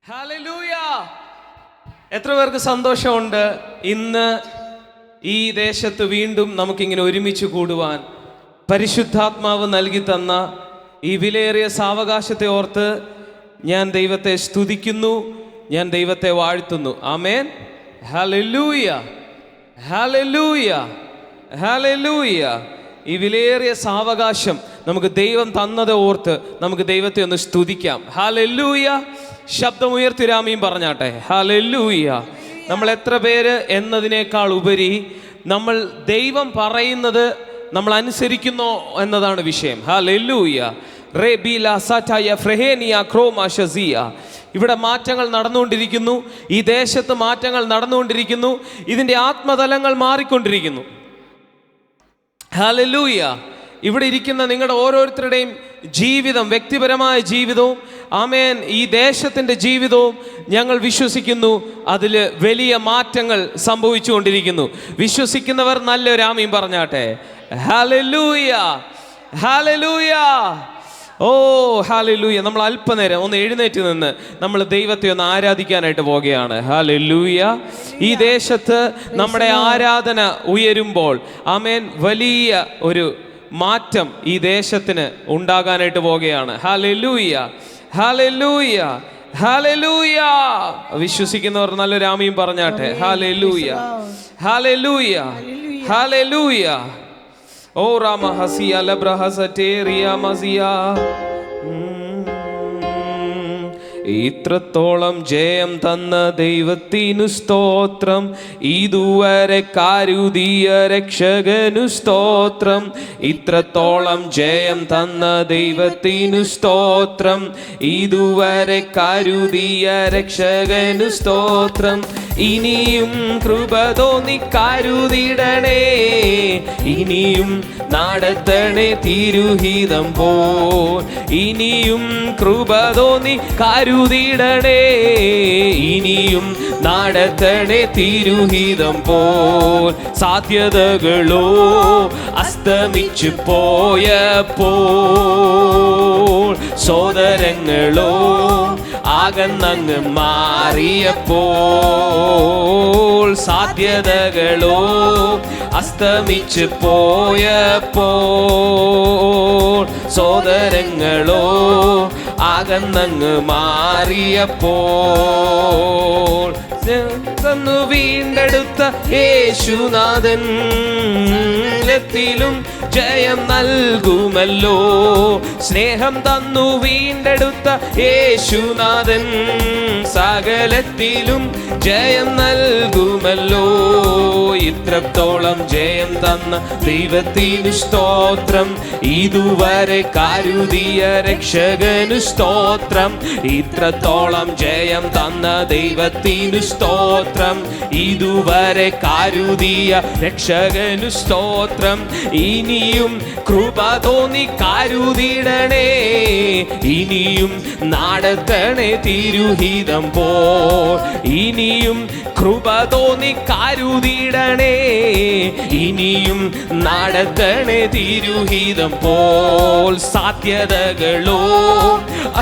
Hallelujah! എത്ര പേർക്ക് സന്തോഷമുണ്ട് ഇന്ന് ഈ ദേശത്ത് വീണ്ടും നമുക്കിങ്ങനെ ഒരുമിച്ച് കൂടുവാൻ പരിശുദ്ധാത്മാവ് നൽകി തന്ന ഈ വിലയേറിയ സാവകാശത്തെ ഓർത്ത് ഞാൻ ദൈവത്തെ സ്തുതിക്കുന്നു, ഞാൻ ദൈവത്തെ വാഴ്ത്തുന്നു. ആമേൻ. ഹല്ലേലൂയ, ഹല്ലേലൂയ, ഹല്ലേലൂയ. ഈ വിലയേറിയ സാവകാശം നമുക്ക് ദൈവം തന്നത് ഓർത്ത് നമുക്ക് ദൈവത്തെ ഒന്ന് സ്തുതിക്കാം. ഹല്ലേലൂയ. ശബ്ദമുയർത്തി രാമീം പറഞ്ഞാട്ടെ. ഹല്ലേലൂയ. നമ്മൾ എത്ര പേര് എന്നതിനേക്കാൾ ഉപരി നമ്മൾ ദൈവം പറയുന്നത് നമ്മൾ അനുസരിക്കുന്നോ എന്നതാണ് വിഷയം. ഹല്ലേലൂയ. ഇവിടെ മാറ്റങ്ങൾ നടന്നുകൊണ്ടിരിക്കുന്നു, ഈ ദേശത്ത് മാറ്റങ്ങൾ നടന്നുകൊണ്ടിരിക്കുന്നു, ഇതിൻ്റെ ആത്മതലങ്ങൾ മാറിക്കൊണ്ടിരിക്കുന്നു. ഹല്ലേലൂയ. ഇവിടെ ഇരിക്കുന്ന നിങ്ങളുടെ ഓരോരുത്തരുടെയും ജീവിതം, വ്യക്തിപരമായ ജീവിതവും ആമേൻ, ഈ ദേശത്തിൻ്റെ ജീവിതവും ഞങ്ങൾ വിശ്വസിക്കുന്നു അതിൽ വലിയ മാറ്റങ്ങൾ സംഭവിച്ചു കൊണ്ടിരിക്കുന്നു. വിശ്വസിക്കുന്നവർ നല്ലൊരു ആമീൻ പറഞ്ഞാട്ടെ. ഹല്ലേലൂയ, ഹല്ലേലൂയ. ഓ ഹല്ലേലൂയ. നമ്മൾ അല്പനേരം ഒന്ന് എഴുന്നേറ്റ് നിന്ന് നമ്മൾ ദൈവത്തെ ഒന്ന് ആരാധിക്കാനായിട്ട് പോവുകയാണ്. ഹല്ലേലൂയ. ഈ ദേശത്ത് നമ്മുടെ ആരാധന ഉയരുമ്പോൾ ആമേൻ, വലിയ ഒരു മാറ്റം ഈ ദേശത്തിന് ഉണ്ടാകാനായിട്ട് പോവുകയാണ്. ഹല്ലേലൂയ, ഹല്ലേലൂയ, ഹല്ലേലൂയ. വിശ്വസിക്കുന്നവർ നല്ലൊരു ആമീൻ പറഞ്ഞാട്ടെ. ഹല്ലേലൂയ, ഹല്ലേലൂയ, ഹല്ലേലൂയ. ഓ രാമ ഹസിയ ലബ്രഹസറ്റേറിയ മസിയ. ഇത്രത്തോളം ജയം തന്ന ദൈവത്തിനു സ്തോത്രം, ഇതുവരെ കരുതിയ രക്ഷകനു സ്തോത്രം. ഇത്രത്തോളം ജയം തന്ന ദൈവത്തിനു സ്തോത്രം, ഇതുവരെ കരുതിയ രക്ഷകനു സ്തോത്രം. ഇനിയും കൃപ തോന്നി കരുതിടണേ, ഇനിയും നടത്തണേ തിരുഹിതം പോൽ. ഇനിയും കൃപ തോന്നി കരുതിടണേ, ഇനിയും നടത്തണേ തിരുഹിതം പോൽ. സാധ്യതകളോ അസ്തമിച്ചു പോയപ്പോൾ, സോദരങ്ങളോ അകന്നങ്ങ് മാറിയപ്പോൾ, സാധ്യതകളോ അസ്തമിച്ചു പോയപ്പോൾ, സോദരങ്ങളോ അകന്നങ്ങ് മാറിയപ്പോൾ, തന്നു വീണ്ടെടുത്ത യേശുനാഥൻ ത്തിലും ജയം നൽകുമല്ലോ. സ്നേഹം തന്നു വീണ്ടെടുത്ത യേശുനാഥൻ സകലത്തിലും ജയം നൽകുമല്ലോ. ഇത്രത്തോളം ജയം തന്ന ദൈവത്തിനു സ്തോത്രം, ഇതുവരെ കരുതിയ രക്ഷകനു സ്തോത്രം. ഇത്രത്തോളം ജയം തന്ന ദൈവത്തിനു സ്തോത്രം, ഇതുവരെ കരുതിയ രക്ഷകനു സ്തോത്രം. ഇനിയും കൃപ തോന്നി കരുതിടണേ, ഇനിയും നടത്തണേ തിരുഹിതം പോൽ. ഇനിയും കൃപ തോന്നി കരുതിടണേ, ഇനിയും നടത്തണേ തിരുഹിതം പോൽ. സാധ്യതകളോ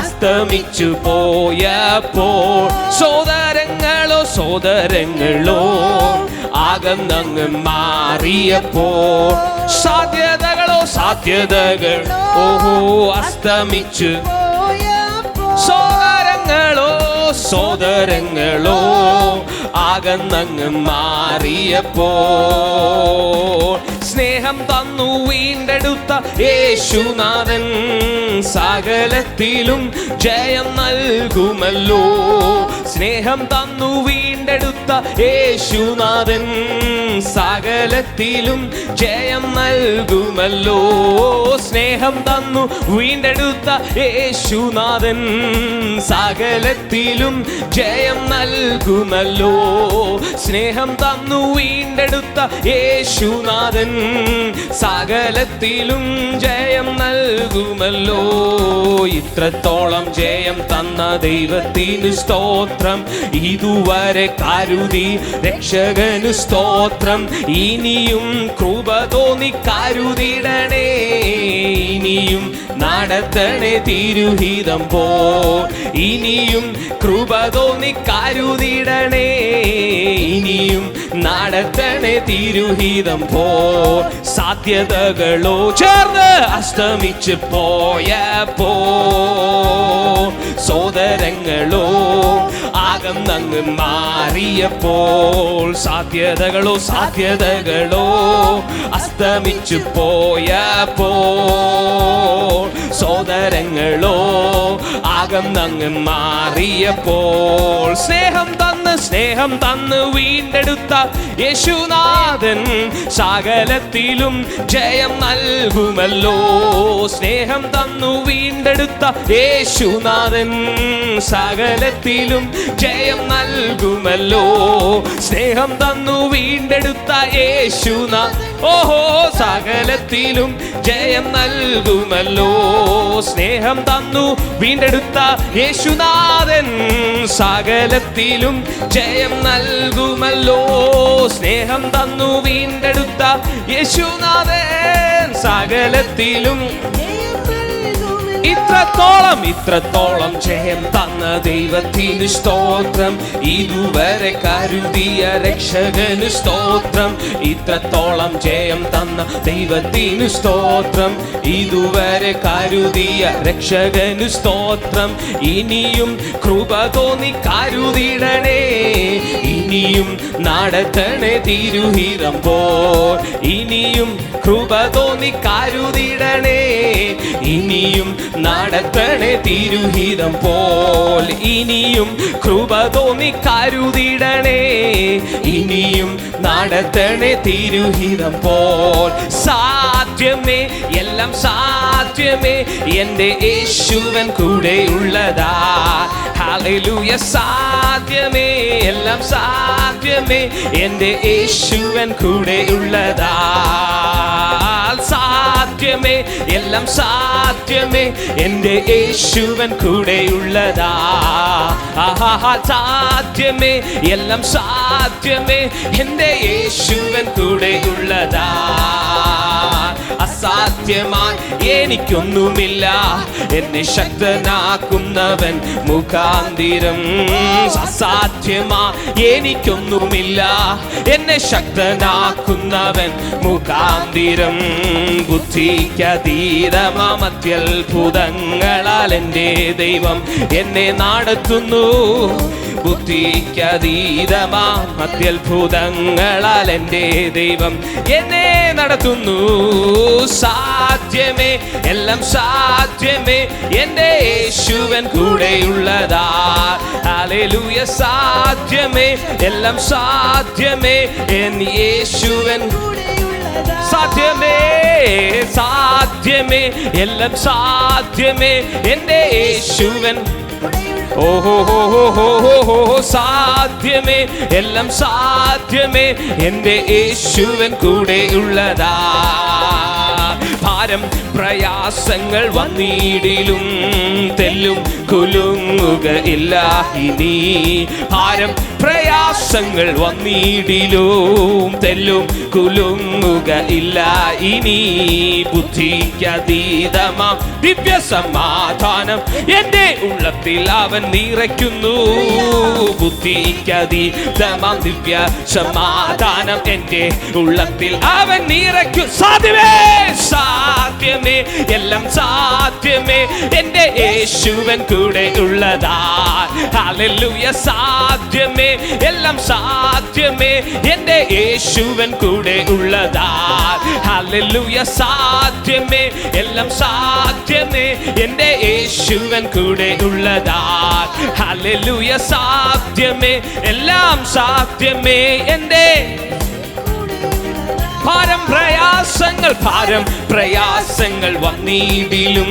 അസ്തമിച്ചു പോയപ്പോൾ, സോദരങ്ങളോ സോദരങ്ങളോ അകന്നങ്ങ് മാറിയപ്പോൾ, സാധ്യതകളോ സാധ്യതകൾ ഓഹോ അസ്തമിച്ചു, സോദരങ്ങളോ സോദരങ്ങളോ അകന്നങ്ങ് മാറിയപ്പോൾ, സ്നേഹം തന്നു വീണ്ടെടുത്ത യേശുനാഥൻ സകലത്തിലും ജയം നൽകുമല്ലോ. സ്നേഹം തന്നു വീണ്ടെടുത്ത യേശുനാഥൻ സകലത്തിലും ജയം നൽകുമല്ലോ. സ്നേഹം തന്നു വീണ്ടെടുത്ത യേശുനാഥൻ സകലത്തിലും ജയം നൽകുമല്ലോ. സ്നേഹം തന്നു വീണ്ടെടുത്ത യേശുനാഥൻ സകലത്തിലും ജയം നൽകുമല്ലോ. ഇത്രത്തോളം ജയം തന്ന ദൈവത്തിനു സ്തോത്രം, സ്തോത്രം. ഇതുവരെ കരുതി രക്ഷകന് സ്തോത്രം. ഇനിയും കൃപ തോന്നി കരുതിടണേ, ഇനിയും നടത്തണേ തിരുഹിതം പോ. ഇനിയും കൃപ തോന്നി കരുതിടണേ, ഇനിയും നടത്തണേ തിരുഹിതം പോ. സാധ്യതകളോ ചേർന്ന് അസ്തമിച്ച് പോയപ്പോ, സോദരങ്ങളോ അകന്നങ്ങ് മാറിയപ്പോൾ, സാധ്യതകളോ അസ്തമിച്ചു പോയപ്പോ, സോദരങ്ങളോ അകന്നങ്ങ് മാറിയപ്പോൾ, സ്നേഹം തന്ന് വീണ്ടെടുത്ത യേശുനാഥൻ സകലത്തിലും ജയം നൽകുമല്ലോ. സ്നേഹം തന്നു വീണ്ടെടുത്ത യേശുനാഥൻ സകലത്തിലും ജയം നൽകുമല്ലോ. സ്നേഹം തന്നു വീണ്ടെടുത്ത യേശുനാഥൻ, ഓഹോ, സകലത്തിലും ജയം നൽകുമല്ലോ. സ്നേഹം തന്നു വീണ്ടെടുത്ത യേശുനാഥൻ സകലത്തിലും ജയം നൽകുമല്ലോ. സ്നേഹം തന്നു വീണ്ടെടുത്ത യേശുനാഥൻ സകലത്തിലും ഇത്രത്തോളം ജയം തന്ന ദൈവത്തിന് സ്തോത്രം. ഇതുവരെ കരുതിയ രക്ഷകന് സ്തോത്രം. ഇത്രത്തോളം ജയം തന്ന ദൈവത്തിന് സ്തോത്രം. ഇതുവരെ കരുതിയ രക്ഷകന് സ്തോത്രം. ഇനിയും കൃപ തോന്നി കരുതിടണേ, ഇനിയും നടത്തണേ തിരുഹിതം പോ. ഇനിയും കൃപ തോന്നി കരുതിടണേ, ഇനിയും നടത്തണേ തിരുഹിതം പോൽ. ഇനിയും കൃപ തോന്നി കരുതിടണേ, ഇനിയും നടത്തണേ തിരുഹിതം പോൽ. സാധ്യമേ, എല്ലാം സാധ്യമേ, എൻ്റെ യേശുവൻ കൂടെയുള്ളതാ. ഹല്ലേലൂയ. സാധ്യമേ, എല്ലാം സാധ്യമേ, എൻ്റെ യേശുവൻ കൂടെയുള്ളതാ. സാധ്യമേ, എല്ലാം സാധ്യമേ, എൻ്റെ യേശുവൻ കൂടെയുള്ളതാ. ആഹാ, സാധ്യമേ, എല്ലാം സാധ്യമേ, എൻ്റെ യേശുവൻ കൂടെയുള്ളതാ. അസാധ്യമായി എനിക്കൊന്നുമില്ല, എന്നെ ശക്തനാക്കുന്നവൻ മുഖാന്തിരം. അസാധ്യമായി എനിക്കൊന്നുമില്ല, എന്നെ ശക്തനാക്കുന്നവൻ മുഖാന്തിരം. ബുദ്ധിക്കതീതമാം അത്യത്ഭുതങ്ങളാൽ എൻ്റെ ദൈവം എന്നെ നടത്തുന്നു. ബുദ്ധിക്കതീതമാം അത്യത്ഭുതങ്ങളാൽ എൻ്റെ ദൈവം എന്നെ നടത്തുന്നു. സാധ്യമേ, എല്ലാം സാധ്യമേ, എൻ്റെ യേശുവൻ കൂടെയുള്ളതാ. ഹല്ലേലൂയ. സാധ്യമേ, എല്ലാം സാധ്യമേ, എൻ യേശുവൻ സാധ്യമേ, സാധ്യമേ, എല്ലാം സാധ്യമേ, എൻ്റെ യേശുവൻ. ഓഹോ, സാധ്യമേ, എല്ലാം സാധ്യമേ, എൻ്റെ യേശുവൻ കൂടെയുള്ളതാ. ഭാരം പ്രയാസങ്ങൾ വന്നിടിലും തെല്ലും കുലുങ്ങുക ഇല്ല ഇനി. ഭാരം പ്രയാസങ്ങൾ വന്നിടിലും തെല്ലും കുലുങ്ങുക ഇല്ല ഇനി. ബുദ്ധിക്കതീതമാം ദിവ്യ സമാധാനം എൻ്റെ ഉള്ളത്തിൽ അവൻ നിറയ്ക്കുന്നു. ബുദ്ധിക്കതീതമാം ദിവ്യ സമാധാനം എൻ്റെ ഉള്ളത്തിൽ അവൻ നിറയ്ക്കും. സാധ്യമേ, എല്ലാം സാധ്യമേ, എൻ്റെ യേശുവൻ കൂടെ ഉള്ളതാ. ഹല്ലേലൂയ. സാധ്യമേ, എല്ലാം സാധ്യമേ, എൻ്റെ യേശുവൻ കൂടെ ഉള്ളതാ. ഹല്ലേലൂയ. സാധ്യമേ, എല്ലാം സാധ്യമേ, എൻ്റെ യേശുവൻ കൂടെ ഉള്ളതാ. ഹല്ലേലൂയ. സാധ്യമേ, എല്ലാം സാധ്യമേ, എൻ്റെ ഭാരം പ്രയാസങ്ങൾ വന്നിടിലും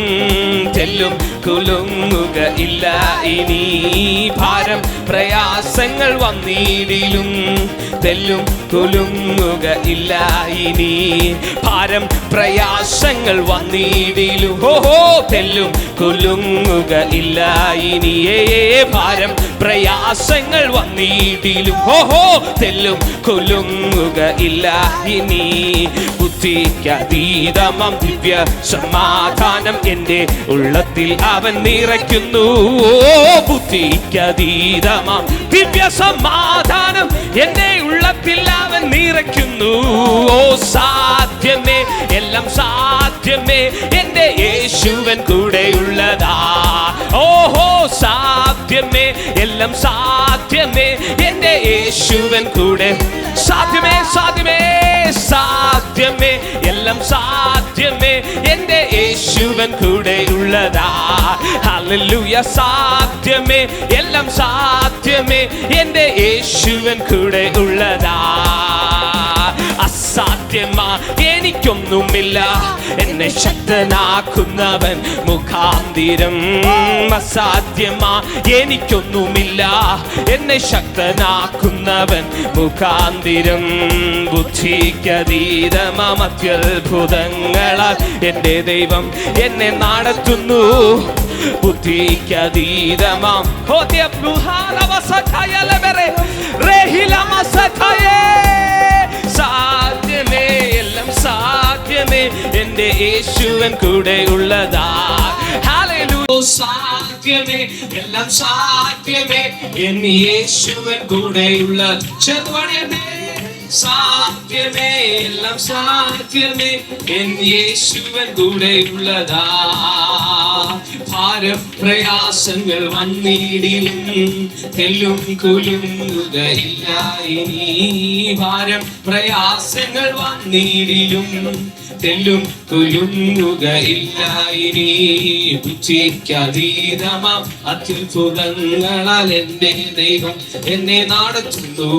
തെല്ലും കുലുങ്ങുക ഇല്ല ഇനി. ഭാരം പ്രയാസങ്ങൾ വന്നിടിലും തെല്ലും കുലുങ്ങുക ഇല്ല ഇനി. ഭാരം പ്രയാസങ്ങൾ വന്നിടിലും ഓഹോ തെല്ലും കുലുങ്ങുക ഇല്ല ഇനി. ഭാരം പ്രയാസങ്ങൾ വന്നിടിലും ഓഹോ തെല്ലും കുലുങ്ങുക ഇല്ല ഇനി. ബുദ്ധിക്കതീതമാം ദിവ്യ സമാധാനം എൻ്റെ ഉള്ളത്തിൽ അവൻ നിറയ്ക്കുന്നു. ബുദ്ധിക്കതീതമാം ദിവ്യ സമാധാനം എൻ്റെ ഉള്ളത്തിൽ അവൻ നിറയ്ക്കുന്നു. ഓ സാധ്യമേ, എല്ലാം സാധ്യമേ, എൻ്റെ യേശുവൻ കൂടെയുള്ളതാ. ഓഹോ സാധ്യമേ, എല്ലാം സാധ്യമേ, എൻ്റെ യേശുവൻ കൂടെ. സാധ്യമേ സാധ്യമേ സാധ്യമേ, എല്ലാം സാധ്യമേ, എൻ്റെ യേശുവൻ കൂടെയുള്ളതാ. ഹല്ലേലൂയ. സാധ്യമേ, എല്ലാം സാധ്യമേ, എൻ്റെ യേശുവൻ കൂടെയുള്ളതാ. അസാധ്യമാ എനിക്കൊന്നുമില്ല, എന്നെ ശക്തനാക്കുന്നവൻ മുഖാന്തിരം. അസാധ്യമാ എനിക്കൊന്നുമില്ല, എന്നെ ശക്തനാക്കുന്നവൻ മുഖാന്തിരം. ബുദ്ധിക്കതീതമാം അത്യത്ഭുതങ്ങളാൽ എൻ്റെ ദൈവം എന്നെ നടത്തുന്നു. ബുദ്ധിക്കതീതമാം സാധ്യമേ, എല്ലാം സാധ്യമേ, എൻ്റെ യേശുവൻ കൂടെയുള്ളതാ. ഹല്ലേലൂയ. സാധ്യമേ, എല്ലാം സാധ്യമേ, എൻ്റെ യേശുവൻ കൂടെയുള്ളത്. സാധ്യമേ, എല്ലാം സാധ്യമേ, എൻ്റെ യേശുവൻ കൂടെയുള്ളതാ. ഭാരപ്രയാസങ്ങൾ വന്നിടിലും തെല്ലും കുലുങ്ങുകയില്ല ഇനി. ഭാരം പ്രയാസങ്ങൾ വന്നിടിലും തെല്ലും കുലുങ്ങുകയില്ല ഇനി. ബുദ്ധിക്കതീതമാം അത്ഭുതങ്ങളാൽ എൻ്റെ ദൈവം എന്നെ നടത്തുന്നു.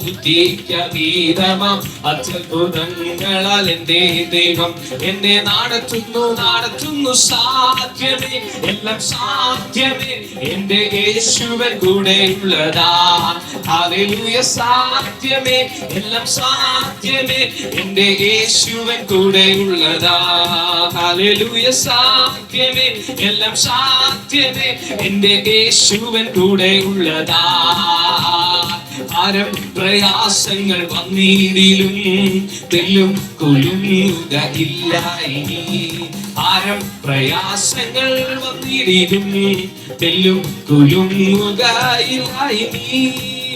ബുദ്ധിക്കതീതമാം അത്ഭുതങ്ങളാൽ എൻ്റെ ദൈവം എന്നെ നടത്തുന്നു. സാധ്യമേ, എല്ലാം സാധ്യമേ, എൻ്റെ യേശുവൻ കൂടെയുള്ളതാ. ഹല്ലേലൂയ. സാധ്യമേ, എല്ലാം സാധ്യമേ, എൻ്റെ യേശുവൻ കൂടെയുള്ളതാ. ഹല്ലേലൂയ. സാധ്യമേ, എല്ലാം സാധ്യമേ, എൻ്റെ യേശുവൻ കൂടെയുള്ളതാ. ഭാരം പ്രയാസങ്ങൾ വന്നിടിലും തെല്ലും കുലുങ്ങുകയില്ല ഇനി. ഭാരം പ്രയാസങ്ങൾ വന്നിടിലും തെല്ലും കുലുങ്ങുകയില്ല ഇനി.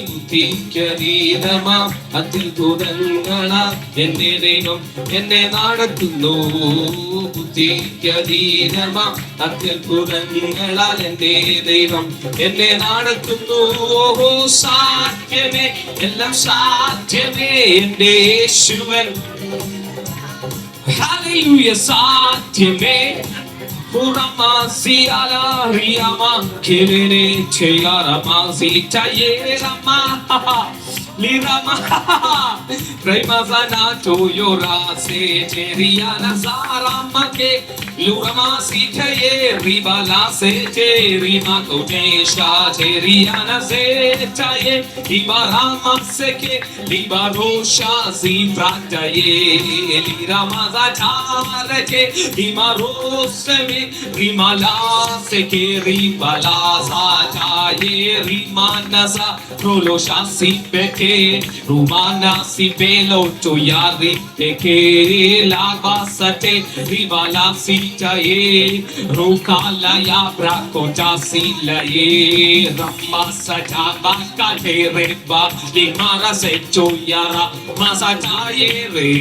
ബുദ്ധിക്കതീതമാം അത്ഭുതങ്ങളാൽ എൻ്റെ ദൈവം എന്നെ നടത്തുന്നു. ബുദ്ധിക്കതീതമാം അത്ഭുതങ്ങളാൽ എൻ്റെ ദൈവം എന്നെ നടത്തുന്നു. ഓഹോ സാധ്യമേ, എല്ലാം സാധ്യമേ, എൻ്റെ യേശുവൻ. ഹല്ലേലൂയ. സാധ്യമേ. Rimala se ke ribala sa jaye rimana sa rolo shasi peke rumana si pelo to yari peke lava sate ribala si jaye rukala ya brako jasi laye ramma sa jaba ka reba limara se choyara masa jaye re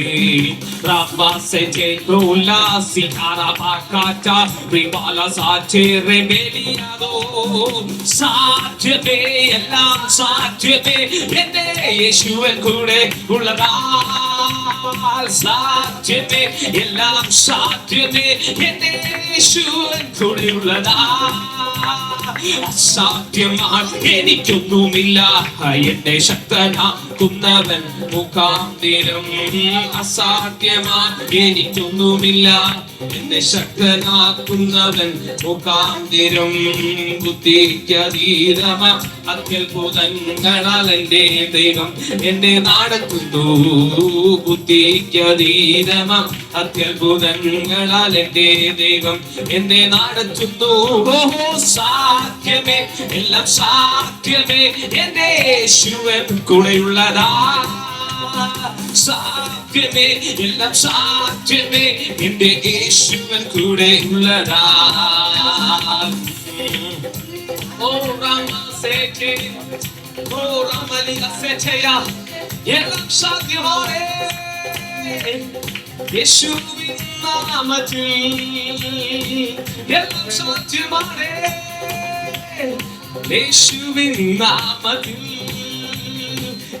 ramma se je rola si ara pakata Ribala sache rebeliado സാധ്യമേ, എല്ലാം സാധ്യമേ, എൻ്റെ യേശുവൻ കൂടെ ഉള്ളതാ. സാധ്യമേ, എല്ലാം സാധ്യമേ, എൻ്റെ യേശുവൻ കൂടെ ഉള്ളതാ. അസാധ്യമായി എനിക്കൊന്നുമില്ല, എന്നെ ശക്തനാ നടക്കുന്നവൻ മുഖാന്തിരം. അസാധ്യമാ എനിക്കൊന്നുമില്ല, എന്നെ ശക്തനാക്കുന്നവൻ മുഖാന്തിരം. ബുദ്ധിക്കതീതമ അത്യത്ഭുതങ്ങളാൽ എൻ്റെ ദൈവം എന്നെ നടത്തുന്നു. ബുദ്ധിക്കതീതമ അത്യത്ഭുതങ്ങളാൽ എൻ്റെ ദൈവം എന്നെ നടത്തുന്നു. ഓഹോ സാധ്യമേ, എല്ലാം സാധ്യമേ, എൻ്റെ യേശുവൻ കൂടെയുള്ളതാ. സാധ്യമേ, എല്ലാം സാധ്യമേ, എൻ്റെ യേശുവൻ കൂടെയുള്ളതാ. ഓ രാമസേഠേ, ഓ രാമലിംഗസേഠയാ, എല്ലാം സാധ്യമാണ് യേശുവിൻ നാമത്തിൽ. എല്ലാം സാധ്യമാണ് യേശുവിൻ നാമത്തിൽ.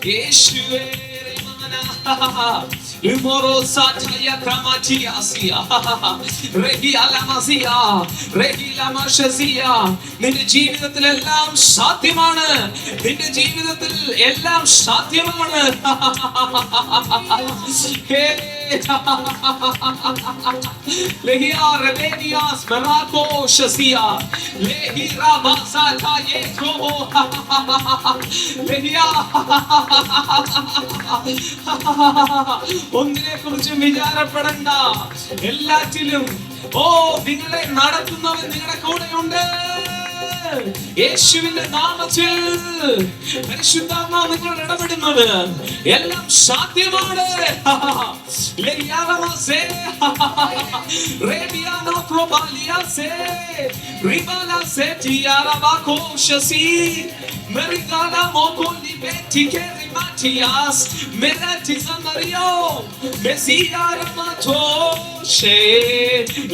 യേശുവേ നിന്റെ ജീവിതത്തിൽ എല്ലാം സാധ്യമാണ്. നിന്റെ ജീവിതത്തിൽ എല്ലാം സാധ്യമാണ്. ഒന്നിനെ കുറിച്ചും വിചാരപ്പെടണ്ട. എല്ലാറ്റിലും നിങ്ങളെ നടത്തുന്നവൻ നിങ്ങളുടെ കൂടെയുണ്ട്. യേശുവിന്റെ നാമത്തിൽ പരിശുദ്ധാത്മാവ് നിങ്ങളോട് ഇടപെടുന്നത് എല്ലാം സാധ്യമാണ്. Matias, Meratiza Mario, Messia Ramato, She,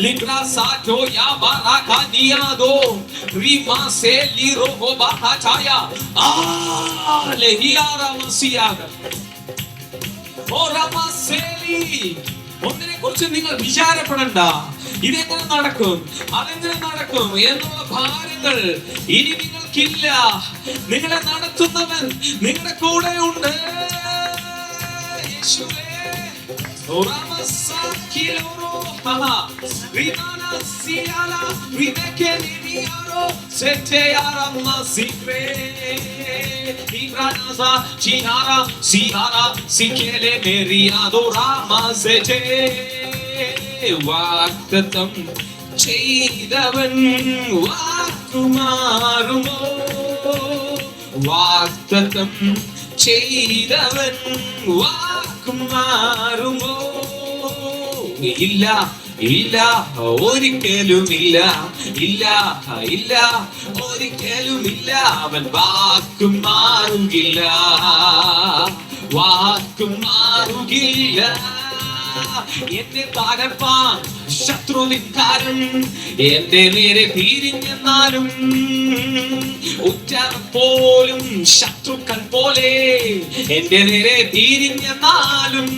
Libra Sato, Yabaraka Diado, Rima Se, Liro, Bahataya, Lehiara Masiaga, Oramaseli. ഒന്നിനെ കുറിച്ച് നിങ്ങൾ വിചാരപ്പെടണ്ട. ഇതെങ്ങനെ നടക്കും, അതെങ്ങനെ നടക്കും എന്നുള്ള ഭാരങ്ങൾ ഇനി നിങ്ങൾക്കില്ല. നിങ്ങളെ നടത്തുന്നവൻ നിങ്ങളുടെ കൂടെ ഉണ്ട്. യേശുവേ വാഗ്ദത്തം ചെയ്തവൻ വാക്കുമാറുമോ? വാഗ്ദത്തം ചെയ്തവൻ വാക്കുമാറുമോ? ഇല്ല ഇല്ല, ഒരിക്കലും ഇല്ല. ഇല്ല ഇല്ല, ഒരിക്കലും ഇല്ല. അവൻ വാക്കും മാറുകില്ല, വാക്കും മാറുകില്ല. എന്നെ തകർപ്പാൻ ശത്രുവിക്കാരൻ എന്റെ നേരെ തിരിഞ്ഞെന്നാലും, ഉറ്റവർ പോലും ശത്രുക്കൾ പോലെ എന്റെ നേരെ തിരിഞ്ഞെന്നാലും,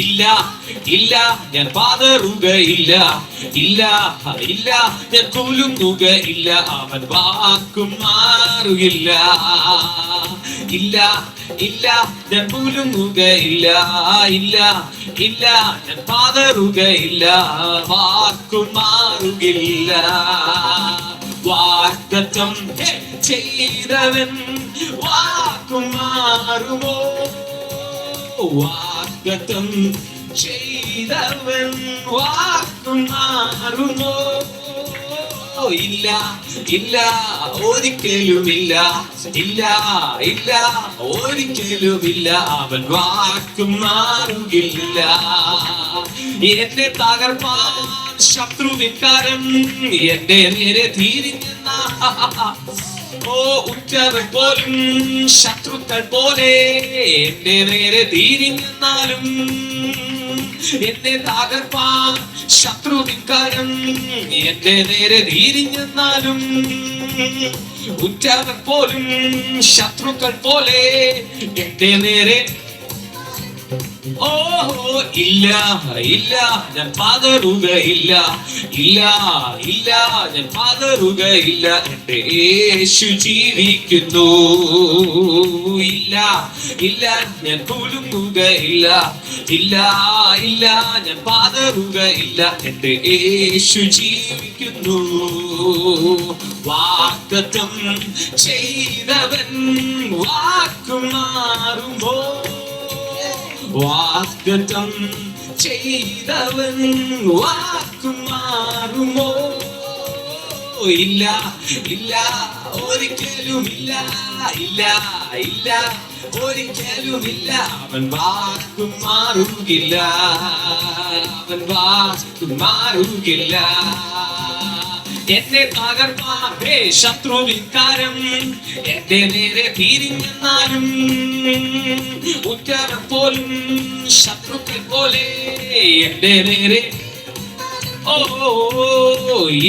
ഇല്ല ഇല്ല, ഞാൻ പതറുകയില്ല. ഇല്ല ഇല്ല, ഞാൻ കുലുങ്ങുകയില്ല. അവൻ വാക്കും മാറുകില്ല. ഇല്ല ഇല്ല, ഞാൻ കുലുങ്ങുകയില്ല. ഇല്ല ഇല്ല, ഞാൻ പതറുകയില്ല. വാക്കും മാറുകില്ല. വാഗ്ദത്തം ചെയ്തവൻ വാക്കും മാറുമോ? വാഗ്ദത്തം ചെയ്തവൻ വാക്കും മാറുമോ? ഇല്ല ഇല്ല, ഒരിക്കലുമില്ല. ഇല്ല ഇല്ല, ഒരിക്കലുമില്ല. അവൻ വാക്കും മാറുകില്ല. എന്നെ തകർപ്പാൻ ശത്രുവിക്കാരൻ എന്റെ നേരെ തിരിഞ്ഞെന്ന, ഉറ്റവർ പോലും ശത്രുക്കൾ പോലെ എന്റെ നേരെ തിരിഞ്ഞെന്നാലും, എന്നെ തകർപ്പാൻ ശത്രുവിക്കാരൻ എന്റെ നേരെ തിരിഞ്ഞെന്നാലും, ഉറ്റവർ പോലും ശത്രുക്കൾ പോലെ എന്റെ നേരെ ഓ ഇല്ല ഇല്ല ഞാൻ പതറുകയില്ല, ഇല്ല ഇല്ല ഞാൻ പതറുകയില്ല, എന്റെ യേശു ജീവിക്കുന്നു. ഇല്ല ഇല്ല ഞാൻ കുലുങ്ങുകയില്ല, ഇല്ല ഇല്ല ഞാൻ പതറുകയില്ല, എന്റെ യേശു ജീവിക്കുന്നു. വാഗ്ദത്തം ചെയ്തവൻ വാക്കുമാറുമോ, വാഗ്ദത്തം ചെയ്തവൻ വാക്കുമാറുമോ, ഇല്ല ഇല്ല ഒരിക്കലുമില്ല, ഇല്ല ഇല്ല ഒരിക്കലുമില്ല, അവൻ വാക്കും മാറുകില്ല, അവൻ വാക്കും മാറുകില്ല. എന്നെ തകർപ്പാൻ ശത്രുവിക്കാരം എന്റെ നേരെ തിരിഞ്ഞെന്നാലും ഉറ്റവർ പോലും ശത്രുക്കൾ പോലെ എന്റെ നേരെ, ഓ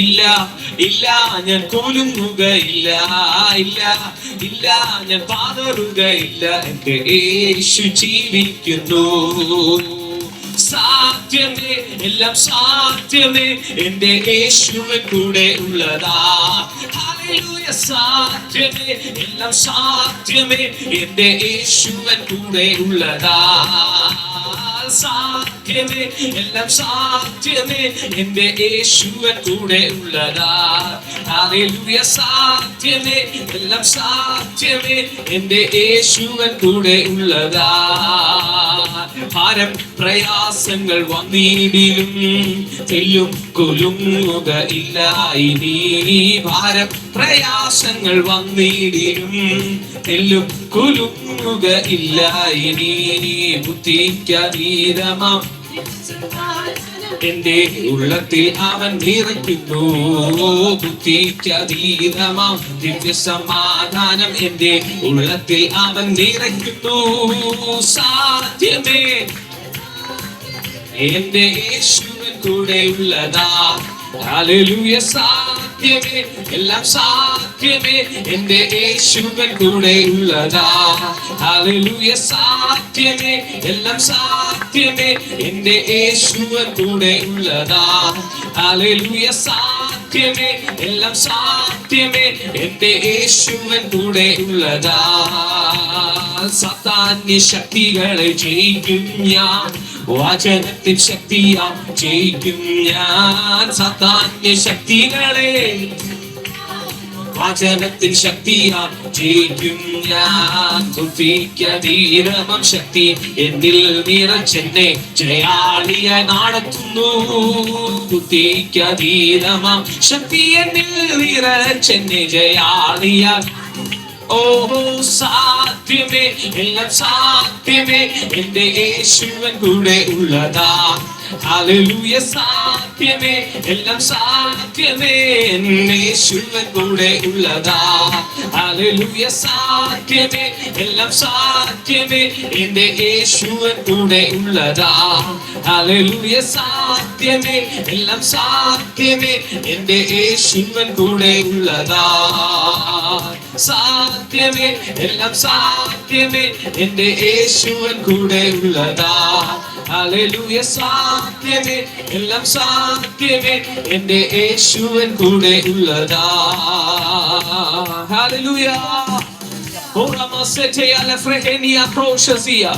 ഇല്ല ഇല്ല ഞാൻ കുലുങ്ങുകയില്ല, ഇല്ല ഇല്ല ഞാൻ പതറുകയില്ല, എന്റെ യേശു ജീവിക്കുന്നു. സാധ്യമേ എല്ലാം സാധ്യമേ എന്റെ യേശുവിൻ കൂടെ ഉള്ളതാ. ഹല്ലേലൂയ. സാധ്യമേ എല്ലാം സാധ്യമേ എന്റെ യേശുവിൻ കൂടെ ഉള്ളതാ. സാധ്യമേ എല്ലാം സാധ്യമേ എന്റെ യേശുവിൻ കൂടെ ഉള്ളതാ. ഹല്ലേലൂയ. സാധ്യമേ എല്ലാം സാധ്യമേ എന്റെ യേശുവിൻ കൂടെ ഉള്ളതാ. ഭാരം പ്രയാസങ്ങൾ വന്നിടിലും തെല്ലും കുലുങ്ങുക ഇല്ല ഇനി, ഭാരം പ്രയാസങ്ങൾ വന്നിടിലും തെല്ലും കുലുങ്ങുക ഇല്ല ഇനി. ബുദ്ധിക്കതീതമാം എന്റെ ഉള്ളത്തിൽ അവൻ നിറയ്ക്കുന്നു, ബുദ്ധിക്കതീതമാം ദിവ്യ സമാധാനം എന്റെ ഉള്ളത്തിൽ അവൻ നിറയ്ക്കുന്നു. സാധ്യമേ എന്റെ യേശുവിൻ കൂടെ ഉള്ളതാ. ഹല്ലേലൂയ. സാധ്യമേ എല്ലാം സാധ്യമേ എന്റെ യേശുവിൻ കൂടെ ഉള്ളതാ. ഹല്ലേലൂയ. സാധ്യമേ എല്ലാം സാധ്യമേ എന്റെ യേശുവിൻ കൂടെ ഉള്ളതാ. ഹല്ലേലൂയ. സാധ്യമേ എല്ലാം സാധ്യമേ എന്റെ യേശുവിൻ കൂടെ ഉള്ളതാ. സാത്താന്യ ശക്തികളെ ജയിക്കും ഞാൻ, വചനത്തിൻ ശക്തിയാം ജയിക്കും ഞാൻ. സാത്താന്യ ശക്തികളെ വചനത്തിൻ ശക്തിയാൽ ജയിക്കും ഞാൻ. ബുദ്ധിക്കതീതമാം ശക്തി എന്നിൽ നിറച്ചെന്നെ ജയാളിയായി നടത്തുന്നു. ബുദ്ധിക്കതീതമാം ശക്തി എന്നിൽ നിറച്ചെന്നെ ജയാളിയായി. ഓ സാധ്യമേ എല്ലാം സാധ്യമേ എന്റെ യേശുവിൻ കൂടെ ഉള്ളതാ. ഹല്ലേലൂയ. സാധ്യമേ എല്ലാം സാധ്യമേ എന്റെ യേശുവിൻ കൂടെ ഉള്ളതാ. ഹല്ലേലൂയ. സാധ്യമേ എല്ലാം സാധ്യമേ എന്റെ യേശുവിൻ കൂടെ ഉള്ളതാ. ഹല്ലേലൂയ. സാധ്യമേ എല്ലാം സാധ്യമേ എന്റെ യേശുവിൻ കൂടെ ഉള്ളതാ. സാധ്യമേ എല്ലാം സാധ്യമേ എന്റെ യേശുവിൻ കൂടെ ഉള്ളതാ. ഹല്ലേലൂയ. സാധ്യമേ എല്ലാം സാധ്യമേ എന്റെ യേശുവിൻ കൂടെ ഉള്ളതാ. Hallelujah. Orama sete ala frehenia proshazia.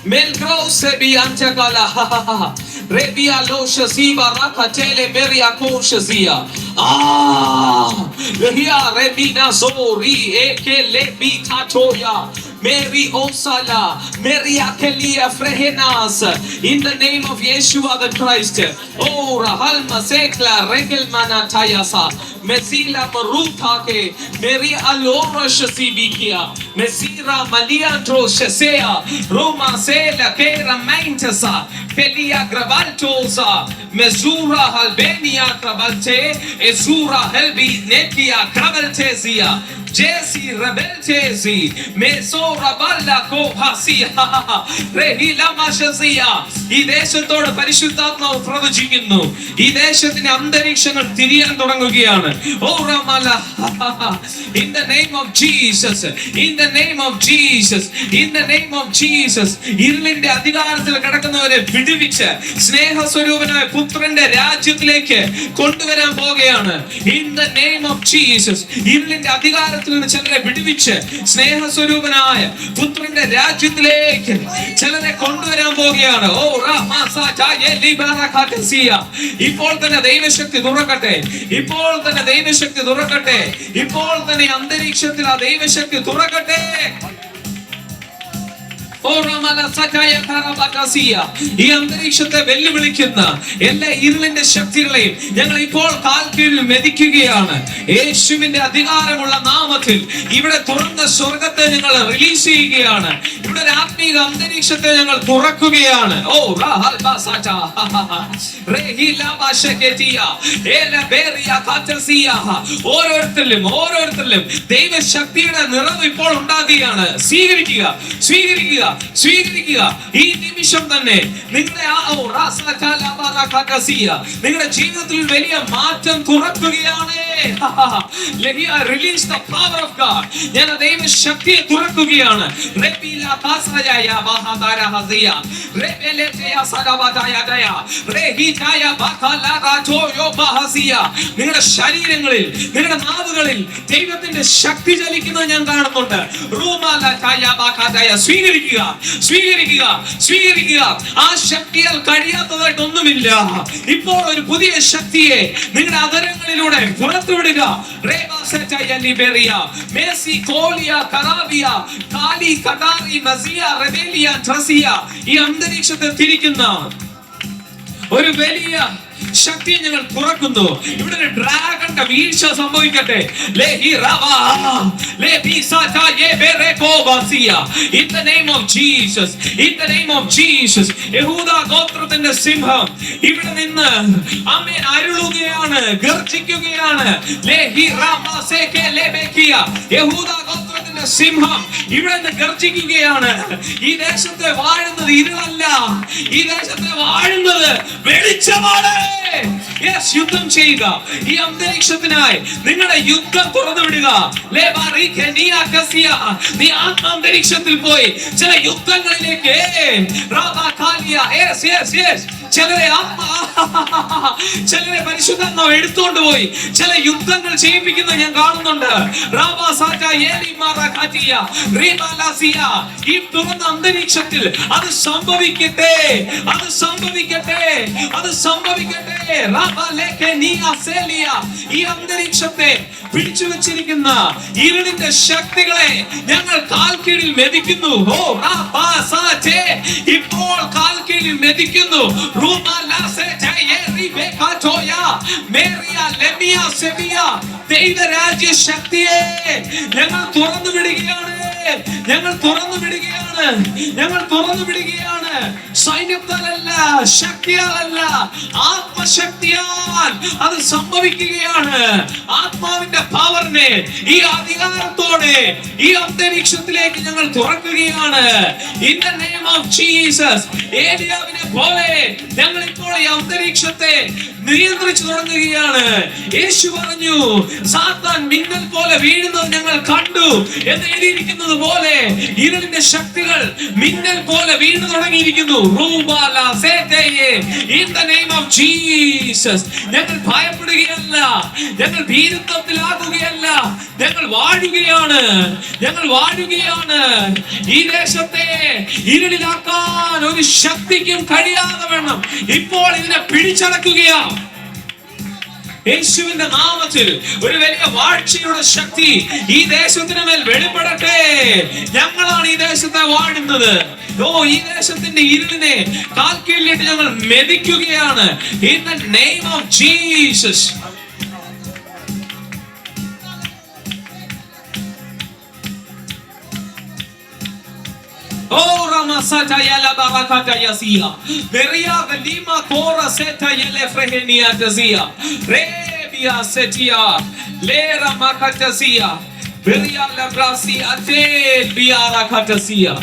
Melgro sebi antakala ha ha ha. Rebia lo shaziba rakatele beria koshazia. Here rebina zori ekele bitatoya. Mary Osala, Mary Akelia Frehenas, in the name of Yeshua the Christ. Oh, Rahalma Sekla Regelmana Tayasa, Mesila Marutake, Mary Alora Shasibikia, Mesira Maliantro Shasea, Roma Sela Kera Maintasa, Pelia Gravaltosa, Mesura Albania Kravalte, Esura Helbi Nekia Kravaltesia, Jesi rebel Jesi Meso raballa kohasiya rehila mashasiya. ഈ ദേശത്തോട് പരിശുദ്ധാത്മാവ് പ്രവചിക്കുന്നു. ഈ ദേശത്തിന്റെ അന്തരീക്ഷങ്ങൾ തിരിയാൻ തുടങ്ങുകയാണ്. ഓ Ramala in the name of Jesus, in the name of Jesus, in the name of Jesus. ഇരുളിന്റെ അധികാരത്തിൽ കിടക്കുന്നവരെ വിടുവിച്ച് സ്നേഹസ്വരൂപനായ പുത്രന്റെ രാജ്യത്തിലേക്ക് കൊണ്ടുവരാൻ പോകുകയാണ്. In the name of Jesus. ഇരുളിന്റെ അധികാരത്തിൽ നിന്ന് ചിലരെ വിടുവിച്ച് സ്നേഹസ്വരൂപനായ പുത്രന്റെ രാജ്യത്തിലേക്ക് ചിലരെ കൊണ്ടുവരാൻ പോകുകയാണ്. ഓ ഇപ്പോൾ തന്നെ ദൈവശക്തി തുറക്കട്ടെ, ഇപ്പോൾ തന്നെ ദൈവശക്തി തുറക്കട്ടെ, ഇപ്പോൾ തന്നെ അന്തരീക്ഷത്തിൽ ആ ദൈവശക്തി തുറക്കട്ടെ. ഈ അന്തരീക്ഷത്തെ വെല്ലുവിളിക്കുന്ന എല്ലാ ഇരുളിന്റെ ശക്തികളെയും ഞങ്ങൾ ഇപ്പോൾ കാൽ കീഴിൽ മെതിക്കുകയാണ്. യേശുവിന്റെ അധികാരമുള്ള നാമത്തിൽ ഇവിടെ തുറന്ന സ്വർഗത്തെ ഞങ്ങൾ റിലീസ് ചെയ്യുകയാണ്. ഇവിടെ ഒരു ആത്മീക അന്തരീക്ഷത്തെ ഞങ്ങൾ തുറക്കുകയാണ്. ഓരോരുത്തരിലും ദൈവശക്തിയുടെ നിറവ് ഇപ്പോൾ ഉണ്ടാകുകയാണ്. സ്വീകരിക്കുക, സ്വീകരിക്കുക, സ്വീകരിക്കുക. ഈ നിമിഷം തന്നെ നിങ്ങളുടെ ജീവിതത്തിൽ വലിയ മാറ്റം തുറക്കുകയാണ്. Release the power of God. ഞാൻ ദൈവശക്തിയെ തുറക്കുകയാണ്. നിങ്ങളുടെ ശരീരങ്ങളിൽ, നിങ്ങളുടെ നാവുകളിൽ ദൈവത്തിന്റെ ശക്തി ചലിക്കുന്നത് ഞാൻ കാണുന്നുണ്ട്. സ്വീകരിക്കുക, സ്വീകരിക്കുക, സ്വീകരിക്കുക. ആ ശക്തിയാൽ കഴിയാത്തതായിട്ടൊന്നുമില്ല. ഇപ്പോൾ ഒരു പുതിയ ശക്തിയെ നിങ്ങളുടെ അധരങ്ങളിലൂടെ പുറത്തുവിടുക. ഈ അന്തരീക്ഷത്തെ തിരിക്കുന്ന ഒരു വലിയ ശക്തി ഞങ്ങൾ തുറക്കുന്നു. ഇവിടെ ഒരു ഡ്രാഗന്റെ വീഴ്ച സംഭവിക്കട്ടെ. In the name of Jesus, in the name of Jesus. യഹൂദ ഗോത്രത്തിന്റെ സിംഹം ഇവിടെ നിന്ന് ആമേൻ അരുളുകയാണ്, ഗർജിക്കുകയാണ്. യഹൂദ ഗോത്രത്തിന്റെ സിംഹം ഇവിടെ നിന്ന് ഗർജിക്കുകയാണ്. ഈ ദേശത്തെ വാഴുന്നത് ഇരുളല്ല, ഈ ദേശത്തെ വാഴുന്നത് വെളിച്ചമാണ്. യുദ്ധം ചെയ്യുക. ഈ അന്തരീക്ഷത്തിനായി നിങ്ങളുടെ യുദ്ധം തുറന്നു വിടുക. നീ ആത്മാന്തരീക്ഷത്തിൽ പോയി ചില യുദ്ധങ്ങളിലേക്ക് ചിലരെ പരിശുദ്ധാത്മാവ് എടുത്തോണ്ട് പോയി ചില യുദ്ധങ്ങൾ ചെയ്യിപ്പിക്കുന്നത് ഞാൻ കാണുന്നുണ്ട്. ഈ തുറന്ന അന്തരീക്ഷത്തിൽ അത് സംഭവിക്കട്ടെ, അത് സംഭവിക്കട്ടെ, അത് സംഭവിക്കട്ടെ. ഈ അന്തരീക്ഷത്തെ പിടിച്ചു വെച്ചിരിക്കുന്ന ഇരുളിന്റെ ശക്തികളെ ഞങ്ങൾ കാൽ കീഴിൽ മെതിക്കുന്നു. ഇപ്പോൾ കാൽ കീഴിൽ മെതിക്കുന്നു. ദൈവരാജ്യ ശക്തിയെ ഞങ്ങൾ തുറന്നു വിടുകയാണ്, ഞങ്ങൾ തുറന്നു വിടുകയാണ്, ഞങ്ങൾ തുറന്നു വിടുകയാണ്. സൈന്യത്താലല്ല, ശക്തിയാലല്ല, ആത്മശക്തിയാൽ അത് സംഭവിക്കുകയാണ്. ആത്മാവിന്റെ പവറിനെ, ഈ അധികാരത്തോടെ ഈ അന്തരീക്ഷത്തിലേക്ക് ഞങ്ങൾ തുറക്കുകയാണ്. In the name of Jesus. ഏലിയാവിനെ പോലെ ഞങ്ങൾ ഇപ്പോൾ ഈ അന്തരീക്ഷത്തെ നിയന്ത്രിച്ചു തുടങ്ങുകയാണ്. യേശു പറഞ്ഞു, സാത്താൻ മിന്നൽ പോലെ വീഴുന്നത് ഞങ്ങൾ കണ്ടു എന്ന് എഴുതിയിരിക്കുന്നത് പോലെ ഇരുളിന്റെ ശക്തികൾ മിന്നൽ പോലെ വീണു തുടങ്ങിയിരിക്കുന്നു. In the name of Jesus. ഞങ്ങൾ ഭയപ്പെടുകയല്ല, ഞങ്ങൾ ഭീരുത്വത്തിലാകുകയല്ല, ഞങ്ങൾ വാഴുകയാണ്, ഞങ്ങൾ വാഴുകയാണ്. ഈ ദേശത്തെ ഇരുളിലാക്കാൻ ഒരു ശക്തിക്കും കഴിയാതെ വേണം ഇപ്പോൾ ഇതിനെ പിടിച്ചടക്കുകയാണ്. യേശുവിന്റെ നാമത്തിൽ ഒരു വലിയ വാഴ്ചയുടെ ശക്തി ഈ ദേശത്തിന് മേൽ വെളിപ്പെടട്ടെ. ഞങ്ങളാണ് ഈ ദേശത്തെ വാഴുന്നത്. ഈ ദേശത്തിന്റെ ഇരുളിനെ കാൽ കീഴിലിട്ട് ഞങ്ങൾ മെതിക്കുകയാണ്. In the name of Jesus. Oh Ramasata yala barakata yasia. Beria velima kora seta yele frehenia tazia. Rebia setia. Lera makatazia. Beria la brasi atel biara katasia.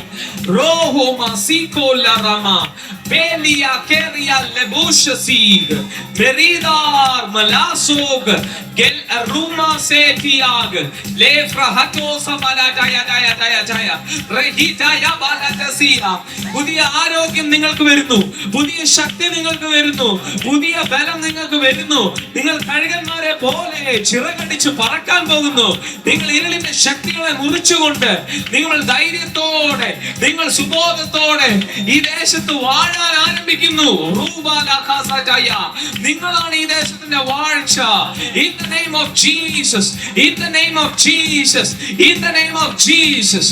Roho masiko la rama. Belia keria lebusha sig. Beridar malasog. Gel aruma setiag. Lefra hato samala daya daya daya daya. Rehita ya balatasia. പുതിയ ആരോഗ്യം നിങ്ങൾക്ക് വരുന്നു, പുതിയ ശക്തി നിങ്ങൾക്ക് വരുന്നു, പുതിയ ബലം നിങ്ങൾക്ക് വരുന്നു. നിങ്ങൾ കഴുകന്മാരെ പോലെ ചിറകടിച്ച് പറക്കാൻ പോകുന്നു. നിങ്ങൾ ഇരുളിന്റെ ശക്തികളെ മുറിച്ചുകൊണ്ട് നിങ്ങൾ ധൈര്യത്തോടെ, നിങ്ങൾ സുബോധത്തോടെ ഈ ദേശത്ത് വാഴാൻ ആരംഭിക്കുന്നു. നിങ്ങളാണ് ഈ ദേശത്തിന്റെ വാഴ്ച. In the name of Jesus, in the name of Jesus, in the name of Jesus.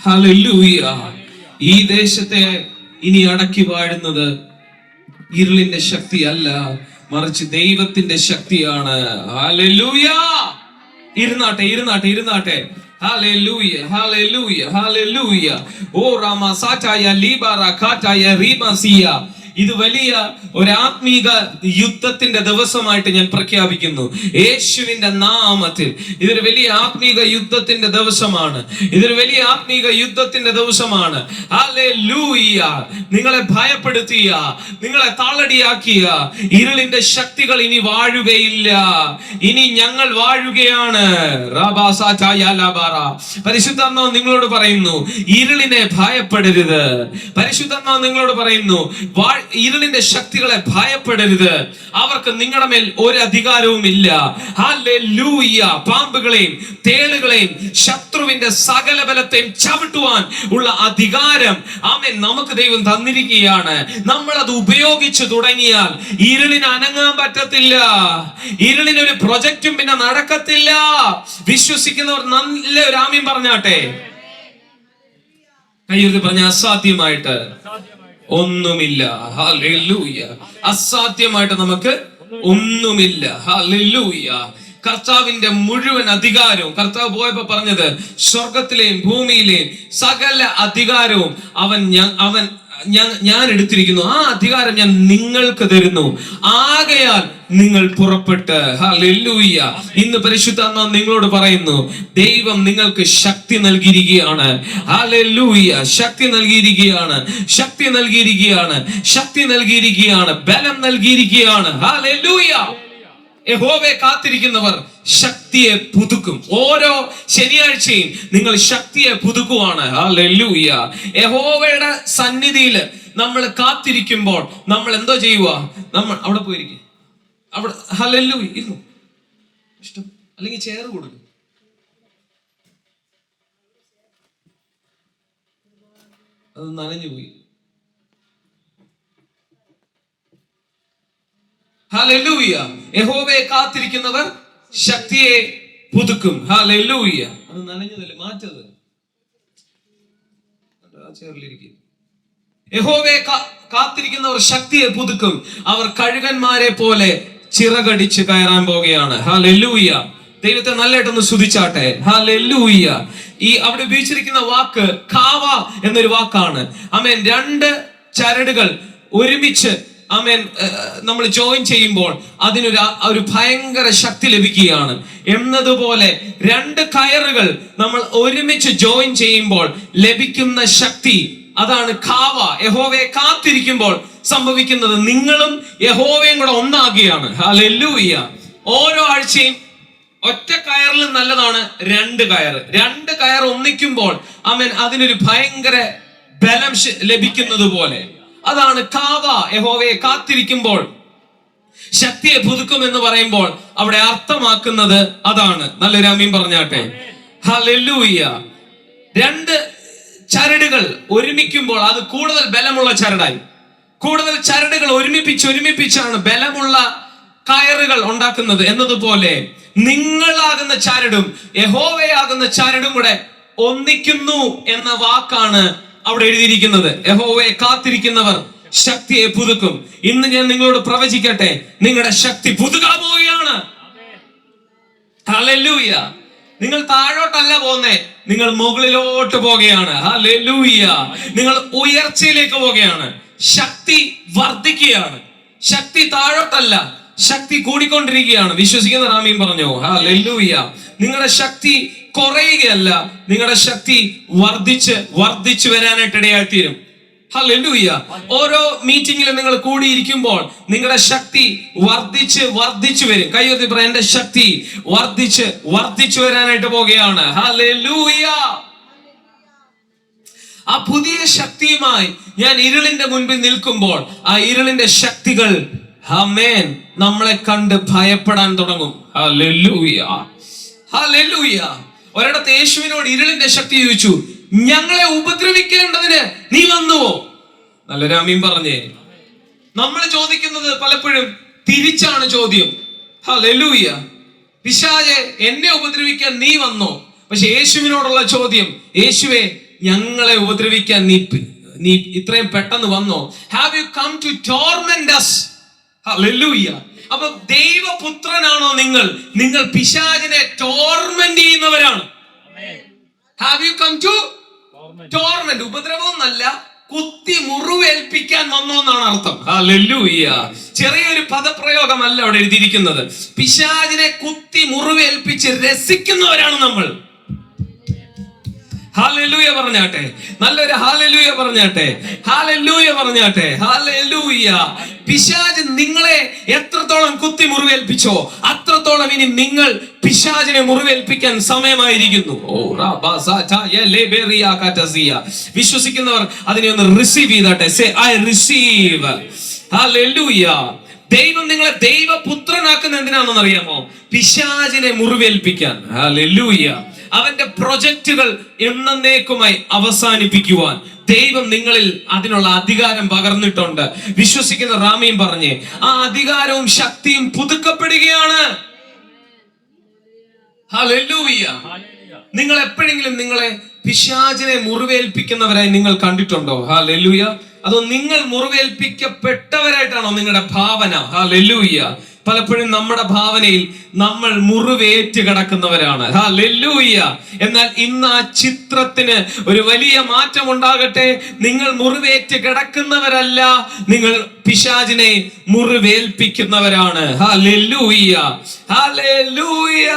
Hallelujah. ഈ ദേശത്തെ ഇനി അടക്കി വാഴുന്നത് ഇരുളിന്റെ ശക്തിയല്ല, മറിച്ച് ദൈവത്തിന്റെ ശക്തിയാണ്. ഹല്ലേലൂയ. ഇരുന്നാട്ടെ ഇരുന്നാട്ടെ ഇരുന്നാട്ടെ. ഹല്ലേലൂയ ഹല്ലേലൂയ ഹല്ലേലൂയ. ഓ രാമ സാറ്റായ ലീബാറ കാറ്റായ റീമസിയ. ഇത് വലിയ ഒരു ആത്മീക യുദ്ധത്തിന്റെ ദിവസമായിട്ട് ഞാൻ പ്രഖ്യാപിക്കുന്നു യേശുവിന്റെ നാമത്തിൽ. ഇതൊരു വലിയ ആത്മീക യുദ്ധത്തിന്റെ ദിവസമാണ്. ഇതൊരു വലിയ ആത്മീക യുദ്ധത്തിന്റെ ദിവസമാണ്. ഹല്ലേലൂയ. നിങ്ങളെ ഭയപ്പെടുത്തിയ, നിങ്ങളെ താളടിയാക്കിയ ഇരുളിന്റെ ശക്തികൾ ഇനി വാഴുകയില്ല. ഇനി ഞങ്ങൾ വാഴുകയാണ്. പരിശുദ്ധാത്മാവ് നിങ്ങളോട് പറയുന്നു, ഇരുളിനെ ഭയപ്പെടരുത്. പരിശുദ്ധാത്മാവ് നിങ്ങളോട് പറയുന്നു, ഇരുളിന്റെ ശക്തികളെ ഭയപ്പെടരുത്. അവർക്ക് നിങ്ങളുടെ മേൽ ഒരു അധികാരവും ഇല്ല. ഹല്ലേലൂയ. പാമ്പുകളെയും തേളുകളെയും ശത്രുവിന്റെ സകല ബലത്തെയും ചവിട്ടുവാൻ ഉള്ള അധികാരം ആമേൻ നമുക്ക് ദൈവം തന്നിരിക്കുകയാണ്. നമ്മൾ അത് ഉപയോഗിച്ചു തുടങ്ങിയാൽ ഇരുളിന് അനങ്ങാൻ പറ്റത്തില്ല. ഇരുളിനൊരു പ്രൊജക്റ്റും പിന്നെ നടക്കത്തില്ല. വിശ്വസിക്കുന്നവർ നല്ല ഒരു ആമീൻ പറഞ്ഞാട്ടെ. കയ്യെഴുതി പറഞ്ഞ അസാധ്യമായിട്ട് ഒന്നുമില്ല. ഹല്ലേലൂയ. അസാധ്യമായിട്ട് നമുക്ക് ഒന്നുമില്ല. ഹല്ലേലൂയ. കർത്താവിന്റെ മുഴുവൻ അധികാരവും, കർത്താവ് പോയപ്പോ പറഞ്ഞത്, സ്വർഗത്തിലെയും ഭൂമിയിലെയും സകല അധികാരവും ഞാൻ എടുത്തിരിക്കുന്നു. ആ അധികാരം ഞാൻ നിങ്ങൾക്ക് തരുന്നു. ആകയാൽ നിങ്ങൾ പുറപ്പെട്ട്. ഹല്ലേലൂയ. ഇന്ന് പരിശുദ്ധാത്മാവ് നിങ്ങളോട് പറയുന്നു, ദൈവം നിങ്ങൾക്ക് ശക്തി നൽകിയിരിക്കുകയാണ്. ഹല്ലേലൂയ. ശക്തി നൽകിയിരിക്കുകയാണ്, ശക്തി നൽകിയിരിക്കുകയാണ്, ശക്തി നൽകിയിരിക്കുകയാണ്, ബലം നൽകിയിരിക്കുകയാണ്. ഹല്ലേലൂയ. യഹോവയെ കാത്തിരിക്കുന്നവർ ശക്തിയെ പുതുക്കും. ഓരോ ശനിയാഴ്ചയും നിങ്ങൾ ശക്തിയെ പുതുക്കുവാണ്. ഹല്ലേലൂയ. യഹോവയുടെ സന്നിധിയിൽ നമ്മൾ കാത്തിരിക്കുമ്പോൾ നമ്മൾ എന്തോ ചെയ്യുക? നമ്മൾ അവിടെ പോയിരിക്കും. അവിടെ ഹല്ലേലൂയ ഇരുന്നു ഇഷ്ടം, അല്ലെങ്കിൽ ചെയർ കൊടുക്കും. അത് നനഞ്ഞു പോയി. ഹല്ലേലൂയ. യഹോവയെ കാത്തിരിക്കുന്നവർ ശക്തിയെ പുതുക്കും. ഹല്ലേലൂയ. അത് നനഞ്ഞതല്ലേ, മാറ്റത്. യഹോവയെ കാത്തിരിക്കുന്നവർ ശക്തിയെ പുതുക്കും. അവർ കഴുകന്മാരെ പോലെ ചിറകടിച്ച് കയറാൻ പോവുകയാണ്. ഹല്ലേലൂയ. ദൈവത്തെ നല്ലതായിട്ടൊന്ന് സ്തുതിച്ചാട്ടെ. ഹല്ലേലൂയ. ഈ അവിടെ ഉപയോഗിച്ചിരിക്കുന്ന വാക്ക് കാവ എന്നൊരു വാക്കാണ്. ആമേൻ. രണ്ട് ചരടുകൾ ഒരുമിച്ച് ആമേൻ നമ്മൾ ജോയിൻ ചെയ്യുമ്പോൾ അതിനൊരു ഭയങ്കര ശക്തി ലഭിക്കുകയാണ്. എന്നതുപോലെ രണ്ട് കയറുകൾ നമ്മൾ ഒരുമിച്ച് ജോയിൻ ചെയ്യുമ്പോൾ ലഭിക്കുന്ന ശക്തി, അതാണ് കാവ. യഹോവയെ കാത്തിരിക്കുമ്പോൾ സംഭവിക്കുന്നത് നിങ്ങളും യഹോവയും കൂടെ ഒന്നാകുകയാണ്. ഹല്ലേലൂയ. ഓരോ ആഴ്ചയും ഒറ്റ കയറിലും നല്ലതാണ് രണ്ട് കയർ ഒന്നിക്കുമ്പോൾ ആമേൻ അതിനൊരു ഭയങ്കര ബലം ലഭിക്കുന്നത് പോലെ. അതാണ് കാവ. യഹോവയെ കാത്തിരിക്കുമ്പോൾ ശക്തിയെ പുതുക്കും എന്ന് പറയുമ്പോൾ അവിടെ അർത്ഥമാക്കുന്നത് അതാണ്. നല്ലൊരു ആമീൻ പറഞ്ഞാട്ടെ. ഹല്ലേലൂയ. രണ്ട് ചരടുകൾ ഒരുമിക്കുമ്പോൾ അത് കൂടുതൽ ബലമുള്ള ചരടായി. കൂടുതൽ ചരടുകൾ ഒരുമിപ്പിച്ചാണ് ബലമുള്ള കയറുകൾ ഉണ്ടാക്കുന്നത്. എന്നതുപോലെ നിങ്ങളാകുന്ന ചരടും യഹോവയാകുന്ന ചരടും കൂടെ ഒന്നിക്കുന്നു എന്ന വാക്കാണ് അവിടെ എഴുതിയിരിക്കുന്നത്. യഹോവയെ കാത്തിരിക്കുന്നവർ ശക്തിയെ പുതുക്കും. ഇന്ന് ഞാൻ നിങ്ങളോട് പ്രവചിക്കട്ടെ, നിങ്ങളുടെ ശക്തി പുതുക്കാൻ പോവുകയാണ്. ഹല്ലേലൂയ. നിങ്ങൾ താഴോട്ടല്ല പോകുന്നേ, നിങ്ങൾ മുകളിലോട്ട് പോകുകയാണ്. ഹല്ലേലൂയ. നിങ്ങൾ ഉയർച്ചയിലേക്ക് പോകുകയാണ്. ശക്തി വർദ്ധിക്കുകയാണ്. ശക്തി താഴോട്ടല്ല, ശക്തി കൂടിക്കൊണ്ടിരിക്കുകയാണ്. വിശ്വസിക്കുന്ന ആമീൻ പറഞ്ഞോ. ഹല്ലേലൂയ. നിങ്ങളുടെ ശക്തി കുറയുകയല്ല, നിങ്ങളുടെ ശക്തി വർദ്ധിച്ചു വരാനായിട്ട് ഇടയായിത്തീരും. ഹല്ലേലൂയ. ഓരോ മീറ്റിംഗിലും നിങ്ങൾ കൂടിയിരിക്കുമ്പോൾ നിങ്ങളുടെ ശക്തി വർദ്ധിച്ചു വരും. കൈയ്യുയർത്തി പറ, എന്റെ ശക്തി വർദ്ധിച്ചു വരാനായിട്ട് പോകുകയാണ്. ഹല്ലേലൂയ. ആ പുതിയ ശക്തിയുമായി ഞാൻ ഇരുളിന്റെ മുൻപിൽ നിൽക്കുമ്പോൾ ആ ഇരുളിന്റെ ശക്തികൾ ആമേൻ നമ്മളെ കണ്ട് ഭയപ്പെടാൻ തുടങ്ങും. ഹല്ലേലൂയ. ഹല്ലേലൂയ. ഒരിടത്ത് യേശുവിനോട് ഇരുളിന്റെ ശക്തി ചോദിച്ചു, ഞങ്ങളെ ഉപദ്രവിക്കേണ്ടതിന് നീ വന്നുവോ? നല്ലൊരു ആമീൻ പറഞ്ഞേ. നമ്മൾ ചോദിക്കുന്നത് പലപ്പോഴും തിരിച്ചാണ് ചോദ്യം. ഹല്ലേലൂയ. പിശാചേ, എന്നെ ഉപദ്രവിക്കാൻ നീ വന്നോ? പക്ഷെ യേശുവിനോടുള്ള ചോദ്യം, യേശുവേ, ഞങ്ങളെ ഉപദ്രവിക്കാൻ നീ ഇത്രയും പെട്ടെന്ന് വന്നോ? Have you come to torment us? Hallelujah. അപ്പൊ ദൈവപുത്രനാണോ നിങ്ങൾ പിശാചിനെ ടോർമെന്റ് ചെയ്യുന്നവരാണ്. Have you come to torment? ഉപദ്രവം എന്നല്ല, കുത്തി മുറിവേൽപ്പിക്കാൻ വന്നോ എന്നാണ് അർത്ഥം. ഹല്ലേലൂയ. ചെറിയൊരു പദപ്രയോഗമല്ല അവിടെ എഴുതിയിരിക്കുന്നത്. പിശാചിനെ കുത്തി മുറിവേൽപ്പിച്ച് രസിക്കുന്നവരാണ് നമ്മൾ. ഹല്ലേലൂയ പറഞ്ഞാട്ടെ. നല്ലൊരു ഹല്ലേലൂയ പറഞ്ഞാട്ടെ. ഹല്ലേലൂയ പറഞ്ഞാട്ടെ. ഹല്ലേലൂയ. പിശാച് നിങ്ങളെ എത്രത്തോളം കുത്തി മുറിവേൽപ്പിച്ചോ അത്രത്തോളം ഇനി നിങ്ങൾ പിശാചിനെ മുറിവേൽപ്പിക്കാൻ സമയമായിരിക്കുന്നു. വിശ്വസിക്കുന്നവർ അതിനെ ഒന്ന് റിസീവ് ചെയ്താട്ടെ. Say I receive. ഹല്ലേലൂയ. ദൈവം നിങ്ങളെ ദൈവപുത്രനാക്കുന്ന എന്തിനാണെന്ന് അറിയാമോ? പിശാചിനെ മുറിവേൽപ്പിക്കാൻ. ഹല്ലേലൂയ. അവന്റെ പ്രൊജക്റ്റുകൾ എന്നേക്കുമായി അവസാനിപ്പിക്കുവാൻ ദൈവം നിങ്ങളിൽ അതിനുള്ള അധികാരം പകർന്നിട്ടുണ്ട്. വിശ്വസിക്കുന്ന റാമീൻ പറഞ്ഞേ, ആ അധികാരവും ശക്തിയും പുതുക്കപ്പെടുകയാണ്. ഹല്ലേലൂയ. നിങ്ങൾ എപ്പോഴെങ്കിലും നിങ്ങളെ പിശാചിനെ മുറിവേൽപ്പിക്കുന്നവരായി നിങ്ങൾ കണ്ടിട്ടുണ്ടോ? ഹല്ലേലൂയ. അതോ നിങ്ങൾ മുറിവേൽപ്പിക്കപ്പെട്ടവരായിട്ടാണോ നിങ്ങളുടെ ഭാവന? ഹല്ലേലൂയ. പലപ്പോഴും നമ്മുടെ ഭാവനയിൽ നമ്മൾ മുറിവേറ്റ് കിടക്കുന്നവരാണ്. ഹല്ലേലൂയ. എന്നാൽ ഇന്ന് ആ ചിത്രത്തിന് ഒരു വലിയ മാറ്റം ഉണ്ടാകട്ടെ. നിങ്ങൾ മുറിവേറ്റ് കിടക്കുന്നവരല്ല, നിങ്ങൾ പിശാചിനെ മുറിവേൽപ്പിക്കുന്നവരാണ്. ഹല്ലേലൂയ. ഹല്ലേലൂയ.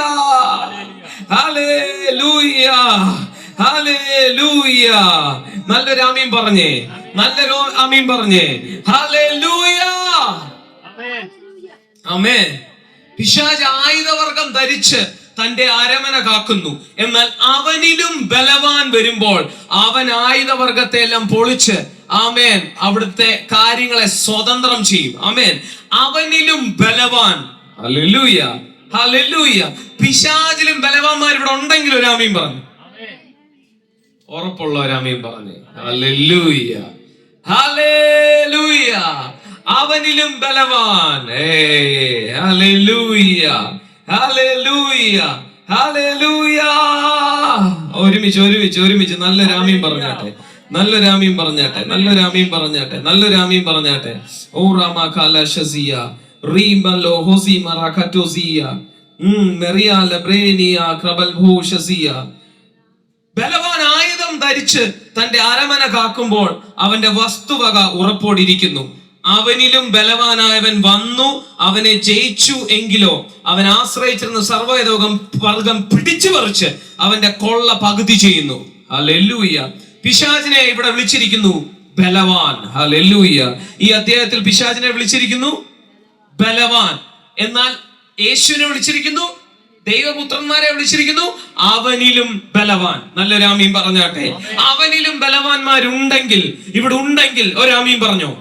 ഹല്ലേലൂയ. ഹല്ലേലൂയ. നല്ലൊരു ആമീൻ പറഞ്ഞേ. നല്ലൊരു ആമീൻ പറഞ്ഞേ. ഹല്ലേലൂയ. ആമേൻ. പിശാച് ആയുധവർഗം ധരിച്ച് തന്റെ അരമന കാക്കുന്നു. എന്നാൽ അവനിലും ബലവാൻ വരുമ്പോൾ അവൻ ആയുധവർഗത്തെ എല്ലാം പൊളിച്ച് ആമേൻ അവിടുത്തെ കാര്യങ്ങളെ സ്വതന്ത്രം ചെയ്യും. ആമേൻ. അവനിലും ബലവാൻ. ഹല്ലേലൂയ. ഹല്ലേലൂയ. പിശാചിലും ബലവാന്മാർ ഇവിടെ ഉണ്ടെങ്കിൽ ഒരു ആമീൻ പറഞ്ഞു. ഉറപ്പുള്ള ഒരു ആമീൻ പറഞ്ഞു. ഹല്ലേലൂയ. ഹല്ലേലൂയ. അവനിലും ബലവാൻ. ഹല്ലേലൂയ. ഹല്ലേലൂയ. ഹല്ലേലൂയ. ഒരുമിച്ച് നല്ലൊരു ആമീൻ പറഞ്ഞാട്ടെ. നല്ലൊരു ആമീൻ പറഞ്ഞാട്ടെ. നല്ലൊരു ആമീൻ പറഞ്ഞാട്ടെ. നല്ലൊരു ആമീൻ പറഞ്ഞാട്ടെ. ഓ റാമാ കാല ഷസിയ റീബലോ ഹോസി മറാഖറ്റോസിയ മെറിയാല ബ്രേനിയ ക്രബൽ ഭൂഷസിയ. ബലവാൻ ആയുധം ധരിച്ച് തന്റെ അരമന കാക്കുമ്പോൾ അവന്റെ വസ്തുവക ഉറപ്പോടിരിക്കുന്നു. അവനിലും ബലവാനായവൻ വന്നു അവനെ ജയിച്ചു എങ്കിലോ അവൻ ആശ്രയിച്ചിരുന്ന സർവ്വലോകം പിടിച്ചു പറിച്ച് അവന്റെ കൊള്ള പകുതി ചെയ്യുന്നു. ഹല്ലേലൂയ. പിശാചിനെ ഇവിടെ വിളിച്ചിരിക്കുന്നു ബലവാൻ. ഹല്ലേലൂയ. ഈ അധ്യായത്തിൽ പിശാചിനെ വിളിച്ചിരിക്കുന്നു ബലവാൻ. എന്നാൽ യേശുവിനെ വിളിച്ചിരിക്കുന്നു, ദൈവപുത്രന്മാരെ വിളിച്ചിരിക്കുന്നു അവനിലും ബലവാൻ. നല്ലൊരു ആമീൻ പറഞ്ഞാട്ടെ. അവനിലും ബലവാന്മാരുണ്ടെങ്കിൽ ഇവിടെ ഉണ്ടെങ്കിൽ ഒരാമീൻ പറഞ്ഞോ.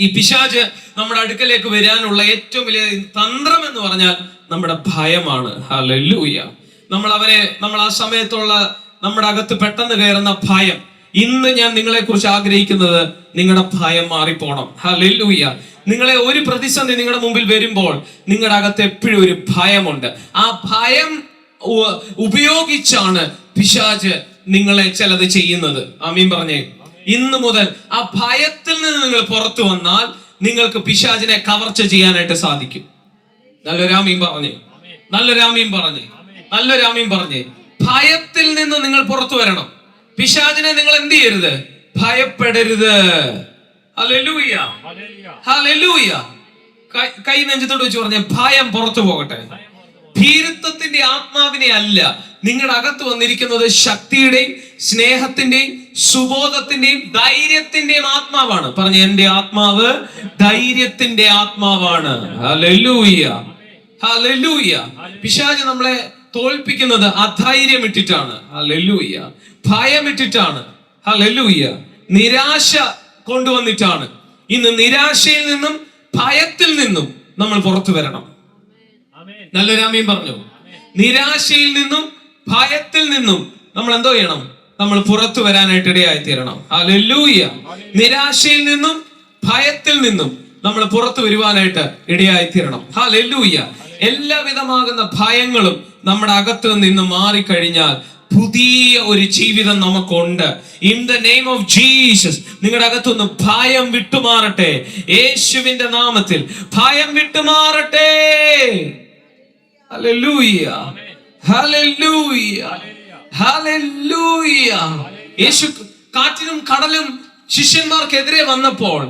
ഈ പിശാച് നമ്മുടെ അടുക്കലേക്ക് വരാനുള്ള ഏറ്റവും വലിയ തന്ത്രം എന്ന് പറഞ്ഞാൽ നമ്മുടെ ഭയമാണ്. ഹല്ലേലൂയ. നമ്മൾ ആ സമയത്തുള്ള നമ്മുടെ അകത്ത് പെട്ടെന്ന് കയറുന്ന ഭയം. ഇന്ന് ഞാൻ നിങ്ങളെ കുറിച്ച് ആഗ്രഹിക്കുന്നത് നിങ്ങളുടെ ഭയം മാറിപ്പോണം. ഹല്ലേലൂയ. നിങ്ങളെ ഒരു പ്രതിസന്ധി നിങ്ങളുടെ മുമ്പിൽ വരുമ്പോൾ നിങ്ങളുടെ അകത്ത് എപ്പോഴും ഒരു ഭയമുണ്ട്. ആ ഭയം ഉപയോഗിച്ചാണ് പിശാച് നിങ്ങളെ ചിലത് ചെയ്യുന്നത്. ആമീൻ പറഞ്ഞേ. ഇന്നു മുതൽ ആ ഭയത്തിൽ നിന്ന് നിങ്ങൾ പുറത്തു വന്നാൽ നിങ്ങൾക്ക് പിശാചിനെ കവർച്ച ചെയ്യാനായിട്ട് സാധിക്കും. നല്ലൊരാമീൻ പറഞ്ഞേ, നല്ലൊരാമീൻ പറഞ്ഞേ, നല്ലൊരാമീൻ പറഞ്ഞേ. ഭയത്തിൽ നിന്ന് നിങ്ങൾ പുറത്തു വരണം. പിശാചിനെ നിങ്ങൾ എന്ത് ചെയ്യരുത്? ഭയപ്പെടരുത്. Hallelujah, hallelujah. കൈ നെഞ്ചത്തോട് വെച്ച് പറഞ്ഞേ, ഭയം പുറത്തു പോകട്ടെ. ഭീരുത്വത്തിന്റെ ആത്മാവിനെ അല്ല, നിങ്ങളുടെ അകത്ത് വന്നിരിക്കുന്നത് ശക്തിയുടെയും സ്നേഹത്തിന്റെയും സുബോധത്തിന്റെയും ധൈര്യത്തിന്റെയും ആത്മാവാണ്. പറഞ്ഞ എന്റെ ആത്മാവ് ധൈര്യത്തിന്റെ ആത്മാവാണ്. Hallelujah, hallelujah. പിശാച് നമ്മളെ തോൽപ്പിക്കുന്നത് അധൈര്യം ഇട്ടിട്ടാണ്. ഹല്ലേലൂയ. ഭയം ഇട്ടിട്ടാണ്. ഹല്ലേലൂയ. നിരാശ കൊണ്ടുവന്നിട്ടാണ്. ഇന്ന് നിരാശയിൽ നിന്നും ഭയത്തിൽ നിന്നും നമ്മൾ പുറത്തു വരണം. നല്ലൊരാമീൻ പറഞ്ഞു. നിരാശയിൽ നിന്നും ഭയത്തിൽ നിന്നും നമ്മൾ എന്തോ ചെയ്യണം? നമ്മൾ പുറത്തു വരാനായിട്ട് ഇടയായി തീരണം. ഹല്ലേലൂയ. നിരാശയിൽ നിന്നും ഭയത്തിൽ നിന്നും നമ്മൾ പുറത്തു വരുവാനായിട്ട് ഇടയായി തീരണം. ഹല്ലേലൂയ. എല്ലാവിധമാകുന്ന ഭയങ്ങളും നമ്മുടെ അകത്ത് നിന്ന് മാറിക്കഴിഞ്ഞാൽ പുതിയ ഒരു ജീവിതം നമുക്കുണ്ട്. In the name of Jesus നിങ്ങളുടെ അകത്തുനിന്ന് ഭയം വിട്ടുമാറട്ടെ. യേശുവിന്റെ നാമത്തിൽ ഭയം വിട്ടുമാറട്ടെ. ഹല്ലേലൂയ, ഹല്ലേലൂയ, ഹല്ലേലൂയ. യേശു കാറ്റിനും കടലും ശിഷ്യന്മാർക്കെതിരെ വന്നപ്പോൾ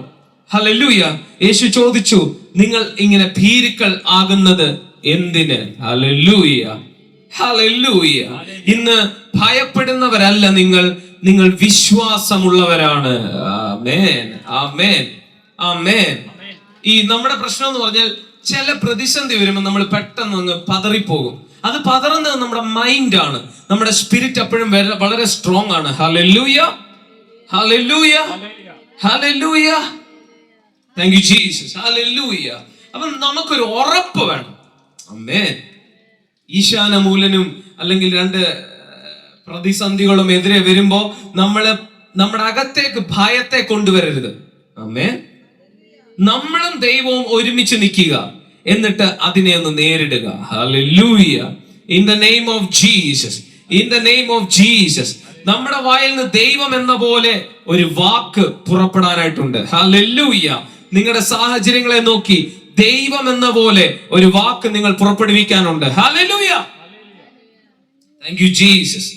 ഹല്ലേലൂയ യേശു ചോദിച്ചു, നിങ്ങൾ ഇങ്ങനെ ഭീരുക്കൾ ആകുന്നത് എന്തിന്? Hallelujah, hallelujah. ഇന്ന് ഭയപ്പെടുന്നവരല്ല നിങ്ങൾ, നിങ്ങൾ വിശ്വാസമുള്ളവരാണ്. ആമേൻ, ആമേൻ, ആമേൻ. ഈ നമ്മുടെ പ്രശ്നം എന്ന് പറഞ്ഞാൽ ചില പ്രതിസന്ധി വരുമ്പോൾ നമ്മൾ പെട്ടെന്ന് അങ്ങ് പതറിപ്പോകും. അത് പതറുന്നത് നമ്മുടെ മൈൻഡാണ്. നമ്മുടെ സ്പിരിറ്റ് അപ്പോഴും വളരെ സ്ട്രോങ് ആണ്. ഹല്ലേലൂയ, ഹല്ലേലൂയ, hallelujah. Thank you Jesus. Hallelujah. അപ്പം നമുക്കൊരു ഉറപ്പ് വേണം. ആമേൻ. ഈശാന മൂലനും അല്ലെങ്കിൽ രണ്ട് പ്രതിസന്ധികളും എതിരെ വരുമ്പോ നമ്മുടെ അകത്തേക്ക് ഭയത്തെ കൊണ്ടുവരരുത്. ആമേൻ. നമ്മളും ദൈവവും ഒരുമിച്ച് നിൽക്കുക, എന്നിട്ട് അതിനെ ഒന്ന് നേരിടുക. Hallelujah. In the name of Jesus, in the name of Jesus. നമ്മുടെ വായിൽ നിന്ന് ദൈവം എന്ന പോലെ ഒരു വാക്ക് പുറപ്പെടാനായിട്ടുണ്ട്. ഹല്ലേലൂയ. നിങ്ങളുടെ സാഹചര്യങ്ങളെ നോക്കി ദൈവം എന്ന പോലെ ഒരു വാക്ക് നിങ്ങൾ പുറപ്പെടുവിക്കാനുണ്ട്. ഹല്ലേലൂയ. Thank you Jesus,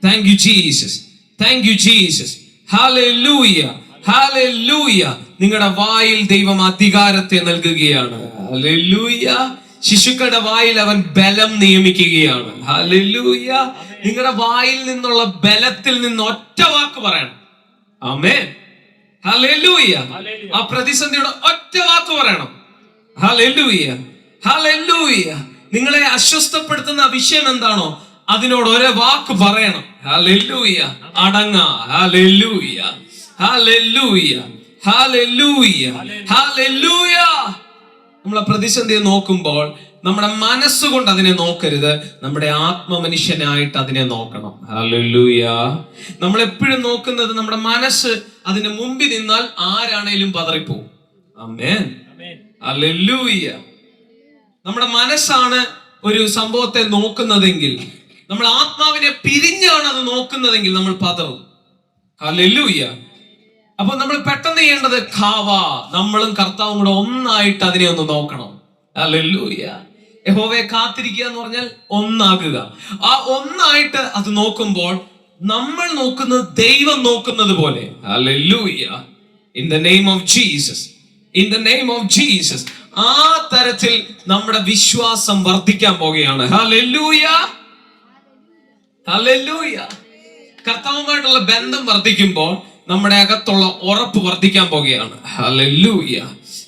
thank you Jesus, thank you Jesus. ഹല്ലേലൂയ, ഹല്ലേലൂയ. നിങ്ങളുടെ വായിൽ ദൈവം അധികാരത്തെ നൽകുകയാണ്. ഹല്ലേലൂയ. ശിശുക്കളുടെ വായിൽ അവൻ ബലം നിയമിക്കുകയാണ്. ഹല്ലേലൂയ. നിങ്ങളുടെ വായിൽ നിന്നുള്ള ബലത്തിൽ നിന്ന് ഒറ്റ വാക്ക് പറയണം. ആമേൻ. ഹല്ലേലൂയ. ആ പ്രതിസന്ധിയുടെ ഒറ്റ വാക്ക് പറയണം. ഹല്ലേലൂയ, ഹല്ലേലൂയ. നിങ്ങളെ അസ്വസ്ഥപ്പെടുത്തുന്ന വിഷയം എന്താണോ അതിനോട് ഒരേ വാക്ക് പറയണം. ഹല്ലേലൂയ. അടങ്ങ. ഹല്ലേലൂയ, ഹല്ലേലൂയ, ഹല്ലേലൂയ, ഹല്ലേലൂയ. നമ്മളെ പ്രതിസന്ധിയെ നോക്കുമ്പോൾ നമ്മുടെ മനസ്സുകൊണ്ട് അതിനെ നോക്കരുത്, നമ്മുടെ ആത്മമനുഷ്യനായിട്ട് അതിനെ നോക്കണം. ഹല്ലേലൂയ. നമ്മൾ എപ്പോഴും നോക്കുന്നത് നമ്മുടെ മനസ്സ് അതിന് മുമ്പിൽ നിന്നാൽ ആരാണേലും പതറിപ്പോവും. ആമേൻ, ഹല്ലേലൂയ. നമ്മുടെ മനസ്സാണ് ഒരു സംഭവത്തെ നോക്കുന്നതെങ്കിൽ, നമ്മൾ ആത്മാവിനെ പിരിഞ്ഞാണ് അത് നോക്കുന്നതെങ്കിൽ നമ്മൾ പതറും. ഹല്ലേലൂയ. അപ്പൊ നമ്മൾ പെട്ടെന്ന് ചെയ്യേണ്ടത് നമ്മളും കർത്താവും കൂടെ ഒന്നായിട്ട് അതിനെ ഒന്ന് നോക്കണം. ഹല്ലേലൂയ. യഹോവയെ കാത്തിരിക്കുക എന്ന് പറഞ്ഞാൽ ഒന്നാകുക. ആ ഒന്നായിട്ട് അത് നോക്കുമ്പോൾ നമ്മൾ നോക്കുന്നത് ദൈവം നോക്കുന്നത് പോലെ. Hallelujah. In the name of Jesus, in the name of Jesus. ആ തരത്തിൽ നമ്മുടെ വിശ്വാസം വർദ്ധിക്കാൻ പോകുകയാണ്. Hallelujah, hallelujah. കർത്താവുമായിട്ടുള്ള ബന്ധം വർദ്ധിക്കുമ്പോൾ നമ്മുടെ അകത്തുള്ള ഉറപ്പ് വർദ്ധിക്കാൻ പോകുകയാണ്. Hallelujah,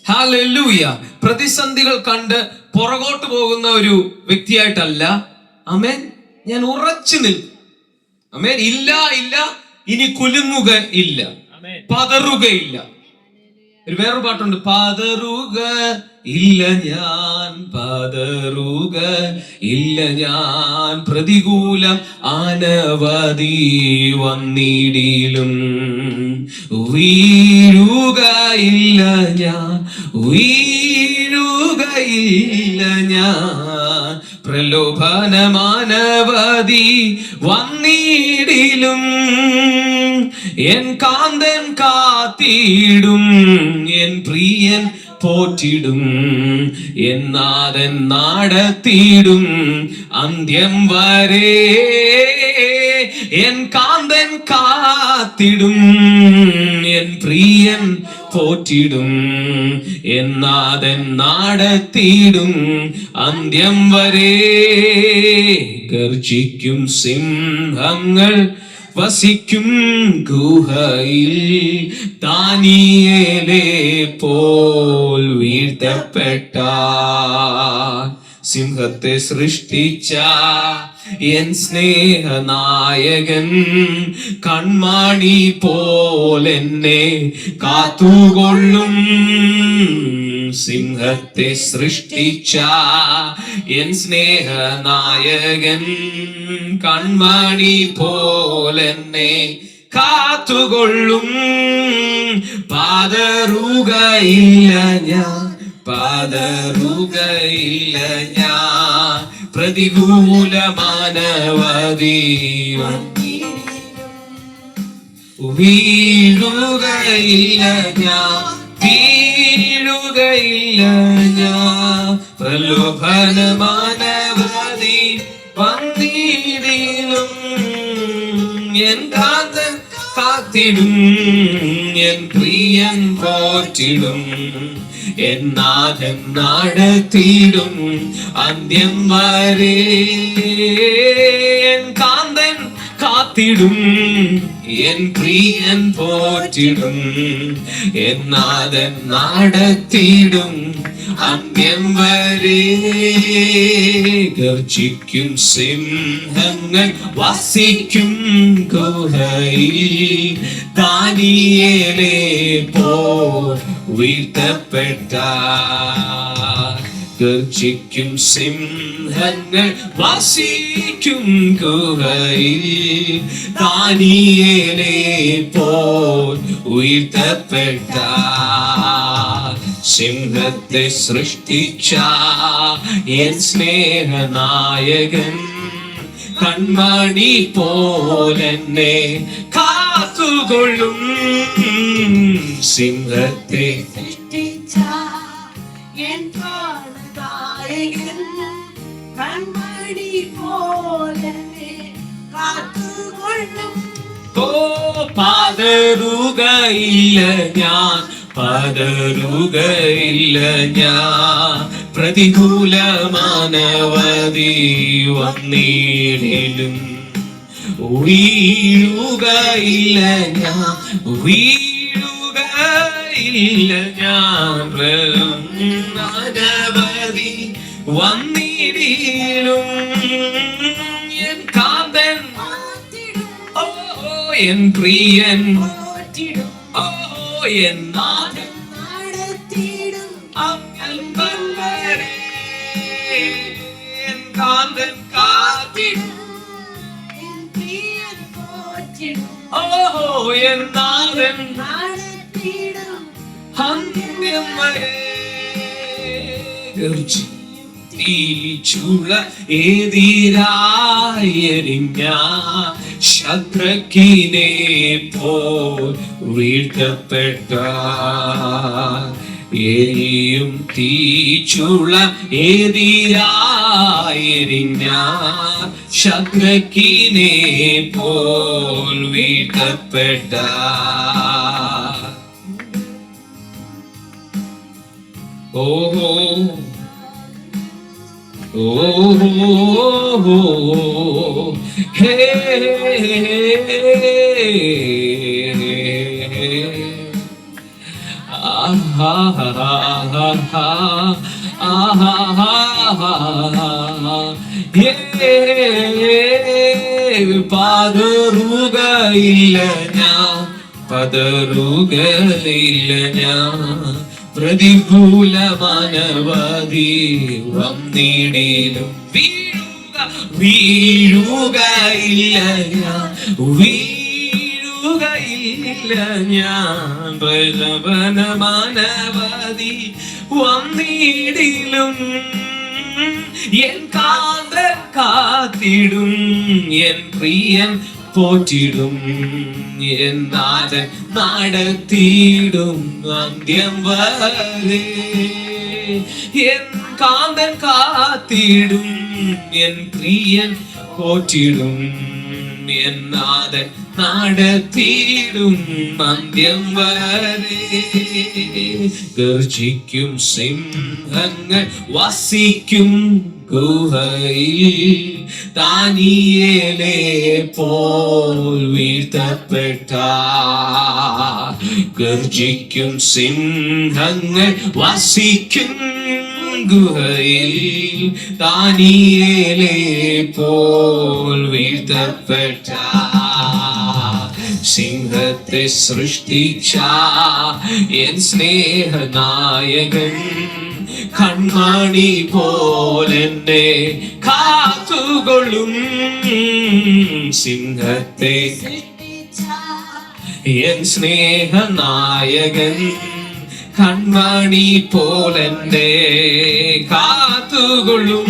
hallelujah. പ്രതിസന്ധികൾ കണ്ട് പുറകോട്ട് പോകുന്ന ഒരു വ്യക്തിയായിട്ടല്ല. ആമേൻ. ഞാൻ ഉറച്ചു നിൽക്കും. ആമേൻ. ഇല്ല, ഇല്ല, ഇനി കുലുങ്ങുക ഇല്ല, പതറുകയില്ല. ഒരു വേറൊരു പാട്ടുണ്ട്, പതറുക ഇല്ല ഞാൻ, പതറുക ഇല്ല ഞാൻ, പ്രതികൂലം അനവധി വന്നിടിലും വീഴുക ഇല്ല ഞാൻ, വീഴുക ഇല്ല ഞാൻ, പ്രലോഭനമാനവധി വന്നിടിലും എൻ കാന്തൻ കാത്തിടും, എൻ പ്രിയൻ പോറ്റിടും, എന്നാഥൻ നടത്തിയിടും അന്ത്യം വരെ. എൻ കാന്തൻ കാത്തിടും, എൻ പ്രിയൻ പോറ്റിടും, എന്നാഥൻ നടത്തിയിടും അന്ത്യം വരെ. ഗർജിക്കും സിംഹങ്ങൾ വസിക്കും ഗുഹയിൽ, ദാനിയേലെ പോൽ വീഴ്ത്തപ്പെട്ട സിംഹത്തെ സൃഷ്ടിച്ച എൻ സ്നേഹനായകൻ കൺമണി പോലെന്നെ കാത്തുകൊള്ളും. സിംഹത്തെ സൃഷ്ടിച്ച എൻ സ്നേഹനായകൻ കൺമണി പോലെന്നെ കാത്തുകൊള്ളും. പാതറുകയില്ല ഞാൻ, പാതറുകയില്ല ഞാൻ, പ്രതികൂല മാനവതീരം വീഴുകയില്ല ഞാൻ, വീഴുകയില്ല ഞാൻ. പ്രലോഭന മാനവതി വന്നിടിലും, എൻ കാന്തൻ കാത്തിടും, എൻ പ്രിയൻ പോറ്റിടും, എന്നാഥൻ നടത്തിയിടും അന്ത്യം വരെ. എൻ കാന്തൻ കാത്തിടും, എൻ പ്രിയൻ പോറ്റിടും, എന്നാഥൻ നടത്തിയിടും അന്ത്യം വരെ. ഗർജിക്കും സിംഹങ്ങൾ വസിക്കും ഗുഹയിൽ, ദാനിയേലെ പോൽ വീഴ്ത്തപ്പെട്ട. ഗർജിക്കും സിംഹങ്ങൾ വസിക്കും ഗുഹയിൽ, ദാനിയേലെ പോൽ ഉയർത്തപ്പെട്ട. സിംഹത്തെ സൃഷ്ടിച്ച എൻ സ്നേഹനായകൻ കൺമണി പോലെന്നെ കാത്തുകൊള്ളും. സിംഹത്തെ സൃഷ്ടിച്ച എൻ നായകൻ കൺമണി പോലെന്നെ കാത്തുകൊള്ളും. ഓ പതറുകയില്ല ഞാൻ, പതറുകയില്ല ഞാൻ, പ്രതികൂല മാനവതി വന്നിടിലും. വീഴുകയില്ല ഞാൻ, വീഴുകയില്ല ഞാൻ, മാനവതി വന്നിടിലും. എൻ കാന്തൻ ഓ എൻ പ്രിയൻ പോറ്റിടും, ഓ എന്നാഥൻ നടത്തിയിടും അന്ത്യം വരെ. എൻ കാന്തൻ കാത്തിടും, എൻ പ്രിയൻ പോറ്റിടും, ഓ എന്നാഥൻ നടത്തിയിടും അന്ത്യം വരെ. ചുള എതിരായെറിഞ്ഞ ശത്രുക്കിനെ പോൽ വീഴ്ത്തപ്പെട്ട. എരിയും തീച്ചുള എതിരായെറിഞ്ഞ ശത്രുക്കിനെ പോൽ വീഴ്ത്തപ്പെട്ട. ഓഹോ ഓഹോ ഹേ ആഹാ ആഹാ പതറുകയില്ല ഞാൻ, പതറുകയില്ല ഞാൻ, പ്രതികൂല മാനവതി വന്നിടിലും. വീഴുകയില്ല ഞാൻ, വീഴുകയില്ല ഞാൻ, പ്രലോഭന മാനവതി വന്നിടിലും. എൻ കാന്തൻ കാത്തിടും, എൻ പ്രിയൻ പോറ്റിടും എന്നാഥൻ നടത്തിയിടും അന്ത്യം വരെ. എൻ കാന്തൻ കാത്തിടും എൻ പ്രിയൻ പോറ്റിടും എന്നാഥൻ നടത്തിയിടും അന്ത്യം വരെ. ഗർജിക്കും സിംഹങ്ങൾ വസിക്കും ഗുഹയിൽ ദാനിയേലെ പോൽ വീഴ്ത്തപ്പെട്ട. ഗർജിക്കും സിംഹങ്ങൾ വസിക്കും ഗുഹയിൽ ദാനിയേലെ പോൽ വീഴ്ത്തപ്പെട്ട. സിംഹത്തെ സൃഷ്ടിച്ച എൻ സ്നേഹനായകൻ കൺമണി പോലെന്നെ കാത്തുകൊള്ളും. സിംഹത്തെ സൃഷ്ടിച്ച എൻ സ്നേഹനായകൻ കൺമണി പോലെന്നെ കാത്തുകൊള്ളും.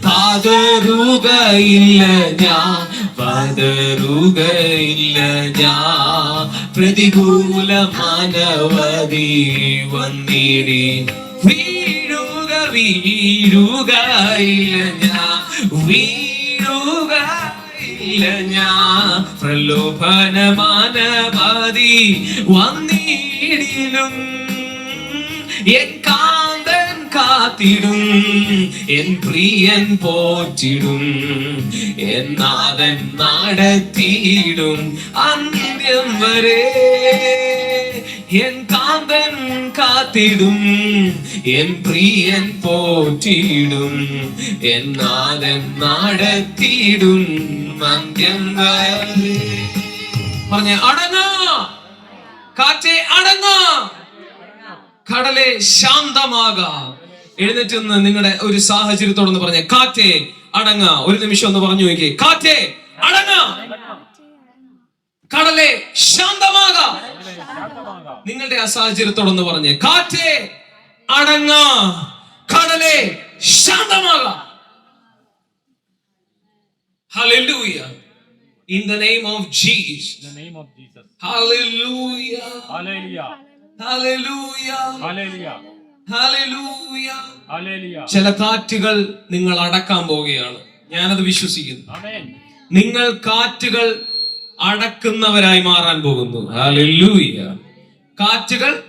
പതറുകയില്ല ഞാൻ, പതറുകയില്ല ഞാൻ. പ്രതികൂല മാനവതി വന്നിടി വീഴുക വീഴുകയില്ല ഞാൻ, വീഴുകയില്ല ഞാൻ. പ്രലോഭന മാനവതി വന്നിടിലും എൻ കാന്തൻ കാത്തിടും എൻ പ്രിയൻ പോറ്റിടും എന്നാഥൻ നടത്തിയിടും അന്ത്യം വരെ. എൻ കാന്തൻ കാത്തിടും എൻ പ്രിയൻ പോറ്റിടും എന്നാഥൻ നടത്തിയിടും അന്ത്യം വരെ. പറഞ്ഞ അടങ്ങാ കാറ്റേ അടങ്ങാ, കടലെ ശാന്തമാകാം. എഴുന്നേറ്റ് നിന്ന് നിങ്ങളുടെ ഒരു സാഹചര്യത്തോടൊന്ന് പറഞ്ഞേ, കാറ്റേ അടങ്ങ. ഒരു നിമിഷം ഒന്ന് പറഞ്ഞു നോക്കിയേ, കാറ്റേ അടങ്ങ, കടലെ ശാന്തമാകാം. നിങ്ങളുടെ ആ സാഹചര്യത്തോടൊന്ന് പറഞ്ഞേ, കാറ്റേ അടങ്ങ, കടലെ ശാന്തമാകാം. Hallelujah. In the name of Jesus. In the name of Jesus. Hallelujah. Hallelujah. Hallelujah. Hallelujah. Hallelujah. Hallelujah. ചില കാറ്റുകൾ നിങ്ങൾ അടക്കാൻ പോവുകയാണ്. ഞാനത് വിശ്വസിക്കുന്നു. Amen. നിങ്ങൾ കാറ്റുകൾ അടക്കുന്നവരായി മാറാൻ പോകുന്നു. ഹല്ലേലൂയ. കാറ്റുകൾ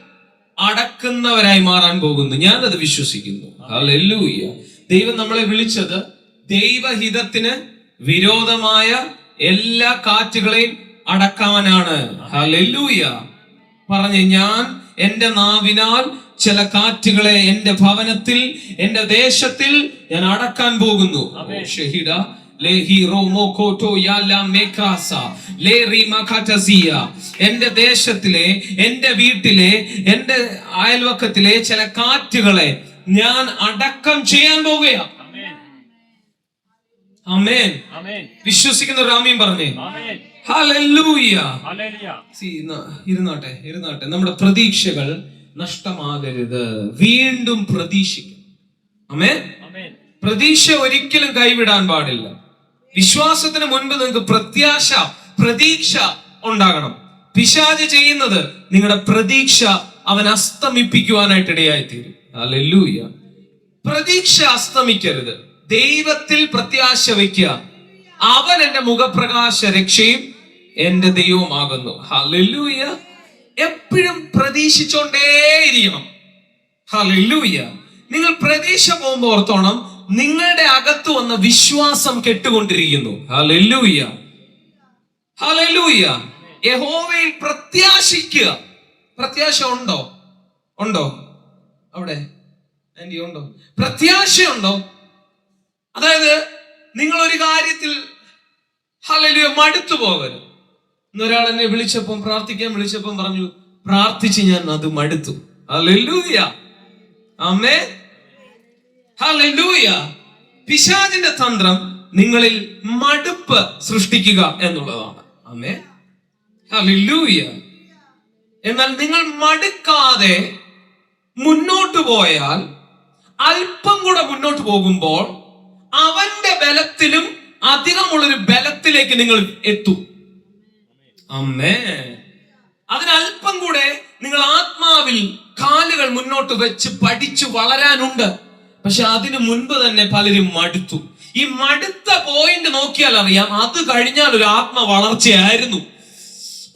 അടക്കുന്നവരായി മാറാൻ പോകുന്നു. ഞാനത് വിശ്വസിക്കുന്നു. ഹല്ലേലൂയ. ദൈവം നമ്മളെ വിളിച്ചത് ദൈവഹിതത്തിന് വിരോധമായ എല്ലാ കാറ്റുകളെയും അടക്കാനാണ്. ഹല്ലേലൂയ. പറഞ്ഞ്, ഞാൻ എന്റെ നാവിനാൽ ചില കാറ്റുകളെ എന്റെ ഭവനത്തിൽ, എന്റെ ദേശത്തിൽ ഞാൻ അടക്കാൻ പോകുന്നു. ഷഹീദ എന്റെ ദേശത്തിലെ, എന്റെ വീട്ടിലെ, എന്റെ അയൽവക്കത്തിലെ ചില കാറ്റുകളെ ഞാൻ അടക്കം ചെയ്യാൻ പോവുകയാണ്. ആമേൻ. വിശ്വസിക്കുന്ന ഒരു ആമീൻ പറഞ്ഞേ. ഹല്ലേലൂയ. ഇരുന്നാട്ടെ. നമ്മുടെ പ്രതീക്ഷകൾ നഷ്ടമാകരുത്. വീണ്ടും പ്രതീക്ഷിക്കും. ആമേൻ. പ്രതീക്ഷ ഒരിക്കലും കൈവിടാൻ പാടില്ല. വിശ്വാസത്തിന് മുൻപ് നിങ്ങൾക്ക് പ്രതീക്ഷ ഉണ്ടാകണം. പിശാച് ചെയ്യുന്നത് നിങ്ങളുടെ പ്രതീക്ഷ അവൻ അസ്തമിപ്പിക്കുവാനായിട്ട് ഇടയായിത്തീരും. ഹല്ലേലൂയ. പ്രതീക്ഷ അസ്തമിക്കരുത്. ദൈവത്തിൽ പ്രത്യാശ വയ്ക്കുക. അവൻ എന്റെ മുഖപ്രകാശ രക്ഷയും എന്റെ ദൈവമാകുന്നു. ഹല്ലേലൂയ. എപ്പോഴും പ്രതീക്ഷിച്ചോണ്ടേയിരിക്കണം. ഹല്ലേലൂയ. നിങ്ങൾ പ്രതീക്ഷ പോകുമ്പോൾ ഓർത്തോണം, നിങ്ങളുടെ അകത്ത് വന്ന വിശ്വാസം കെട്ടുകൊണ്ടിരിക്കുന്നു. ഹല്ലേലൂയ. ഹല്ലേലൂയ. യഹോവയിൽ പ്രത്യാശിക്കുക. പ്രത്യാശ ഉണ്ടോ? അവിടെ ആന്റി ഉണ്ടോ? പ്രത്യാശയുണ്ടോ? അതായത് നിങ്ങൾ ഒരു കാര്യത്തിൽ ഹല്ലേലൂയ മടുത്തു പോകരുത്. ഇന്നൊരാൾ എന്നെ പ്രാർത്ഥിക്കാൻ വിളിച്ചപ്പം പറഞ്ഞു, പ്രാർത്ഥിച്ച് ഞാൻ അത് മടുത്തു. ഹല്ലേലൂയ. ആമേൻ. ഹല്ലേലൂയ. പിശാചിന്റെ തന്ത്രം നിങ്ങളിൽ മടുപ്പ് സൃഷ്ടിക്കുക എന്നുള്ളതാണ്. ആമേൻ. ഹല്ലേലൂയ. എന്നാൽ നിങ്ങൾ മടുക്കാതെ മുന്നോട്ട് പോയാൽ, അല്പം കൂടെ മുന്നോട്ട് പോകുമ്പോൾ അവന്റെ ബലത്തിലും അധികമുള്ളൊരു ബലത്തിലേക്ക് നിങ്ങൾ എത്തും. അമ്മേ, അതിനല്പം കൂടെ നിങ്ങൾ ആത്മാവിൽ കാലുകൾ മുന്നോട്ട് വെച്ച് പഠിച്ചു വളരാനുണ്ട്. പക്ഷെ അതിനു മുൻപ് തന്നെ പലരും മടുത്തു. ഈ മടുത്ത പോയിന്റ് നോക്കിയാൽ അറിയാം, അത് കഴിഞ്ഞാൽ ഒരു ആത്മ വളർച്ചയായിരുന്നു.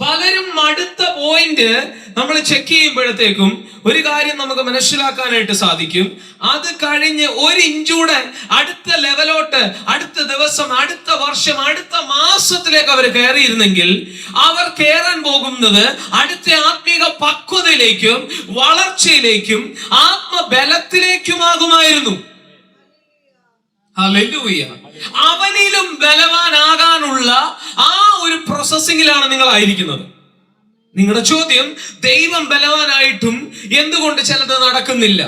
പലരും മടുത്ത പോയിന്റ് നമ്മൾ ചെക്ക് ചെയ്യുമ്പോഴത്തേക്കും ഒരു കാര്യം നമുക്ക് മനസ്സിലാക്കാനായിട്ട് സാധിക്കും. അത് കഴിഞ്ഞ് ഒരു ഇഞ്ചൂടെ അടുത്ത ലെവലോട്ട്, അടുത്ത ദിവസം, അടുത്ത വർഷം, അടുത്ത മാസത്തിലേക്ക് അവർ കയറിയിരുന്നെങ്കിൽ അവർ കയറാൻ പോകുന്നത് അടുത്ത ആത്മീക പക്വതയിലേക്കും വളർച്ചയിലേക്കും ആത്മബലത്തിലേക്കുമാകുമായിരുന്നു. ഹല്ലേലൂയ. അവനിലും ബലവാനാകാനുള്ള ആ ഒരു പ്രോസസ്സിംഗിലാണ് നിങ്ങൾ ആയിരിക്കുന്നത്. നിങ്ങളുടെ ചോദ്യം, ദൈവം ബലവാനായിട്ടും എന്തുകൊണ്ട് ചിലത് നടക്കുന്നില്ല?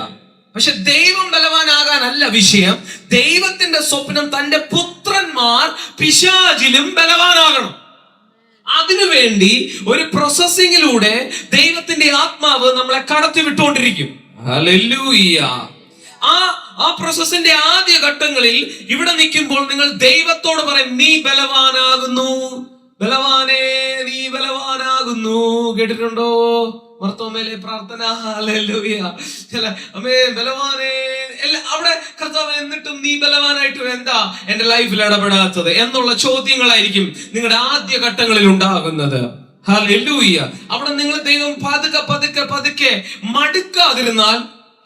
പക്ഷെ ദൈവം ബലവാനാകാനല്ല വിഷയം. ദൈവത്തിന്റെ സ്വപ്നം തന്റെ പുത്രന്മാർ പിശാചിലും ബലവാനാകണം. അതിനുവേണ്ടി ഒരു പ്രോസസ്സിംഗിലൂടെ ദൈവത്തിന്റെ ആത്മാവ് നമ്മളെ കടത്തി വിട്ടുകൊണ്ടിരിക്കും. ഹല്ലേലൂയ. ആ പ്രോസസ്സിന്റെ ആദ്യ ഘട്ടങ്ങളിൽ ഇവിടെ നിൽക്കുമ്പോൾ നിങ്ങൾ ദൈവത്തോട് പറയും, നീ ബലവാനാകുന്നു, ബലവാനേ നീ ബലവാനാകുന്നു. കേട്ടിട്ടുണ്ടോ? മർത്തോമേലെ പ്രാർത്ഥന. ഹല്ലേലൂയ. അമ്മേ ബലവാനേ. അവിടെ കർത്താവ്, എന്നിട്ടും നീ ബലവാനായിട്ടും എന്താ എന്റെ ലൈഫിൽ ഇടപെടാത്തത് എന്നുള്ള ചോദ്യങ്ങളായിരിക്കും നിങ്ങളുടെ ആദ്യ ഘട്ടങ്ങളിൽ ഉണ്ടാകുന്നത്. ഹല്ലേലൂയ. അവിടെ നിങ്ങൾ ദൈവം പതുക്കെ പതുക്കെ പതുക്കെ മടുക്കാതിരുന്നാൽ,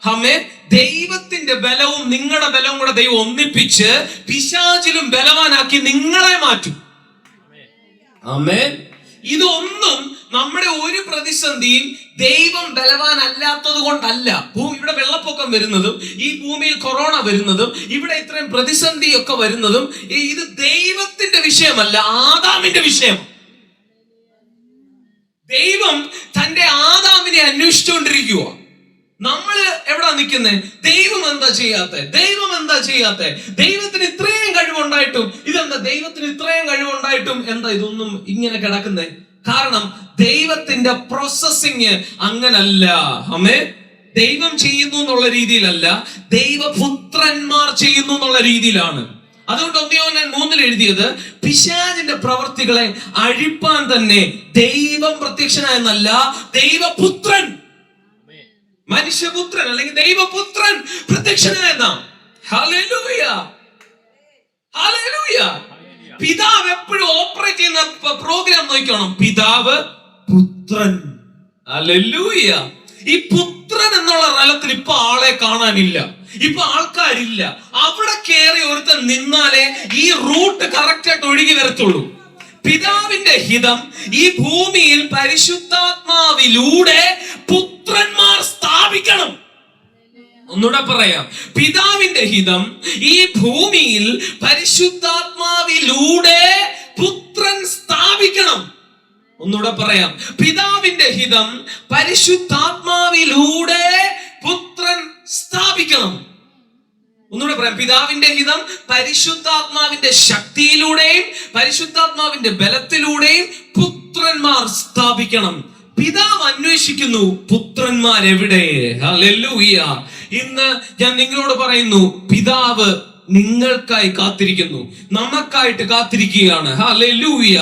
അമ്മേ, ദൈവത്തിന്റെ ബലവും നിങ്ങളുടെ ബലവും കൂടെ ദൈവം ഒന്നിപ്പിച്ച് പിശാചിലും ബലവാനാക്കി നിങ്ങളെ മാറ്റും. ആമേൻ. ഇതൊന്നും നമ്മുടെ ഒരു പ്രതിസന്ധിയും ദൈവം ബലവാനല്ലാത്തത് കൊണ്ടല്ല. ഇവിടെ വെള്ളപ്പൊക്കം വരുന്നതും ഈ ഭൂമിയിൽ കൊറോണ വരുന്നതും ഇവിടെ ഇത്രയും പ്രതിസന്ധിയൊക്കെ വരുന്നതും ഇത് ദൈവത്തിന്റെ വിഷയമല്ല, ആദാമിന്റെ വിഷയം. ദൈവം തന്റെ ആദാമിനെ അന്വേഷിച്ചുകൊണ്ടിരിക്കുക. നമ്മള് എവിടാ നിൽക്കുന്നേ? ദൈവം എന്താ ചെയ്യാത്തെ? ദൈവം എന്താ ചെയ്യാത്തെ? ദൈവത്തിന് ഇത്രയും കഴിവുണ്ടായിട്ടും ഇതെന്താ? ദൈവത്തിന് ഇത്രയും കഴിവുണ്ടായിട്ടും എന്താ ഇതൊന്നും ഇങ്ങനെ കിടക്കുന്നേ? കാരണം ദൈവത്തിന്റെ പ്രോസസ്സിങ് അങ്ങനല്ല. അമ്മേ, ദൈവം ചെയ്യുന്നു എന്നുള്ള രീതിയിലല്ല, ദൈവപുത്രന്മാർ ചെയ്യുന്നു എന്നുള്ള രീതിയിലാണ്. അതുകൊണ്ട് 1 യോഹന്നാൻ 3 എഴുതിയത്, പിശാചിന്റെ പ്രവർത്തികളെ അഴിപ്പാൻ തന്നെ ദൈവം പ്രത്യക്ഷനായെന്നല്ല, ദൈവപുത്രൻ, മനുഷ്യപുത്രൻ അല്ലെങ്കിൽ ദൈവപുത്രൻ പ്രത്യക്ഷനായെന്നാ. ഹല്ലേലൂയ. ഹല്ലേലൂയ. പിതാവ് എപ്പോഴും ഓപ്പറേറ്റ് ചെയ്യുന്ന പ്രോഗ്രാം നോക്കണം. പിതാവ്, പുത്രൻ. ഹല്ലേലൂയ. ഈ പുത്രൻ എന്നുള്ള തലത്തിൽ ഇപ്പൊ ആളെ കാണാനില്ല, ഇപ്പൊ ആൾക്കാരില്ല. അവിടെ കയറി ഒരുത്തൻ നിന്നാലേ ഈ റൂട്ട് കറക്റ്റ് ആയിട്ട് ഒഴുകി വരത്തുള്ളൂ. പിതാവിന്റെ ഹിതം ഈ ഭൂമിയിൽ പരിശുദ്ധാത്മാവിലൂടെ പുത്രന്മാർ സ്ഥാപിക്കണം. ഒന്നുകൂടെ പറയാം, പിതാവിന്റെ ഹിതം ഈ ഭൂമിയിൽ പരിശുദ്ധാത്മാവിലൂടെ പുത്രൻ സ്ഥാപിക്കണം. ഒന്നുകൂടെ പറയാം, പിതാവിന്റെ ഹിതം പരിശുദ്ധാത്മാവിലൂടെ പുത്രൻ സ്ഥാപിക്കണം. ഒന്നുകൂടെ പറയാം, പിതാവിന്റെ ഹിതം പരിശുദ്ധാത്മാവിന്റെ ശക്തിയിലൂടെയും പരിശുദ്ധാത്മാവിന്റെ ബലത്തിലൂടെയും പുത്രന്മാർ സ്ഥാപിക്കണം. പിതാവ് അന്വേഷിക്കുന്നു, പുത്രന്മാർ എവിടെ? ഹല്ലേലൂയ. ഇന്ന് ഞാൻ നിങ്ങളോട് പറയുന്നു, പിതാവ് നിങ്ങൾക്കായി കാത്തിരിക്കുന്നു, നമുക്കായിട്ട് കാത്തിരിക്കുകയാണ്. ഹല്ലേലൂയ.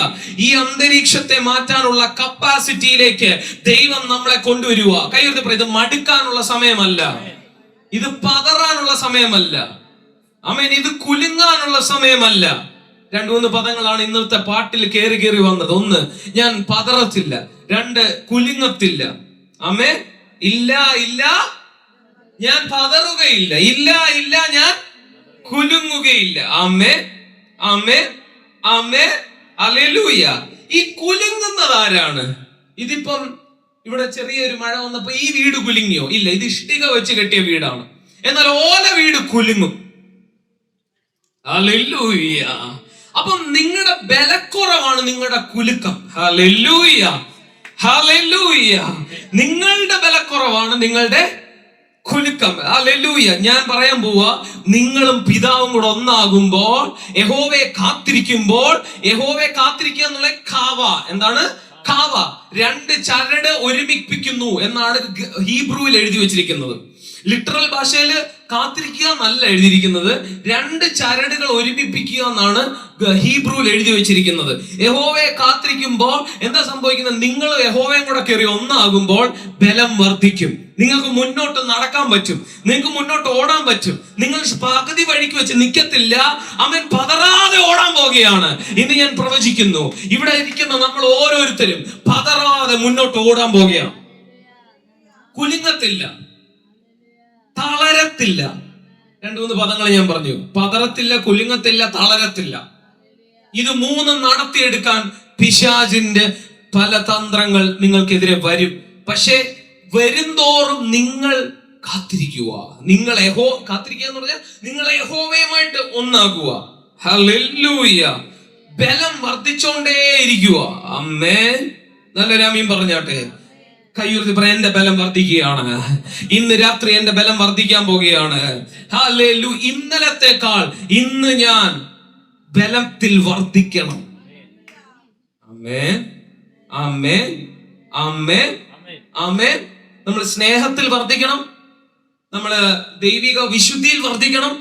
ഈ അന്തരീക്ഷത്തെ മാറ്റാനുള്ള കപ്പാസിറ്റിയിലേക്ക് ദൈവം നമ്മളെ കൊണ്ടുവരുക. കൈയ്യെടുത്ത് പറയും, ഇത് മടുക്കാനുള്ള സമയമല്ല, ഇത് പതറാനുള്ള സമയമല്ല. ആമേൻ. ഇത് കുലുങ്ങാനുള്ള സമയമല്ല. 2-3 പദങ്ങളാണ് ഇന്നത്തെ പാട്ടിൽ കയറി വന്നത്. 1, ഞാൻ പതറത്തില്ല. 2, കുലുങ്ങത്തില്ല. ആമേൻ. ഇല്ല ഇല്ല ഞാൻ പതറുകയില്ല. ഇല്ല ഇല്ല ഞാൻ കുലുങ്ങുകയില്ല. ആമേൻ, ആമേൻ, ആമേൻ. ഹല്ലേലൂയ. ഈ കുലുങ്ങുന്നത് ആരാണ്? ഇതിപ്പം ഇവിടെ ചെറിയൊരു മഴ വന്നപ്പോ ഈ വീട് കുലുങ്ങിയോ? ഇല്ല, ഇത് ഇഷ്ടിക വെച്ച് കെട്ടിയ വീടാണ്. എന്നാൽ ഓല വീട് കുലുങ്ങും. ഹല്ലേലൂയ. അപ്പം നിങ്ങളുടെ ബലക്കുറവാണ് നിങ്ങളുടെ കുലുക്കം. ഹല്ലേലൂയ. ഹല്ലേലൂയ. നിങ്ങളുടെ ബലക്കുറവാണ് നിങ്ങളുടെ കുലുക്കം. ഹല്ലേലൂയ. ഞാൻ പറയാൻ പോവാ, നിങ്ങളും പിതാവും കൂടെ ഒന്നാകുമ്പോൾ, യഹോവയെ കാത്തിരിക്കുമ്പോൾ, യഹോവയെ കാത്തിരിക്കുക എന്നുള്ള കാവ. എന്താണ് കാവ? 2 ചരട് ഒരുമിപ്പിക്കുന്നു എന്നാണ് ഹീബ്രുവിൽ എഴുതി വെച്ചിരിക്കുന്നത്. ലിറ്ററൽ ഭാഷയിൽ കാത്തിരിക്കുക എന്നല്ല എഴുതിയിരിക്കുന്നത്, 2 ചരടുകൾ ഒരുമിപ്പിക്കുക എന്നാണ് ഹീബ്രുവിൽ എഴുതി വെച്ചിരിക്കുന്നത്. യഹോവയെ കാത്തിരിക്കുമ്പോൾ എന്താ സംഭവിക്കുന്നത്? നിങ്ങൾ യഹോവയും കൂടെ കയറി ഒന്നാകുമ്പോൾ ബലം വർദ്ധിക്കും. നിങ്ങൾക്ക് മുന്നോട്ട് നടക്കാൻ പറ്റും, നിങ്ങൾക്ക് മുന്നോട്ട് ഓടാൻ പറ്റും. നിങ്ങൾ പകുതി വഴിക്ക് വെച്ച് നിൽക്കത്തില്ല. അവൻ പതറാതെ ഓടാൻ പോകുകയാണ്. ഇന്ന് ഞാൻ പ്രവചിക്കുന്നു, ഇവിടെ ഇരിക്കുന്ന നമ്മൾ ഓരോരുത്തരും പതറാതെ മുന്നോട്ട് ഓടാൻ പോകുകയാണ്. കുലുങ്ങത്തില്ല, തളരത്തില്ല. 2-3 പദങ്ങൾ ഞാൻ പറഞ്ഞു. പതറത്തില്ല, കുലുങ്ങത്തില്ല, തളരത്തില്ല. ഇത് 3 നടത്തിയെടുക്കാൻ പിശാചിന്റെ പല തന്ത്രങ്ങൾ നിങ്ങൾക്കെതിരെ വരും. പക്ഷേ വരുംതോറും നിങ്ങൾ കാത്തിരിക്കുക. കാത്തിരിക്കുക എന്ന് പറഞ്ഞാൽ നിങ്ങൾ യഹോവയുമായിട്ട് ഒന്നാകുക. ഹല്ലേലൂയ. ബലം വർദ്ധിച്ചോണ്ടേയിരിക്കുക. ആമേൻ. നല്ലൊരു ആമീൻ പറഞ്ഞാട്ടെ. കയ്യുയർത്തി പറയാം, എന്റെ ബലം വർദ്ധിക്കുകയാണ്. ഇന്ന് രാത്രി എന്റെ ബലം വർദ്ധിക്കാൻ പോകുകയാണ്. ഹല്ലേലൂയ. ഇന്നലത്തെക്കാൾ ഇന്ന് ഞാൻ ബലത്തിൽ വർദ്ധിക്കണം. ആമേൻ, ആമേൻ, ആമേൻ, ആമേൻ. നമ്മൾ സ്നേഹത്തിൽ വർദ്ധിക്കണം, നമ്മൾ ദൈവിക വിശുദ്ധിയിൽ വർദ്ധിക്കണം,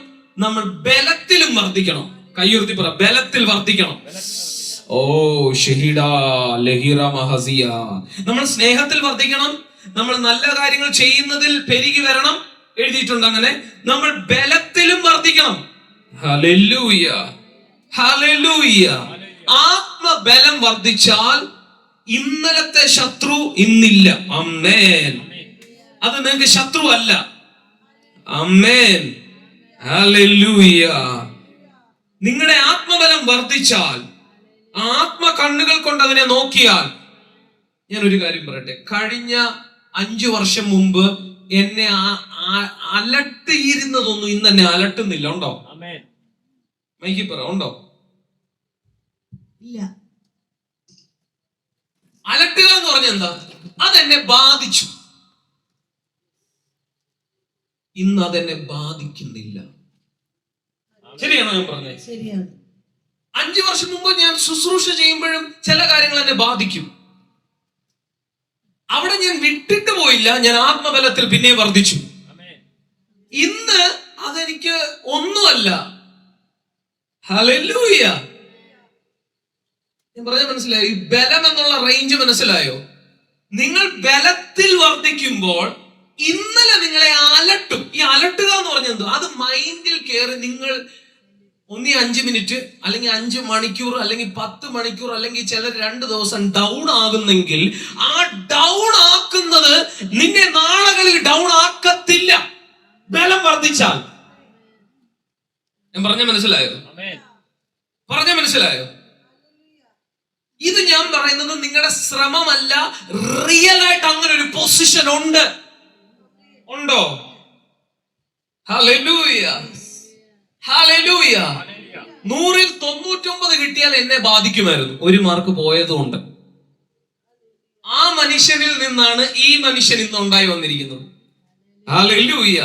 നമ്മൾ ബലത്തിലും വർദ്ധിക്കണം. കയ്യുയർത്തി പറ, ബലത്തിൽ വർദ്ധിക്കണം. ഓ ഷഹീഡ ലഹിറ മഹസിയ. നമ്മൾ സ്നേഹത്തിൽ വർദ്ധിക്കണം, നമ്മൾ നല്ല കാര്യങ്ങൾ ചെയ്യുന്നതിൽ പെരുകി വരണം, എഴുതിയിട്ടുണ്ട് അങ്ങനെ. നമ്മൾ ബലത്തിലും വർദ്ധിക്കണം. Hallelujah, hallelujah. ആത്മബലം വർദ്ധിച്ചാൽ ഇന്നലത്തെ ശത്രു ഇന്നില്ല. ആമേൻ. അത് നിങ്ങൾക്ക് ശത്രു അല്ല. ആമേൻ, ഹല്ലേലൂയ. നിങ്ങളുടെ ആത്മബലം വർദ്ധിച്ചാൽ, ആത്മ കണ്ണുകൾ കൊണ്ട് അതിനെ നോക്കിയാൽ, ഞാൻ ഒരു കാര്യം പറയട്ടെ. കഴിഞ്ഞ 5 വർഷം മുമ്പ് എന്നെ അലട്ടിയിരുന്നതൊന്നും ഇന്ന് എന്നെ അലട്ടുന്നില്ല. ഉണ്ടോ? മൈക്കി പറ, ഉണ്ടോ? ഇല്ല. അലട്ടുക എന്ന് പറഞ്ഞ എന്താ? അതെന്നെ ബാധിച്ചു. ഇന്ന് അതെന്നെ ബാധിക്കുന്നില്ല. ശരിയാണോ ഞാൻ പറഞ്ഞത്? ശരിയാണ്. 5 വർഷം മുമ്പ് ഞാൻ ശുശ്രൂഷ ചെയ്യുമ്പോഴും ചില കാര്യങ്ങൾ എന്നെ ബാധിക്കും. അവിടെ ഞാൻ വിട്ടിട്ട് പോയില്ല, ഞാൻ ആത്മബലത്തിൽ പിന്നെ വർദ്ധിച്ചു. ഇന്ന് അതെനിക്ക് ഒന്നുമല്ല. ഹല്ലേലൂയ. ഞാൻ പറഞ്ഞ മനസ്സിലായോ? ഈ ബലം എന്നുള്ള റേഞ്ച് മനസ്സിലായോ? നിങ്ങൾ ബലത്തിൽ വർദ്ധിക്കുമ്പോൾ ഇന്നലെ നിങ്ങളെ അലട്ടും. ഈ അലട്ടുക എന്ന് പറഞ്ഞത് അത് മൈൻഡിൽ കയറി നിങ്ങൾ 5 മിനിറ്റ് അല്ലെങ്കിൽ 5 മണിക്കൂർ അല്ലെങ്കിൽ 10 മണിക്കൂർ അല്ലെങ്കിൽ ചിലർ 2 ദിവസം ഡൗൺ ആകുന്നെങ്കിൽ ആ ഡൗൺ ആക്കുന്നത് നിന്നെ നാളുകളിൽ ഡൗൺ ആക്കത്തില്ല. ബലം വർദ്ധിച്ചാൽ. ഞാൻ പറഞ്ഞ മനസ്സിലായോ? പറഞ്ഞ മനസ്സിലായോ? ഇത് ഞാൻ പറയുന്നത് നിങ്ങളുടെ ശ്രമമല്ല, റിയൽ ആയിട്ട് അങ്ങനെ ഒരു പൊസിഷൻ ഉണ്ട്. ഉണ്ടോ? Hallelujah, hallelujah. 100-ൽ 99 കിട്ടിയാൽ എന്നെ ബാധിക്കുമായിരുന്നു. 1 മാർക്ക് പോയതുകൊണ്ട് ആ മനുഷ്യനിൽ നിന്നാണ് ഈ മനുഷ്യൻ ഇന്ന് ഉണ്ടായി വന്നിരിക്കുന്നത്. ഹല്ലേലൂയ.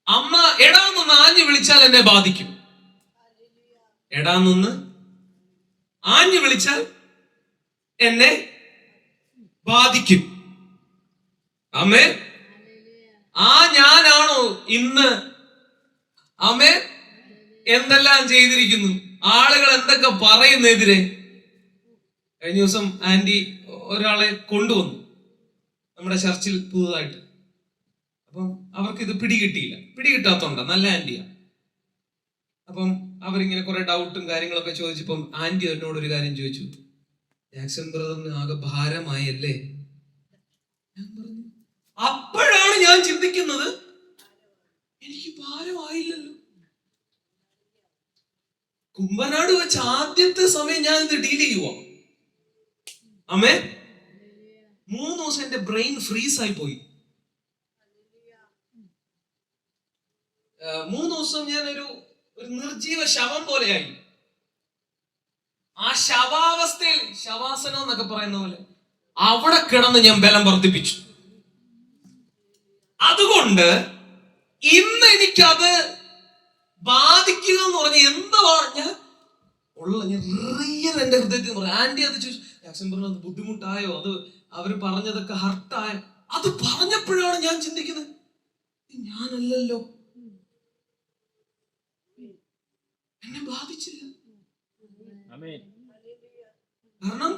അമ്മ എടാന്നൊന്ന് ആഞ്ഞു വിളിച്ചാൽ എന്നെ ബാധിക്കും. എടാന്നൊന്ന് ആഞ്ഞു വിളിച്ചാൽ എന്നെ ബാധിക്കും. ആമേൻ. ആ ഞാനാണോ ഇന്ന് ആമേൻ എന്തെല്ലാം ചെയ്തിരിക്കുന്നു? ആളുകൾ എന്തൊക്കെ പറയുന്നെതിരെ. കഴിഞ്ഞ ദിവസം ആന്റി ഒരാളെ കൊണ്ടുവന്നു നമ്മുടെ ചർച്ചിൽ പുതുതായിട്ട്. അപ്പം അവർക്ക് ഇത് പിടികിട്ടാത്തോണ്ട, നല്ല ആന്റിയാ. അപ്പം അവരിങ്ങനെ കുറെ ഡൗട്ടും കാര്യങ്ങളൊക്കെ ചോദിച്ചപ്പം ആന്റി എന്നോട് ഒരു കാര്യം ചോദിച്ചു, ജാക്സൺ ബ്രദറിന് ആകെ ഭാരമായല്ലേ? ഞാൻ പറഞ്ഞു, അപ്പോഴാണ് ഞാൻ ചിന്തിക്കുന്നത് എനിക്ക് ഭാരമായില്ലല്ലോ. കുമ്പനാട് വെച്ച് ആദ്യത്തെ സമയം ഞാൻ ഇത് ഡീൽ ചെയ്യുവാ. അമ്മേ 3 ദിവസം എന്റെ ബ്രെയിൻ ഫ്രീസ് ആയി പോയി. 3 ദിവസം ഞാൻ ഒരു നിർജീവ ശവം പോലെയായി. ആ ശവാവസ്ഥയിൽ, ശവാസനം എന്നൊക്കെ പറയുന്ന പോലെ അവിടെ കിടന്ന് ഞാൻ ബലം വർദ്ധിപ്പിച്ചു. അതുകൊണ്ട് ഇന്ന് എനിക്കത് ബാധിക്കുക എന്ന് പറഞ്ഞ എന്താണ് ഞാൻ റിയൽ എന്റെ ഹൃദയത്തിൽ പറഞ്ഞു. ആന്റി അത് ചോദിച്ചു, ജാക്സൺ പറഞ്ഞത് ബുദ്ധിമുട്ടായോ? അത് അവര് പറഞ്ഞതൊക്കെ ഹർട്ടായോ? അത് പറഞ്ഞപ്പോഴാണ് ഞാൻ ചിന്തിക്കുന്നത്, ഞാനല്ലല്ലോ, എന്നെ ബാധിച്ചില്ല. ആമേൻ. കാരണം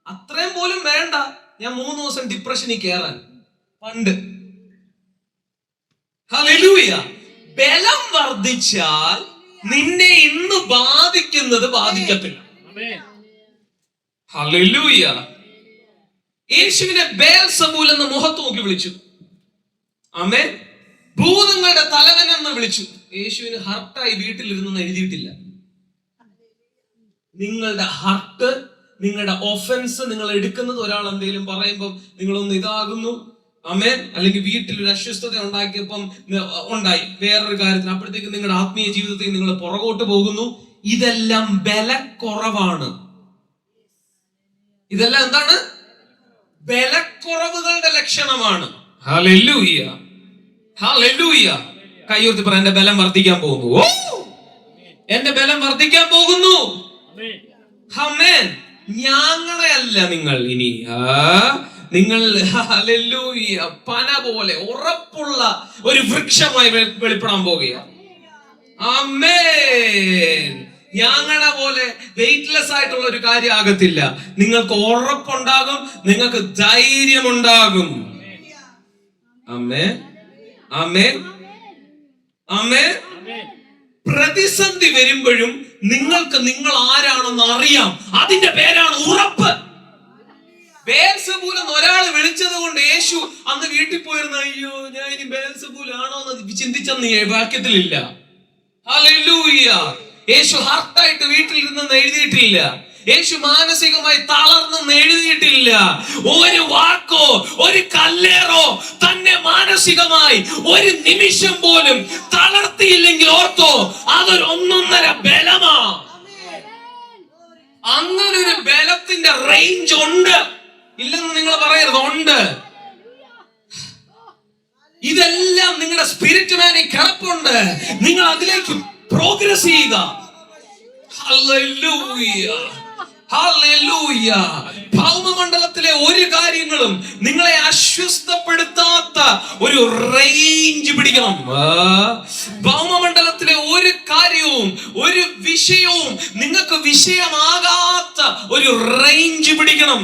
അത്രയും പോലും വേണ്ട ഞാൻ 3 ദിവസം ഡിപ്രഷനിൽ കയറാൻ പണ്ട്. ഹല്ലേലൂയ. ബലം വർദ്ധിച്ചാൽ നിന്നെ ഇന്ന് ബാധിക്കുന്നത് ബാധിക്കത്തില്ല. ആമേൻ. ഹല്ലേലൂയ. യേശുവിനെ ബേൽസബൂൽ എന്ന് മുഖത്ത് നോക്കി വിളിച്ചു. ആമേൻ. ഭൂതങ്ങളുടെ തലവൻ എന്ന് വിളിച്ചു. യേശുവിന് ഹർട്ടായി വീട്ടിലിരുന്നെന്ന് എഴുതിയിട്ടില്ല. നിങ്ങളുടെ ഹർട്ട്, നിങ്ങളുടെ ഒഫൻസ് നിങ്ങൾ എടുക്കുന്നത് ഒരാൾ എന്തെങ്കിലും പറയുമ്പോൾ നിങ്ങളൊന്ന് ഇതാകുന്നു. ആമേൻ. അല്ലെങ്കിൽ വീട്ടിൽ ഒരു അസ്വസ്ഥത ഉണ്ടാക്കിയപ്പം ഉണ്ടായി വേറൊരു കാര്യത്തിന്, അപ്പോഴത്തേക്ക് നിങ്ങളുടെ ആത്മീയ ജീവിതത്തിൽ നിങ്ങൾ പുറകോട്ട് പോകുന്നു. ഇതെല്ലാം ബലക്കുറവാണ്. ഇതെല്ലാം എന്താണ്? ബലക്കുറവുകളുടെ ലക്ഷണമാണ്. ഹല്ലേലൂയ. ഹല്ലേലൂയ. കൈയുയർത്തി പറ, എന്റെ ബലം വർദ്ധിക്കാൻ പോകുന്നു. ഓ, എന്റെ ബലം വർദ്ധിക്കാൻ പോകുന്നു. ആമേൻ. ആമേൻ. ഞാങ്ങളെയല്ല നിങ്ങൾ ഇനി, നിങ്ങൾ ഹല്ലേലൂയ പന പോലെ ഉറപ്പുള്ള ഒരു വൃക്ഷമായി വെളിപ്പെടാൻ പോകുകയാണ്. ആമേൻ. ഞാങ്ങളെ പോലെ വെയിറ്റ്ലെസ് ആയിട്ടുള്ള ഒരു കാര്യം ആകത്തില്ല. നിങ്ങൾക്ക് ഉറപ്പുണ്ടാകും, നിങ്ങൾക്ക് ധൈര്യമുണ്ടാകും. ആമേൻ. ആമേൻ. ആമേൻ. ആമേൻ. പ്രതിസന്ധി വരുമ്പോഴും നിങ്ങൾക്ക് നിങ്ങൾ ആരാണെന്ന് അറിയാം. അതിന്റെ പേരാണ് ഉറപ്പ്. ബേൽസബൂൽ എന്ന് ഒരാൾ വിളിച്ചത് കൊണ്ട് യേശു അന്ന് വീട്ടിൽ പോയിരുന്ന, അയ്യോ ഞാൻ ഇനി ബേൽസബൂൽ ആണോ എന്ന് ചിന്തിച്ചെന്ന് വാക്യത്തിലില്ല. ഹല്ലേലൂയ. യേശു ഹർട്ടായിട്ട് വീട്ടിലിരുന്നെന്ന് എഴുതിയിട്ടില്ല. യേശു മാനസികമായി തളർന്നെന്ന് എഴുതിയിട്ടില്ല. ഒരു വാക്കോ ഒരു കല്ലേറോ തന്നെ മാനസികമായി ഒരു നിമിഷം പോലും തളർത്തിയില്ലെങ്കിൽ ഓർത്തോ, അതൊരു 1.5 ബലമാ. അങ്ങനൊരു ബലത്തിന്റെ റേഞ്ച് ഉണ്ട്. ഇല്ലെന്ന് നിങ്ങൾ പറയരുത്, ഉണ്ട്. ഇതെല്ലാം നിങ്ങളുടെ സ്പിരിറ്റ് മാനിൽ കിടപ്പുണ്ട്. നിങ്ങൾ അതിലേക്ക് പ്രോഗ്രസ് ചെയ്യുക. ഹല്ലേലൂയ. ഹല്ലേലൂയ. ഭൗമമണ്ഡലത്തിലെ ഒരു കാര്യങ്ങളും നിങ്ങളെ അസ്വസ്ഥപ്പെടുത്താത്ത ഒരു റേഞ്ച് പിടിക്കണം. ഭൗമമണ്ഡലത്തിലെ ഒരു കാര്യവും ഒരു വിഷയവും നിങ്ങൾക്ക് വിഷയമാകാത്ത ഒരു റേഞ്ച് പിടിക്കണം.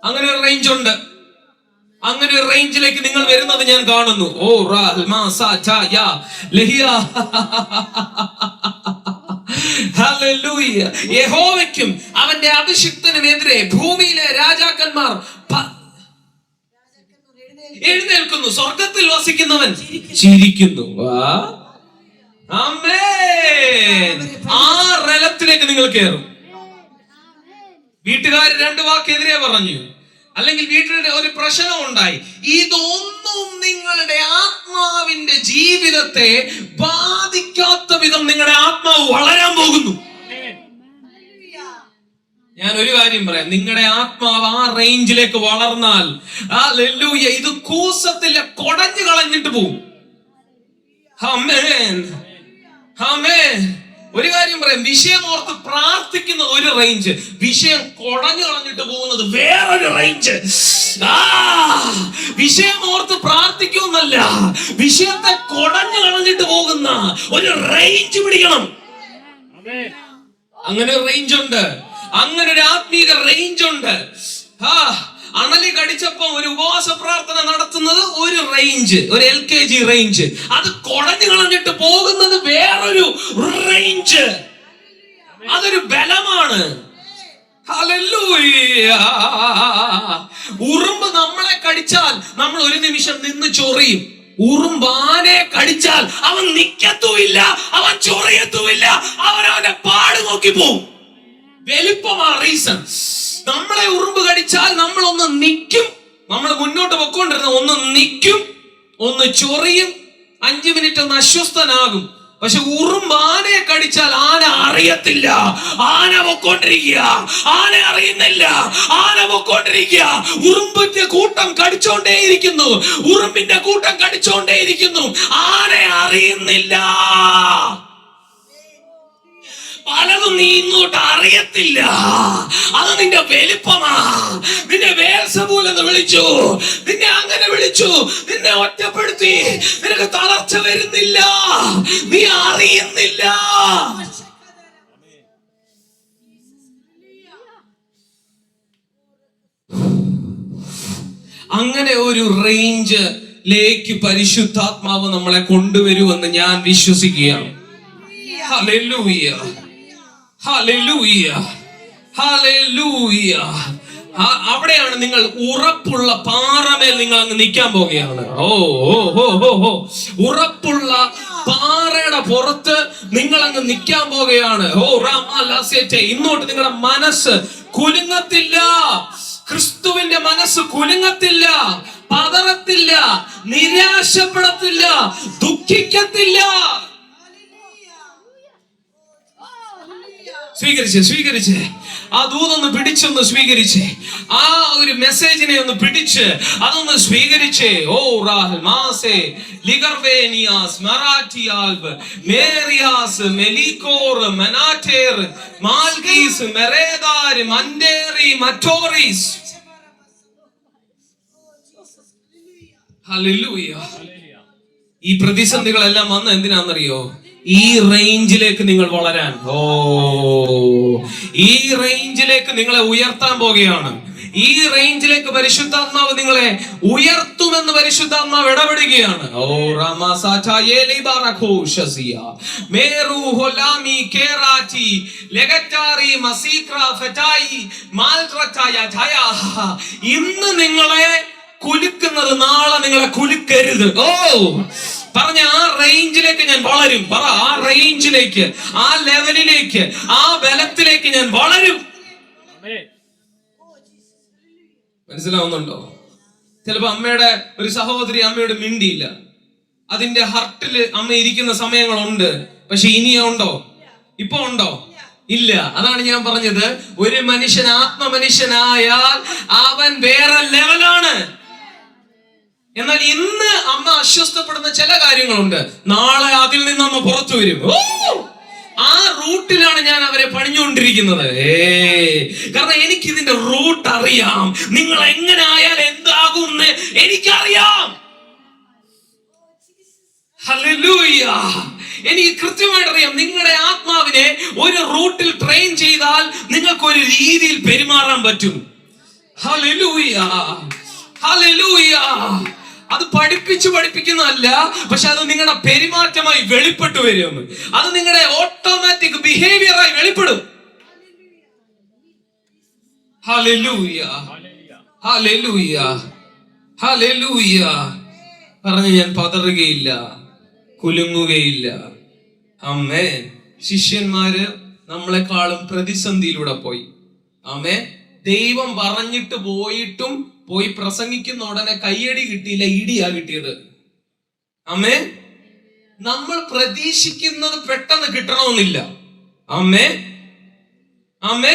അങ്ങനെ ഒരു റേഞ്ച് ഉണ്ട്. അങ്ങനെ ഒരു റേഞ്ചിലേക്ക് നിങ്ങൾ വരുന്നത് ഞാൻ കാണുന്നു. ഓ ഹല്ലേലൂയ. യഹോവയ്ക്കും അവന്റെ അഭിഷിക്തനുമെതിരെ ഭൂമിയിലെ രാജാക്കന്മാർ എഴുന്നേൽക്കുന്നു. സ്വർഗത്തിൽ വസിക്കുന്നവൻ ചിരിക്കുന്നു. ആമേൻ. ആ റലത്തിലേക്ക് നിങ്ങൾ കയറും. വീട്ടുകാർ 2 വാക്കെതിരെ പറഞ്ഞു, അല്ലെങ്കിൽ വീട്ടിൽ ഒരു പ്രശ്നം ഉണ്ടായി. ഇതൊന്നും നിങ്ങളുടെ ആത്മാവിന്റെ ജീവിതത്തെ ബാധിക്കാത്ത വിധം നിങ്ങളുടെ ആത്മാവ് വളരാൻ പോകുന്നു. ഞാൻ ഒരു കാര്യം പറയാം, നിങ്ങളുടെ ആത്മാവ് ആ റേഞ്ചിലേക്ക് വളർന്നാൽ ഹല്ലേലൂയ, ഇത് കൂസത്തില്ല, കൊടഞ്ഞു കളഞ്ഞിട്ട് പോകും. ആമേൻ. ആമേൻ. ഒരു കാര്യം പറയാം, വിഷയം ഓർത്ത് പ്രാർത്ഥിക്കുന്നത് ഒരു റേഞ്ച്, വിഷയം കൊടഞ്ഞു കളഞ്ഞിട്ട് പോകുന്നത് വേറൊരു റേഞ്ച്. വിഷയം ഓർത്ത് പ്രാർത്ഥിക്കുന്നല്ല, വിഷയത്തെ കൊടഞ്ഞു കളഞ്ഞിട്ട് പോകുന്ന ഒരു റേഞ്ച് പിടിക്കണം. അങ്ങനെ ഒരു റേഞ്ച് ഉണ്ട്. അങ്ങനെ ഒരു ആത്മീക റേഞ്ച് ഉണ്ട്. അണലി കടിച്ചപ്പോ ഒരു ഉപവാസ പ്രാർത്ഥന നടത്തുന്നത് ഒരു റേഞ്ച്, ഒരു LKG റേഞ്ച്. അത് കൊടഞ്ഞു കളഞ്ഞിട്ട് പോകുന്നത് വേറൊരു റേഞ്ച്. അതൊരു ബലമാണ്. ഹല്ലേലൂയ. ഉറുമ്പ് നമ്മളെ കടിച്ചാൽ നമ്മൾ ഒരു നിമിഷം നിന്ന് ചൊറിയും. ഉറുമ്പാനെ കടിച്ചാൽ അവൻ നിക്കത്തുമില്ല, അവൻ ചൊറിയത്തുമില്ല, അവനവന്റെ പാട് നോക്കി പോവും. വലിപ്പമാ റീസൺ. നമ്മളെ ഉറുമ്പ് കടിച്ചാൽ നമ്മൾ ഒന്ന് നിൽക്കും. നമ്മൾ മുന്നോട്ട് പൊക്കോണ്ടിരുന്ന ഒന്ന് നിൽക്കും, ഒന്ന് ചൊറിയും, 5 മിനിറ്റ് ഒന്ന് അസ്വസ്ഥനാകും. പക്ഷെ ഉറുമ്പ് ആനയെ കടിച്ചാൽ ആന അറിയത്തില്ല, ആന പൊക്കോണ്ടിരിക്കുക, ആന അറിയുന്നില്ല, ആന പൊക്കോണ്ടിരിക്കുക. ഉറുമ്പിന്റെ കൂട്ടം കടിച്ചോണ്ടേയിരിക്കുന്നു, ഉറുമ്പിന്റെ കൂട്ടം കടിച്ചോണ്ടേയിരിക്കുന്നു, ആന അറിയുന്നില്ല. പലതും നീ ഇങ്ങോട്ട് അറിയത്തില്ല. അത് നിന്റെ വലിപ്പമാ. നിന്നെ ബേൽസെബൂൽ എന്ന് വിളിച്ചു, നിന്നെ അങ്ങനെ വിളിച്ചു, നിന്നെ ഒറ്റപ്പെടുത്തി. നിനക്ക് തളർച്ച വരുന്നില്ല, നീ അറിയുന്നില്ല. അങ്ങനെ ഒരു റേഞ്ചിലേക്ക് പരിശുദ്ധാത്മാവ് നമ്മളെ കൊണ്ടുവരുമെന്ന് ഞാൻ വിശ്വസിക്കുകയാണ്. ഹല്ലേലൂയ, ഹല്ലേലൂയ, ഹല്ലേലൂയ. അവിടെയാണ് നിങ്ങൾ ഉറപ്പുള്ള പാറമേൽ നിങ്ങൾ അങ്ങ് നിൽക്കാൻ പോവുകയാണ്. ഉറപ്പുള്ള പാറയുടെ പുറത്ത് നിങ്ങൾ അങ്ങ് നിൽക്കാൻ പോവുകയാണ്. ഇന്നോട്ട് നിങ്ങളുടെ മനസ്സ് കുലുങ്ങത്തില്ല. ക്രിസ്തുവിന്റെ മനസ്സ് കുലുങ്ങത്തില്ല, പതറത്തില്ല, നിരാശപ്പെടത്തില്ല, ദുഃഖിക്കത്തില്ല. സ്വീകരിച്ച് ആ ദൂതൊന്ന് പിടിച്ചൊന്ന് സ്വീകരിച്ച്, ആ ഒരു മെസ്സേജിനെ ഒന്ന് പിടിച്ച് അതൊന്ന് സ്വീകരിച്ച്. ഓ റാഹൽ മാസേ ലിഗർവേനിയാസ് മറാഠിയാൽബ് മേരിയാസ് മെലിക്കോർ മനാറ്റേർ മാൽഗീസ് മെറേദാർ മൻഡേറി മറ്റോറീസ്. ഹല്ലേലൂയ. ഈ പ്രതിസന്ധികളെല്ലാം വന്ന എന്തിനാണെന്നറിയോ? ഈ റേഞ്ചിലേക്ക് നിങ്ങൾ വളരാൻ. ഈ റേഞ്ചിലേക്ക് നിങ്ങളെ ഉയർത്താൻ പോകുകയാണ്. ഈ റേഞ്ചിലേക്ക് പരിശുദ്ധാത്മാവ് നിങ്ങളെ ഉയർത്തുമെന്ന് പരിശുദ്ധാത്മാവ് ഇടപെടുകയാണ്. ഇന്ന് നിങ്ങളെ കുലുക്കുന്നത് നാളെ നിങ്ങളെ കുലുക്കരുത്. പറഞ്ഞ ആ റേഞ്ചിലേക്ക് ഞാൻ വളരും. പറ, ആ റേഞ്ചിലേക്ക്, ആ ലെവലിലേക്ക്, ആ ബലത്തിലേക്ക് ഞാൻ വളരും. മനസ്സിലാവുന്നുണ്ടോ? ചിലപ്പോ അമ്മയുടെ ഒരു സഹോദരി അമ്മയോട് മിണ്ടിയില്ല. അതിന്റെ ഹർട്ടില് അമ്മ ഇരിക്കുന്ന സമയങ്ങളുണ്ട്. പക്ഷെ ഇനിയോ ഉണ്ടോ? ഇപ്പൊ ഉണ്ടോ? ഇല്ല. അതാണ് ഞാൻ പറഞ്ഞത്, ഒരു മനുഷ്യൻ ആത്മമനുഷ്യനായാൽ അവൻ വേറെ ലെവലാണ്. എന്നാൽ ഇന്ന് അമ്മ അസ്വസ്ഥപ്പെടുന്ന ചില കാര്യങ്ങളുണ്ട്. നാളെ അതിൽ നിന്ന് അമ്മ പുറത്തു വരും. ആ റൂട്ടിലാണ് ഞാൻ അവരെ പണിഞ്ഞുകൊണ്ടിരിക്കുന്നത്. കാരണം എനിക്ക് ഇതിന്റെ റൂട്ട് അറിയാം. നിങ്ങൾ എങ്ങനെ ആയാൽ എന്താകും എനിക്കറിയാം. ഹല്ലേലൂയ. എനിക്ക് കൃത്യമായിട്ട് അറിയാം. നിങ്ങളുടെ ആത്മാവിനെ ഒരു റൂട്ടിൽ ട്രെയിൻ ചെയ്താൽ നിങ്ങൾക്ക് ഒരു രീതിയിൽ പെരുമാറാൻ പറ്റും. Hallelujah, hallelujah. അത് പഠിപ്പിക്കുന്നതല്ല, പക്ഷെ അത് നിങ്ങളുടെ പെരുമാറ്റമായി വെളിപ്പെട്ടു വരും. അത് നിങ്ങളുടെ ഓട്ടോമാറ്റിക് ബിഹേവിയറായി വെളിപ്പെടും. ഹല്ലേലൂയ, ഹല്ലേലൂയ, ഹല്ലേലൂയ. പറഞ്ഞ് ഞാൻ പതറുകയില്ല, കുലുങ്ങുകയില്ല. ആമേൻ. ശിഷ്യന്മാര് നമ്മളെക്കാളും പ്രതിസന്ധിയിലൂടെ പോയി. ആമേൻ. ദൈവം പറഞ്ഞിട്ട് പോയി പ്രസംഗിക്കുന്ന ഉടനെ കയ്യടി കിട്ടിയില്ല, ഇടിയാ കിട്ടിയത്. ആമേ. നമ്മൾ പ്രതീക്ഷിക്കുന്നത് പെട്ടെന്ന് കിട്ടണമെന്നില്ല. ആമേ, ആമേ.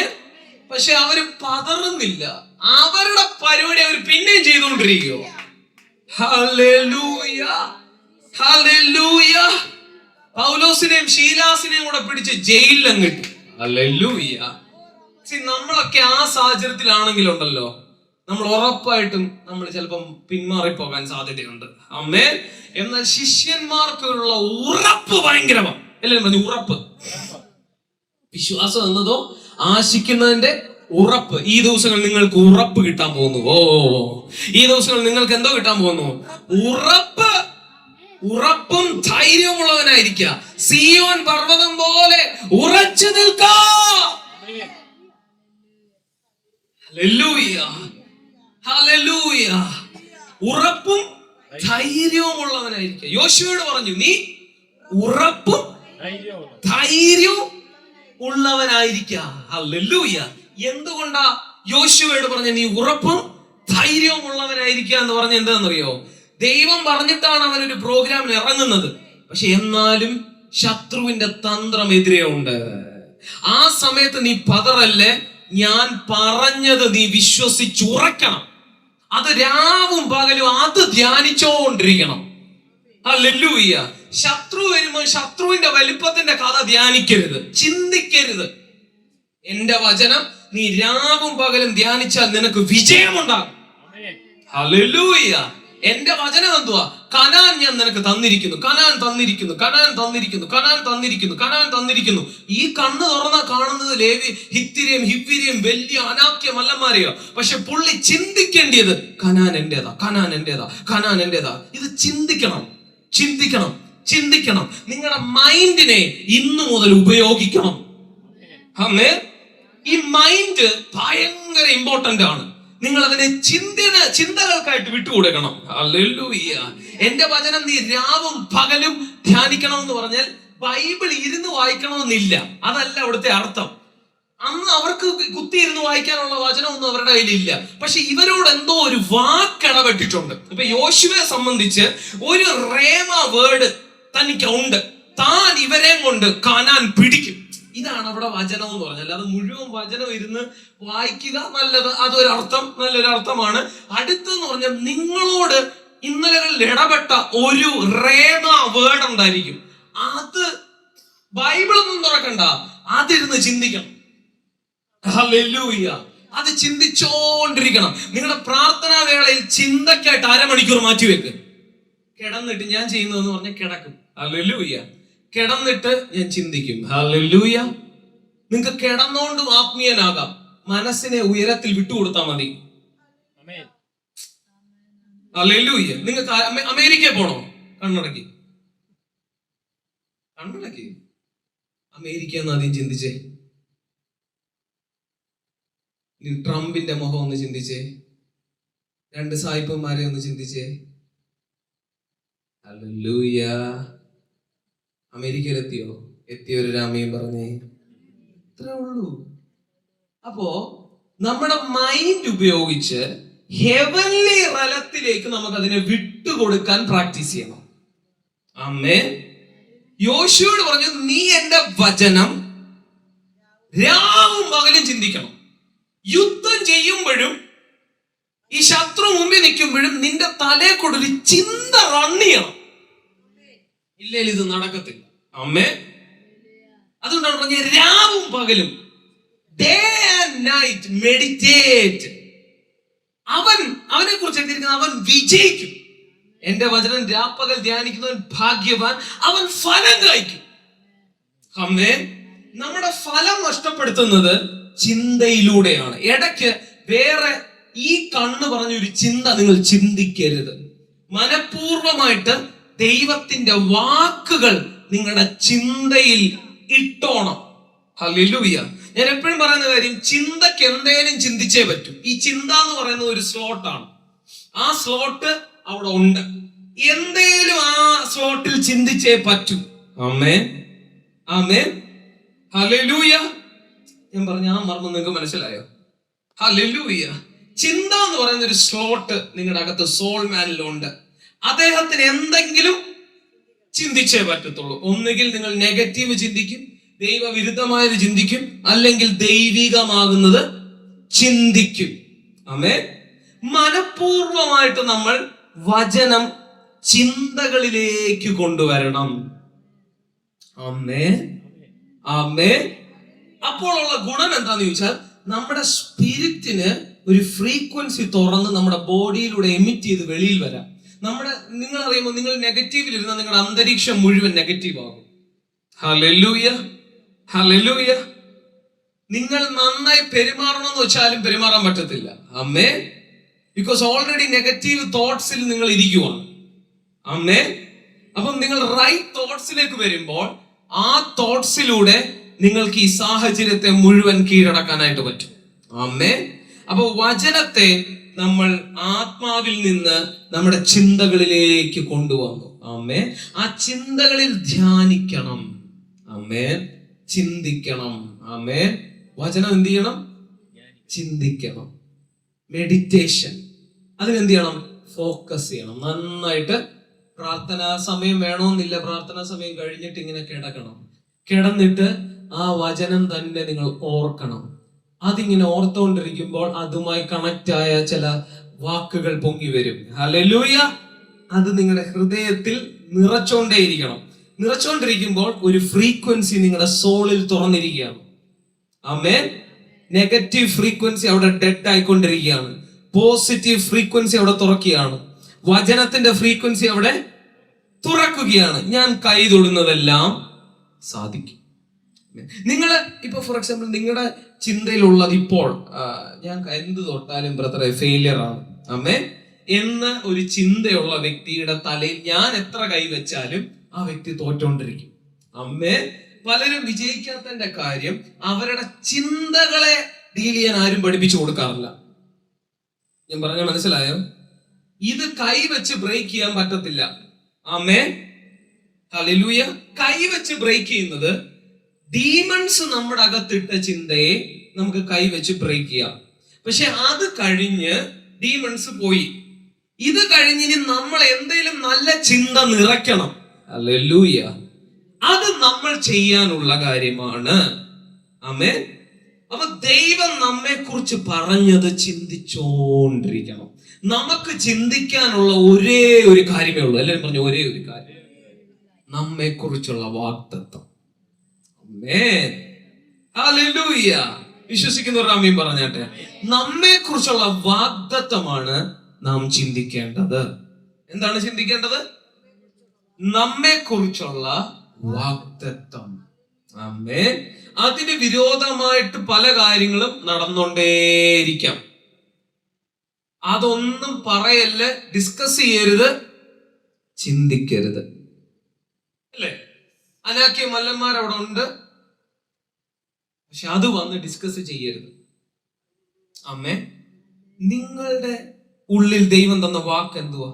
പക്ഷെ അവര് പതറുന്നില്ല. അവരുടെ പരിപാടി അവർ പിന്നെയും ചെയ്തുകൊണ്ടിരിക്കുകയോ. Hallelujah, hallelujah. പൗലോസിനെയും ശീലാസിനെയും കൂടെ പിടിച്ച് ജയിലിൽ അങ്ങിട്ടു. ഹല്ലേലൂയ. നമ്മളൊക്കെ ആ സാഹചര്യത്തിലാണെങ്കിലുണ്ടല്ലോ, നമ്മൾ ഉറപ്പായിട്ടും നമ്മൾ ചിലപ്പം പിന്മാറിപ്പോകാൻ സാധ്യതയുണ്ട്. അമ്മേ. എന്നാൽ ശിഷ്യന്മാർക്കുള്ള ഉറപ്പ് ഭയങ്കരമാണ്. എല്ലാവരും പറഞ്ഞു ഉറപ്പ്. വിശ്വാസം എന്നതോ ആശിക്കുന്നതിന്റെ ഉറപ്പ്. ഈ ദിവസങ്ങൾ നിങ്ങൾക്ക് ഉറപ്പ് കിട്ടാൻ പോകുന്നു. ഈ ദിവസങ്ങൾ നിങ്ങൾക്ക് എന്തോ കിട്ടാൻ പോകുന്നു? ഉറപ്പ്. ഉറപ്പും ധൈര്യവും ഉള്ളവനായിരിക്കുക. സിയോൻ പർവ്വതം പോലെ ഉറച്ചു നിൽക്കാം. Hallelujah, hallelujah. ഉറപ്പും ധൈര്യവും ഉള്ളവനായിരിക്കുക. യോശുവയോട് പറഞ്ഞു, നീ ഉറപ്പും ധൈര്യവും ഉള്ളവനായിരിക്കുക. ഹല്ലേലൂയ. എന്തുകൊണ്ടാ യോശുവയോട് പറഞ്ഞ നീ ഉറപ്പും ധൈര്യവും ഉള്ളവനായിരിക്കുക എന്ന് പറഞ്ഞ എന്താണെന്നറിയോ? ദൈവം പറഞ്ഞിട്ടാണ് അവനൊരു പ്രോഗ്രാമിന് ഇറങ്ങുന്നത്. പക്ഷെ എന്നാലും ശത്രുവിന്റെ തന്ത്രം എതിരെ ഉണ്ട്. ആ സമയത്ത് നീ പതറല്ലേ. ഞാൻ പറഞ്ഞത് നീ വിശ്വസിച്ചുറക്കണം. അത് രാവും പകലും അത് ധ്യാനിച്ചോണ്ടിരിക്കണം. ഹല്ലേലൂയ. ശത്രു വരുമ്പോൾ ശത്രുവിന്റെ വലിപ്പത്തിന്റെ കഥ ധ്യാനിക്കരുത്, ചിന്തിക്കരുത്. എന്റെ വചനം നീ രാവും പകലും ധ്യാനിച്ചാൽ നിനക്ക് വിജയമുണ്ടാകും. ഹല്ലേലൂയ. എന്റെ വചനം എന്തുവാ? കനാൻ ഞാൻ നിനക്ക് തന്നിരിക്കുന്നു, കനാൻ തന്നിരിക്കുന്നു, കനാൻ തന്നിരിക്കുന്നു, കനാൻ തന്നിരിക്കുന്നു, കനാൻ തന്നിരിക്കുന്നു. ഈ കണ്ണ് തുറന്നാ കാണുന്നത് ലേവി, ഹിത്തിരിയും ഹിവ്വിരിയും വലിയ അനാക്യ മല്ലന്മാരെയോ. പക്ഷെ പുള്ളി ചിന്തിക്കേണ്ടിയത് കനാൻ എന്റേതാ, കനാൻ എന്റേതാ, കനാൻ എന്റേതാ. ഇത് ചിന്തിക്കണം, ചിന്തിക്കണം, ചിന്തിക്കണം. നിങ്ങളുടെ മൈൻഡിനെ ഇന്നു മുതൽ ഉപയോഗിക്കണം. ആമേൻ. ഈ മൈൻഡ് ഭയങ്കര ഇമ്പോർട്ടന്റ് ആണ്. നിങ്ങൾ അതിനെ ചിന്തകൾക്കായിട്ട് വിട്ടുകൊടുക്കണം. ഹല്ലേലൂയ. എന്റെ വചനം നീ രാവും പകലും ധ്യാനിക്കണം എന്ന് പറഞ്ഞാൽ ബൈബിൾ ഇരുന്ന് വായിക്കണമെന്നില്ല, അതല്ല അവിടുത്തെ അർത്ഥം. അന്ന് അവർക്ക് കുത്തിയിരുന്ന് വായിക്കാനുള്ള വചനമൊന്നും അവരുടെ കയ്യിലില്ല. പക്ഷെ ഇവരോട് എന്തോ ഒരു വാക്കിടപെട്ടിട്ടുണ്ട്. ഇപ്പൊ യോശുവയെ സംബന്ധിച്ച് ഒരു റേമ വേർഡ് തനിക്ക് ഉണ്ട്. താൻ ഇവരെ കൊണ്ട് കാനാൻ പിടിക്കും. ഇതാണ് അവിടെ വചനം എന്ന് പറഞ്ഞാൽ. അത് മുഴുവൻ വചനം ഇരുന്ന് വായിക്കുക നല്ലത്, അതൊരർത്ഥം, നല്ലൊരു അർത്ഥമാണ്. അടുത്തെന്ന് പറഞ്ഞാൽ നിങ്ങളോട് ഇന്നലകളിൽ ഇടപെട്ട ഒരു റേമ വേർഡ് ഉണ്ടായിരിക്കും. അത് ബൈബിളൊന്നും തുറക്കണ്ട, അതിരുന്ന് ചിന്തിക്കണം. ഹല്ലേലൂയ. അത് ചിന്തിച്ചോണ്ടിരിക്കണം. നിങ്ങളുടെ പ്രാർത്ഥനാ വേളയിൽ ചിന്തക്കായിട്ട് അരമണിക്കൂർ മാറ്റിവെക്ക്. കിടന്നിട്ട് ഞാൻ ചെയ്യുന്നതെന്ന് പറഞ്ഞാൽ കിടക്കും. ഹല്ലേലൂയ. കിടന്നിട്ട് ഞാൻ ചിന്തിക്കും. ഹല്ലേലൂയ. നിങ്ങൾക്ക് കിടന്നോണ്ടും ആത്മീയനാകാം. മനസ്സിനെ ഉയരത്തിൽ വിട്ടുകൊടുത്താൽ മതി. ഹല്ലേലൂയ. നിങ്ങൾക്ക് അമേരിക്കയിൽ പോണോ? കണ്ണടക്കി അമേരിക്ക എന്ന് ആദ്യം ചിന്തിച്ചേ. ട്രംപിന്റെ മുഖം ഒന്ന് ചിന്തിച്ചേ. 2 സായിപ്പന്മാരെ ഒന്ന് ചിന്തിച്ചേ. ഹല്ലേലൂയ. അമേരിക്കയിലെത്തിയോ? എത്തിയൊരു രാമയും പറഞ്ഞേ. ഇത്രേ ഉള്ളൂ. അപ്പോ നമ്മുടെ മൈൻഡ് ഉപയോഗിച്ച് ഹെവൻലി റലത്തിലേക്ക് നമുക്ക് അതിനെ വിട്ടുകൊടുക്കാൻ പ്രാക്ടീസ് ചെയ്യണം. ആമേൻ. യോശുവോട് പറഞ്ഞു, നീ എന്റെ വചനം രാവും പകലും ചിന്തിക്കണം. യുദ്ധം ചെയ്യുമ്പോഴും ഈ ശത്രു മുമ്പിൽ നിൽക്കുമ്പോഴും നിന്റെ തലയെ കൊണ്ടൊരു ചിന്ത റൺ ചെയ്യണം. ഇല്ലെങ്കിൽ ഇത് നടക്കത്തില്ല. അമ്മേ. അതുകൊണ്ടാണ് പറഞ്ഞ രാവും പകലും ഡേ ആൻഡ് നൈറ്റ് മെഡിറ്റേറ്റ്. അവനെ കുറിച്ച് എഴുതിയിരിക്കുന്നത് അവൻ വിജയിക്കും. എന്റെ വചനം രാപ്പകൽ ധ്യാനിക്കുന്നവൻ ഭാഗ്യവാൻ, അവൻ ഫലം കായ്ക്കും. അമ്മേ. നമ്മുടെ ഫലം നഷ്ടപ്പെടുത്തുന്നത് ചിന്തയിലൂടെയാണ്. ഇടയ്ക്ക് വേറെ ഈ കണ്ണ് പറഞ്ഞൊരു ചിന്ത നിങ്ങൾ ചിന്തിക്കരുത്. മനഃപൂർവമായിട്ട് ദൈവത്തിന്റെ വാക്കുകൾ നിങ്ങളുടെ ചിന്തയിൽ ഇട്ടോണം. ഹല്ലേലൂയ. ഞാൻ എപ്പോഴും പറയുന്ന കാര്യം, ചിന്തക്ക് എന്തേലും ചിന്തിച്ചേ പറ്റൂ. ഈ ചിന്ത എന്ന് പറയുന്നത് ഒരു സ്ലോട്ടാണ്. ആ സ്ലോട്ട് അവിടെ ഉണ്ട്. എന്തേലും ആ സ്ലോട്ടിൽ ചിന്തിച്ചേ പറ്റൂ. ആമേൻ, ആമേൻ, ഹല്ലേലൂയ. ഞാൻ പറഞ്ഞ ആ മർമ്മം നിങ്ങൾക്ക് മനസ്സിലായോ? ഹല്ലേലൂയ. ചിന്ത എന്ന് പറയുന്ന ഒരു സ്ലോട്ട് നിങ്ങളുടെ അകത്ത് സോൾ മാനിലുണ്ട്. അദ്ദേഹത്തിന് എന്തെങ്കിലും ചിന്തിച്ചേ പറ്റത്തുള്ളൂ. ഒന്നുകിൽ നിങ്ങൾ നെഗറ്റീവ് ചിന്തിക്കും, ദൈവവിരുദ്ധമായത് ചിന്തിക്കും, അല്ലെങ്കിൽ ദൈവികമാകുന്നത് ചിന്തിക്കും. ആമേൻ. മനഃപൂർവമായിട്ട് നമ്മൾ വചനം ചിന്തകളിലേക്ക് കൊണ്ടുവരണം. ആമേൻ, ആമേൻ. അപ്പോഴുള്ള ഗുണം എന്താന്ന് ചോദിച്ചാൽ, നമ്മുടെ സ്പിരിറ്റിന് ഒരു ഫ്രീക്വൻസി തുറന്ന് നമ്മുടെ ബോഡിയിലൂടെ എമിറ്റ് ചെയ്ത് വെളിയിൽ വരാം. നിങ്ങൾ അറിയുമ്പോൾ നിങ്ങൾ നെഗറ്റീവിൽ ഇരുന്നാൽ നിങ്ങളുടെ അന്തരീക്ഷം മുഴുവൻ നെഗറ്റീവ് ആകും. Hallelujah, hallelujah. നിങ്ങൾ നന്നായി പെരുമാറണമെന്ന് വെച്ചാലും പെരുമാറാൻ പറ്റത്തില്ല. അമ്മേ. ബിക്കോസ് ഓൾറെഡി നെഗറ്റീവ് തോട്ട്സിൽ നിങ്ങൾ ഇരിക്കുവാണ്. അമ്മേ. അപ്പം നിങ്ങൾ റൈറ്റ് തോട്ട്സിലേക്ക് വരുമ്പോൾ ആ തോട്ട്സിലൂടെ നിങ്ങൾക്ക് ഈ സാഹചര്യത്തെ മുഴുവൻ കീഴടക്കാനായിട്ട് പറ്റും. അമ്മേ. അപ്പൊ വചനത്തെ നമ്മൾ ആത്മാവിൽ നിന്ന് നമ്മുടെ ചിന്തകളിലേക്ക് കൊണ്ടുവന്നു. അമ്മേ. ആ ചിന്തകളിൽ ധ്യാനിക്കണം. അമ്മേ. ചിന്തിക്കണം. അമ്മേ. വചനം എന്ത് ചെയ്യണം? ചിന്തിക്കണം. മെഡിറ്റേഷൻ. അതിനെന്ത് ചെയ്യണം? ഫോക്കസ് ചെയ്യണം. നന്നായിട്ട് പ്രാർത്ഥനാ സമയം വേണമെന്നില്ല. പ്രാർത്ഥനാ സമയം കഴിഞ്ഞിട്ട് ഇങ്ങനെ കിടക്കണം. കിടന്നിട്ട് ആ വചനം തന്നെ നിങ്ങൾ ഓർക്കണം. അതിങ്ങനെ ഓർത്തുകൊണ്ടിരിക്കുമ്പോൾ അതുമായി കണക്റ്റ് ആയ ചില വാക്കുകൾ പൊങ്ങി വരും. ഹല്ലേലൂയ. അത് നിങ്ങളുടെ ഹൃദയത്തിൽ നിറച്ചോണ്ടേയിരിക്കണം. നിറച്ചോണ്ടിരിക്കുമ്പോൾ ഒരു ഫ്രീക്വൻസി നിങ്ങളുടെ സോളിൽ തുറന്നിരിക്കുകയാണ്. ആമേൻ. നെഗറ്റീവ് ഫ്രീക്വൻസി അവിടെ ഡെഡ് ആയിക്കൊണ്ടിരിക്കുകയാണ്. പോസിറ്റീവ് ഫ്രീക്വൻസി അവിടെ തുറക്കുകയാണ്. വചനത്തിന്റെ ഫ്രീക്വൻസി അവിടെ തുറക്കുകയാണ്. ഞാൻ കൈ തൊടുന്നതെല്ലാം സാധിക്കും. നിങ്ങൾ ഇപ്പൊ ഫോർ എക്സാമ്പിൾ നിങ്ങളുടെ ചിന്തയിലുള്ളത് ഇപ്പോൾ ഞാൻ എന്ത് തൊട്ടാലും ബ്രദറെ ഫെയിലിയർ ആണ് അമ്മേ എന്ന ഒരു ചിന്തയുള്ള വ്യക്തിയുടെ തലയിൽ ഞാൻ എത്ര കൈവച്ചാലും ആ വ്യക്തി തോറ്റോണ്ടിരിക്കും. അമ്മേ, പലരും വിജയിക്കാത്തതിന്റെ കാര്യം അവരുടെ ചിന്തകളെ ഡീൽ ചെയ്യാൻ ആരും പഠിപ്പിച്ചു കൊടുക്കാറില്ല. ഞാൻ പറഞ്ഞ മനസ്സിലായോ? ഇത് കൈവച്ച് ബ്രേക്ക് ചെയ്യാൻ പറ്റത്തില്ല. അമ്മേ, ഹല്ലേലൂയ. കൈവച്ച് ബ്രേക്ക് ചെയ്യുന്നത് ഡീമൺസ് നമ്മുടെ അകത്തിട്ട ചിന്തയെ നമുക്ക് കൈവച്ച് ബ്രേക്ക് ചെയ്യാം. പക്ഷെ അത് കഴിഞ്ഞ് ഡീമൺസ് പോയി. ഇത് കഴിഞ്ഞിനി നമ്മൾ എന്തെങ്കിലും നല്ല ചിന്ത നിറയ്ക്കണം. ഹല്ലേലൂയ. അത് നമ്മൾ ചെയ്യാനുള്ള കാര്യമാണ്. ആമേൻ. അപ്പൊ ദൈവം നമ്മെ കുറിച്ച് പറഞ്ഞത് ചിന്തിച്ചോണ്ടിരിക്കണം. നമുക്ക് ചിന്തിക്കാനുള്ള ഒരേ ഒരു കാര്യമേ ഉള്ളൂ. എല്ലാവരും പറഞ്ഞു ഒരേ ഒരു കാര്യം, നമ്മെ കുറിച്ചുള്ള വാഗ്ദത്തം. ആമേൻ. ഹല്ലേലൂയ. വിശ്വസിക്കുന്നവർ ആമേൻ പറഞ്ഞാട്ടെ. നമ്മെ കുറിച്ചുള്ള വാഗ്ദത്തമാണ് നാം ചിന്തിക്കേണ്ടത്. എന്താണ് ചിന്തിക്കേണ്ടത്? നമ്മെ കുറിച്ചുള്ള വാഗ്ദത്തം. ആമേൻ. അതിന് വിരോധമായിട്ട് പല കാര്യങ്ങളും നടന്നുകൊണ്ടേയിരിക്കാം. അതൊന്നും പറയല്ല, ഡിസ്കസ് ചെയ്യരുത്, ചിന്തിക്കരുത്. അല്ലേ? അനാക്കിയ മല്ലന്മാർ അവിടെ ഉണ്ട്, പക്ഷെ അത് വന്ന് ഡിസ്കസ് ചെയ്യരുത്. അമ്മേ, നിങ്ങളുടെ ഉള്ളിൽ ദൈവം തന്ന വാക്ക് എന്തുവാ?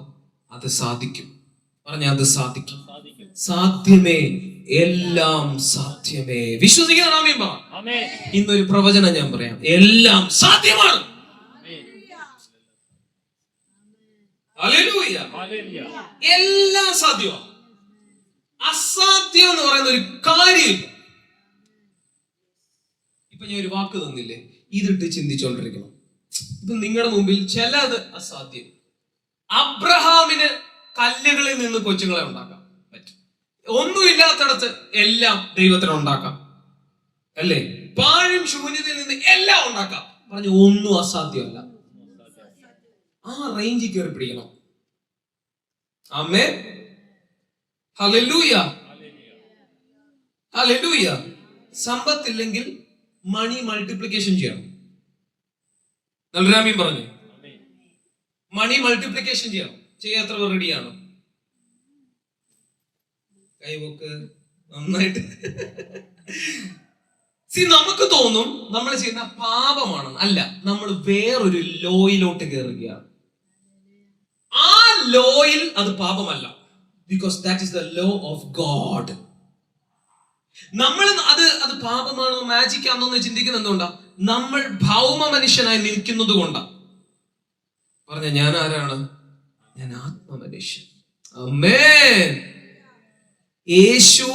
അത് സാധിക്കും. പറഞ്ഞ അത് സാധിക്കും. സാധ്യമേ, എല്ലാം സാധ്യമേ. വിശ്വസിക്കുന്ന ആമേൻ പറ. ഇന്നൊരു പ്രവചനം ഞാൻ പറയാം. എല്ലാം സാധ്യമാണ്. ഹല്ലേലൂയ. എല്ലാം സാധ്യമാണ്. അസാധ്യം എന്ന് പറയുന്ന ഒരു കാര്യമില്ല. ഇപ്പൊ ഞാൻ ഒരു വാക്ക് തന്നില്ലേ, ഇതിട്ട് ചിന്തിച്ചോണ്ടിരിക്കണം. ഇപ്പൊ നിങ്ങളുടെ മുമ്പിൽ ചിലത് അസാധ്യം. അബ്രഹാമിന് കല്ലുകളിൽ നിന്ന് കൊച്ചുങ്ങളെ ഉണ്ടാക്കാം പറ്റും. ഒന്നുമില്ലാത്തടത്ത് എല്ലാം ദൈവത്തിന് ഉണ്ടാക്കാം. അല്ലേ? പാഴും ശൂന്യതയിൽ നിന്ന് എല്ലാം ഉണ്ടാക്കാം. പറഞ്ഞു ഒന്നും അസാധ്യമല്ല. ആ റേഞ്ചിൽ കയറി പിടിക്കണം. ആമേൻ. ഹല്ലേലൂയ. ഹല്ലേലൂയ. സമ്പത്തില്ലെങ്കിൽ മണി മൾട്ടിപ്ലിക്കേഷൻ ചെയ്യണം. നല്ലൊരാമീൻ പറഞ്ഞു. മണി മൾട്ടിപ്ലിക്കേഷൻ ചെയ്യണം. ചെയ്യാത്ര റെഡിയാണ്? കൈവക്ക് നന്നായിട്ട്. നമുക്ക് തോന്നും നമ്മൾ ചെയ്യുന്ന പാപമാണ്. അല്ല, നമ്മൾ വേറൊരു ലോയിലോട്ട് കയറുകയാണ്. ആ ലോയിൽ അത് പാപമല്ല. Because that is the law of God. നമ്മൾ അത് പാപമാണോ മാജിക് ആണോ എന്ന് ചിന്തിക്കുന്നത് എന്തുകൊണ്ടാ? നമ്മൾ ഭൗമ മനുഷ്യനായി നിൽക്കുന്നത് കൊണ്ടാ. പറഞ്ഞ ഞാൻ ആരാണ്? ഞാൻ ആത്മമനുഷ്യൻ. ആമേൻ. യേശു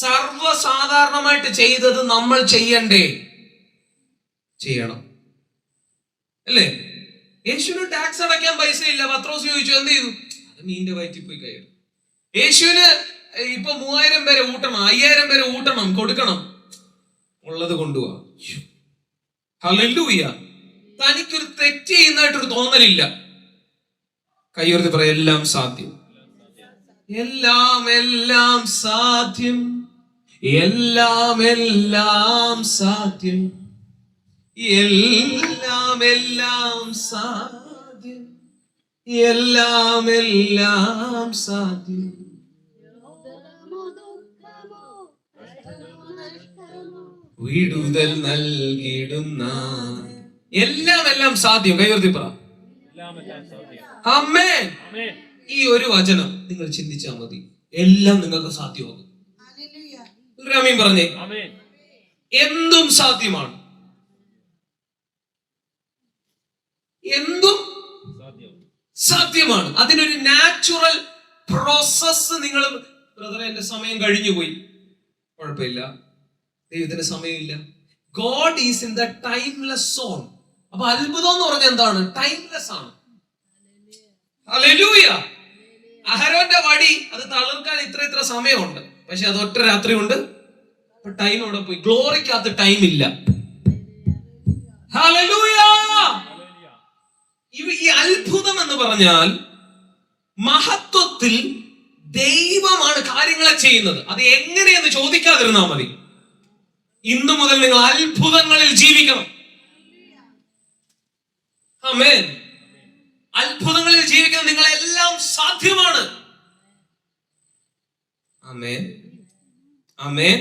സർവ്വസാധാരണമായിട്ട് ചെയ്തത് നമ്മൾ ചെയ്യണ്ടേ? ചെയ്യണം. അല്ലേ? യേശുവിന് ടാക്സ് അടയ്ക്കാൻ പൈസ ഇല്ല. പത്രോസ് ചോദിച്ചു, എന്ത് ചെയ്തു? അത് മീന്റെ വയറ്റിൽ പോയി കയറി. യേശുവിന് ഇപ്പൊ 3000 പേരെ ഊട്ടണം, 5000 പേരെ ഊട്ടണം, കൊടുക്കണം. ഉള്ളത് കൊണ്ടുപോവാ. ഹല്ലേലൂയ. തനിക്കൊരു തെറ്റ് ചെയ്യുന്നതായിട്ടൊരു തോന്നലില്ല. കൈയുയർത്തി പറ, എല്ലാം സാധ്യം. എല്ലാം എല്ലാം സാധ്യം. എല്ലാം എല്ലാം സാധ്യം. എല്ലാം എല്ലാം സാധ്യം. എല്ലാം എല്ലാം സാധ്യം. വിടുതൽ നൽകിടുന്ന എല്ലാം എല്ലാം സാധ്യം. കൈയുയർത്തി പറ. ആമേൻ. ഈ ഒരു വചനം നിങ്ങൾ ചിന്തിച്ചാൽ മതി, എല്ലാം നിങ്ങൾക്ക് സാധ്യമാകും. ആമേൻ പറഞ്ഞേ. എന്തും സാധ്യമാണ്. എന്തും സാധ്യമാണ്. അതിനൊരു നാച്ചുറൽ പ്രോസസ്. നിങ്ങൾ ബ്രദറെ എന്റെ സമയം കഴിഞ്ഞു പോയി, കുഴപ്പമില്ല, ദൈവത്തിന് സമയമില്ല. God is in the timeless zone. അപ്പൊ അത്ഭുതം എന്ന് പറഞ്ഞാൽ എന്താണ്? ടൈംലെസ് ആണ്. ഹല്ലേലൂയ. അഹരോന്റെ വടി അത് തളിർക്കാൻ ഇത്ര സമയമുണ്ട്, പക്ഷെ അത് ഒറ്റ രാത്രി കൊണ്ട് ടൈം അവിടെ പോയി. ഗ്ലോറിക്കകത്ത് ടൈം ഇല്ല. ഹല്ലേലൂയ. ഈ അത്ഭുതം എന്ന് പറഞ്ഞാൽ മഹത്വത്തിൽ ദൈവമാണ് കാര്യങ്ങളെ ചെയ്യുന്നത്. അത് എങ്ങനെയെന്ന് ചോദിക്കാതിരുന്നാൽ മതി. ഇന്നു മുതൽ നിങ്ങൾ അത്ഭുതങ്ങളിൽ ജീവിക്കണം. ആമേൻ. അത്ഭുതങ്ങളിൽ ജീവിക്കാൻ നിങ്ങളെല്ലാം സാധ്യമാണ്. ആമേൻ, ആമേൻ,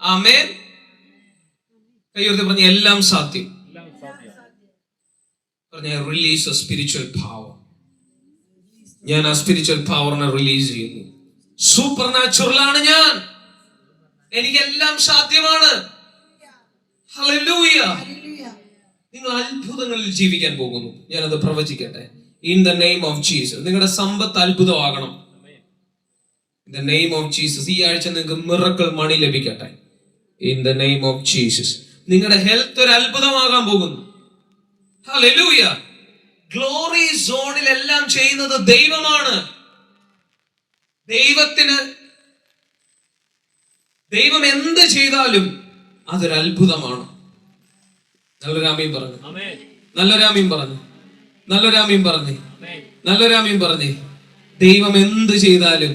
ആമേൻ. കൈയുയർത്തി പറഞ്ഞ എല്ലാം സാധ്യം. പറഞ്ഞ റിലീസ് എ സ്പിരിച്വൽ പവർ. ഞാൻ ആ സ്പിരിച്വൽ പവറിനെ റിലീസ് ചെയ്യുന്നു. സൂപ്പർ നാച്ചുറൽ ആണ് ഞാൻ. എനിക്കെല്ലാം സാധ്യമാണ്. ഹല്ലേലൂയ. നിങ്ങൾ അത്ഭുതങ്ങളിൽ ജീവിക്കാൻ പോകുന്നു. ഞാനത് പ്രവചിക്കട്ടെ. In the name of Jesus. നിങ്ങളുടെ സമ്പത്ത് അത്ഭുതമാകണം. In the name of Jesus. ഈ ആഴ്ച നിങ്ങൾക്ക് മിറക്കിൾ മണി ലഭിക്കട്ടെ. In the name of Jesus. നിങ്ങളുടെ ഹെൽത്ത് ഒരു അത്ഭുതമാകാൻ പോകുന്നു. ഹല്ലേലൂയ. ഗ്ലോറി സോണിൽ എല്ലാം ചെയ്യുന്നത് ദൈവമാണ്. ദൈവം എന്ത് ചെയ്താലും അതൊരു അത്ഭുതമാണ്. നല്ലൊരാമീൻ പറഞ്ഞു. നല്ലൊരാമീൻ പറഞ്ഞു. നല്ലൊരാമീൻ പറഞ്ഞു. നല്ലൊരാമീൻ പറഞ്ഞു. ദൈവം എന്ത് ചെയ്താലും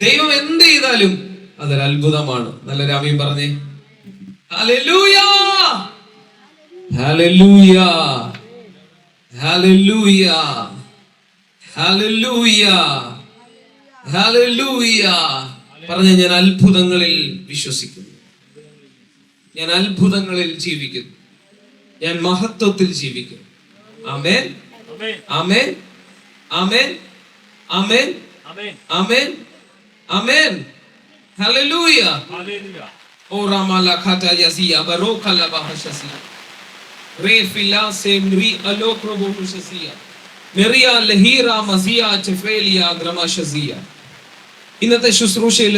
ദൈവം എന്ത് ചെയ്താലും അതൊരു അത്ഭുതമാണ്. നല്ലൊരാമീൻ പറഞ്ഞേ. ഹല്ലേലൂയ. ഹല്ലേലൂയ. ഹല്ലേലൂയ. ഹല്ലേലൂയ. ഹല്ലേലൂയ. പറഞ്ഞ ഞാൻ അത്ഭുതങ്ങളിൽ വിശ്വസിക്കുന്നു. ഞാൻ അത്ഭുതങ്ങളിൽ ജീവിക്കുന്നു. ഞാൻ മഹത്വത്തിൽ ജീവിക്കുന്നു. ആമേൻ, ആമേൻ, ആമേൻ, ആമേൻ, ആമേൻ, ആമേൻ. ഹല്ലേലൂയ. ഓ റാമാല ഖാത യസിയ ബറോഖല ബഹശസി റേഫില സെംരി അലോക്രബോഹുശസിയ മെറിയ ലഹീറ മസിയ ചെഫേലിയ ഗ്രമശസിയ. ഇന്നത്തെ ശുശ്രൂഷയിൽ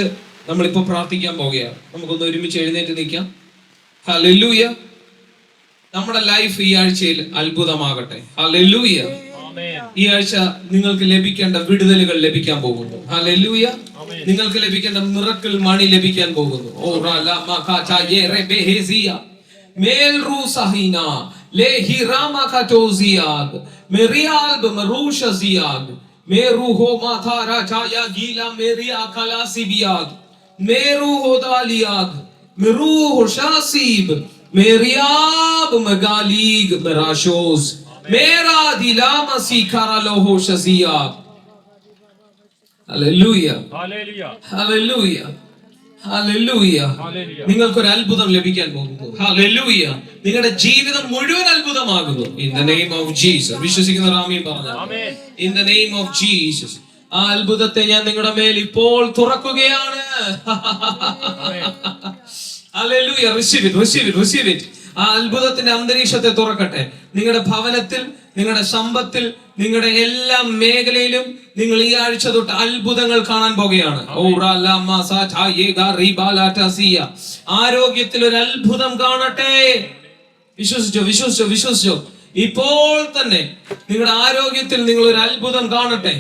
നമ്മളിപ്പോൾ പ്രാർത്ഥിക്കാൻ പോവുകയാണ്. നമുക്കൊന്ന് ഒരുമിച്ച് എഴുന്നേറ്റ് നിൽക്കാം. ഹല്ലേലൂയ. നമ്മുടെ ലൈഫ് ഈ ആഴ്ചയിൽ അത്ഭുതമാകട്ടെ. ഹല്ലേലൂയ. ഈ ആഴ്ച നിങ്ങൾക്ക് ലഭിക്കേണ്ട വിടുതലുകൾ ലഭിക്കാൻ പോകുന്നു. ഹല്ലേലൂയ. നിങ്ങൾക്ക് ലഭിക്കേണ്ട മിറക്കിൾ മണി ലഭിക്കാൻ പോകുന്നു. ഓ റാലാ കാചാ യേറെ ബെഹസിയ മേൽ റൂസഹിന ലെഹിറാമ ഖതോസിയാഗ് മെറിയാൽ ബമറൂഷസിയാഗ് മേറുഹോ മാഥാരാ ചായ ഗീല മെറിയ ഖലാസിബിയാഗ് മേറുഹോ ദാലിയാഗ് മെറുഹോ ഷാസിബ് മെറിയാബ് മഗാലിഗ് മെറാഷോസ് മേരാ ദിലാമസി ഖറലോഹോ ഷസിയാഗ്. ഹല്ലേലൂയ. ഹല്ലേലൂയ. ഹല്ലേലൂയ. നിങ്ങൾക്കൊരു അത്ഭുതം ലഭിക്കാൻ പോകുന്നു. ഹല്ലേലൂയ. നിങ്ങളുടെ ജീവിതം മുഴുവൻ അത്ഭുതമാകുന്നു. In the name of Jesus. വിശ്വസിക്കുന്ന ആമേൻ പറഞ്ഞു. In the name of Jesus. ആ അത്ഭുതത്തെ ഞാൻ നിങ്ങളുടെ മേൽ ഇപ്പോൾ തുറക്കുകയാണ്. ഹല്ലേലൂയ. Receive it, receive it, receive it. ആ അത്ഭുതത്തിന്റെ അന്തരീക്ഷത്തെ തുറക്കട്ടെ. നിങ്ങളുടെ ഭവനത്തിൽ, നിങ്ങളുടെ സമ്പത്തിൽ, നിങ്ങളുടെ എല്ലാ മേഖലയിലും നിങ്ങൾ ഈ ആഴ്ച തൊട്ട് അത്ഭുതങ്ങൾ കാണാൻ പോകുകയാണ്. ആരോഗ്യത്തിൽ ഒരു അത്ഭുതം കാണട്ടെ. വിശ്വസിച്ചോ, വിശ്വസിച്ചോ, വിശ്വസിച്ചോ. ഇപ്പോൾ തന്നെ നിങ്ങളുടെ ആരോഗ്യത്തിൽ നിങ്ങൾ ഒരു അത്ഭുതം കാണട്ടെ.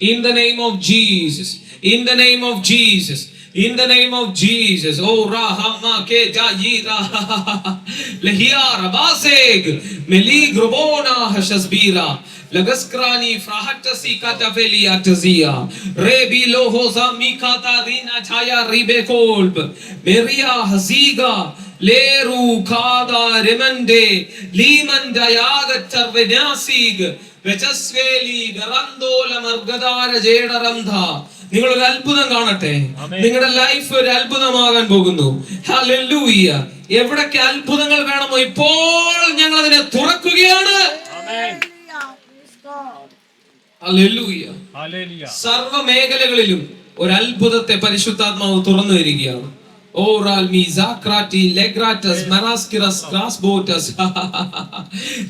In the name of Jesus. In the name of Jesus. In the name of Jesus. Oh rahama ke jayira lehiara baseg meli grobona hashasbira lagaskrani frahatasi kataveli atazia rebi lohoza mikata rina chaya ribekolb meria haziga leru kada remande limanda yaga charvenasig വെച്ചസ്വേലി ഗറന്തോല മർഗദാര ജേഡറംധ. നിങ്ങൾ ഒരു അത്ഭുതം കാണട്ടെ. നിങ്ങളുടെ life ഒരു അത്ഭുതമാകാൻ പോകുന്നു. Hallelujah. എവിടൊക്കെ അത്ഭുതങ്ങൾ വേണമോ ഇപ്പോൾ ഞങ്ങൾ അതിനെ തുറക്കുകയാണ്. ഹല്ലേലൂയ. സർവ്വ മേഖലകളിലും ഒരു അത്ഭുതത്തെ പരിശുദ്ധാത്മാവ് തുറന്നു വരികയാണ്. Oral mizakrati legratas maraskiras grasbotas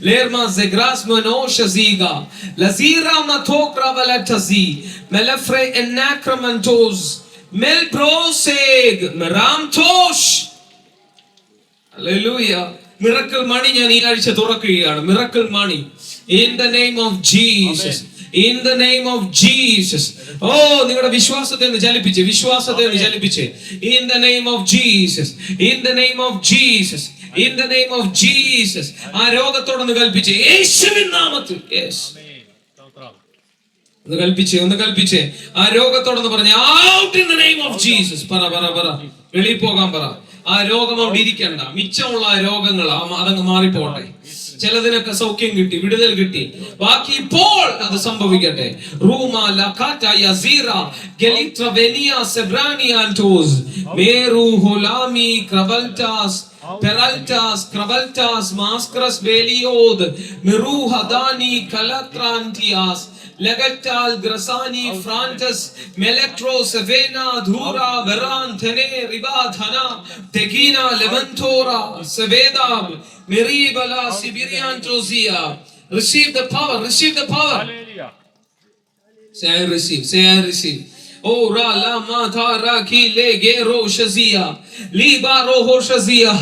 lerma zegras monoshaziga lazira matokra valatazi melafre enacramantos melproseg meramtosh. Hallelujah. Miracle money ഞാൻ ഈ ആഴ്ച തുറക്കുകയാണ്. Miracle money in the name of Jesus. In the name of Jesus. ഓ, നിങ്ങളുടെ വിശ്വാസത്തെ ഒന്ന് ചലിപ്പിച്ച്, വിശ്വാസത്തെ ഒന്ന് ചലിപ്പിച്ച്. In the name of Jesus. In the name of Jesus. In the name of Jesus. ആ രോഗത്തോടൊന്ന് കൽപ്പിച്ച് യേശുവിൻ നാമത്തിൽ. യെസ്, ഒന്ന് കൽപ്പിച്ചേ, ഒന്ന് കൽപ്പിച്ചേ. ആ രോഗത്തോടൊന്ന് പറഞ്ഞ out in the name of Jesus. പറ പറ പറ, വെളിയിൽ പോകാൻ പറ. ആ രോഗം അവിടെ ഇരിക്കണ്ട. മിച്ചമുള്ള ആ രോഗങ്ങൾ അതങ്ങ് മാറിപ്പോട്ടെ. ചിലതിനൊക്കെ സൗഖ്യം കിട്ടി, വിടുതൽ കിട്ടി. ബാക്കി ഇപ്പോൾ അത് സംഭവിക്കട്ടെ. Ruma ലഖാറ്റ യസീറ ഗലിത്ര വെനിയ സെബ്രാനിയാൻറ്റോസ് മേറു ഹോലാമി ക്രബൽറ്റാസ് പെറൽറ്റാസ് ക്രബൽറ്റാസ് മാസ്ക്രസ് ബേലിയോദ് Meru ഹദാനി കലത്രാൻറ്റിയാസ് ലഗറ്റാൽ ഗ്രസാനി ഫ്രാൻറ്റസ് മെലക്ട്രോ സെവേന ധൂറ വെറാൻ ധനെ റിബാധന തെഗീന ലെവൻറ്റോറ സെവേദാബ് മെരീബല സിബിരിയാൻറ്റോസിയ. Receive the power, receive the power. Say I receive, say I receive. Oh ra la ma tha ra ki le ge ro shazia li ba ro ho shazia.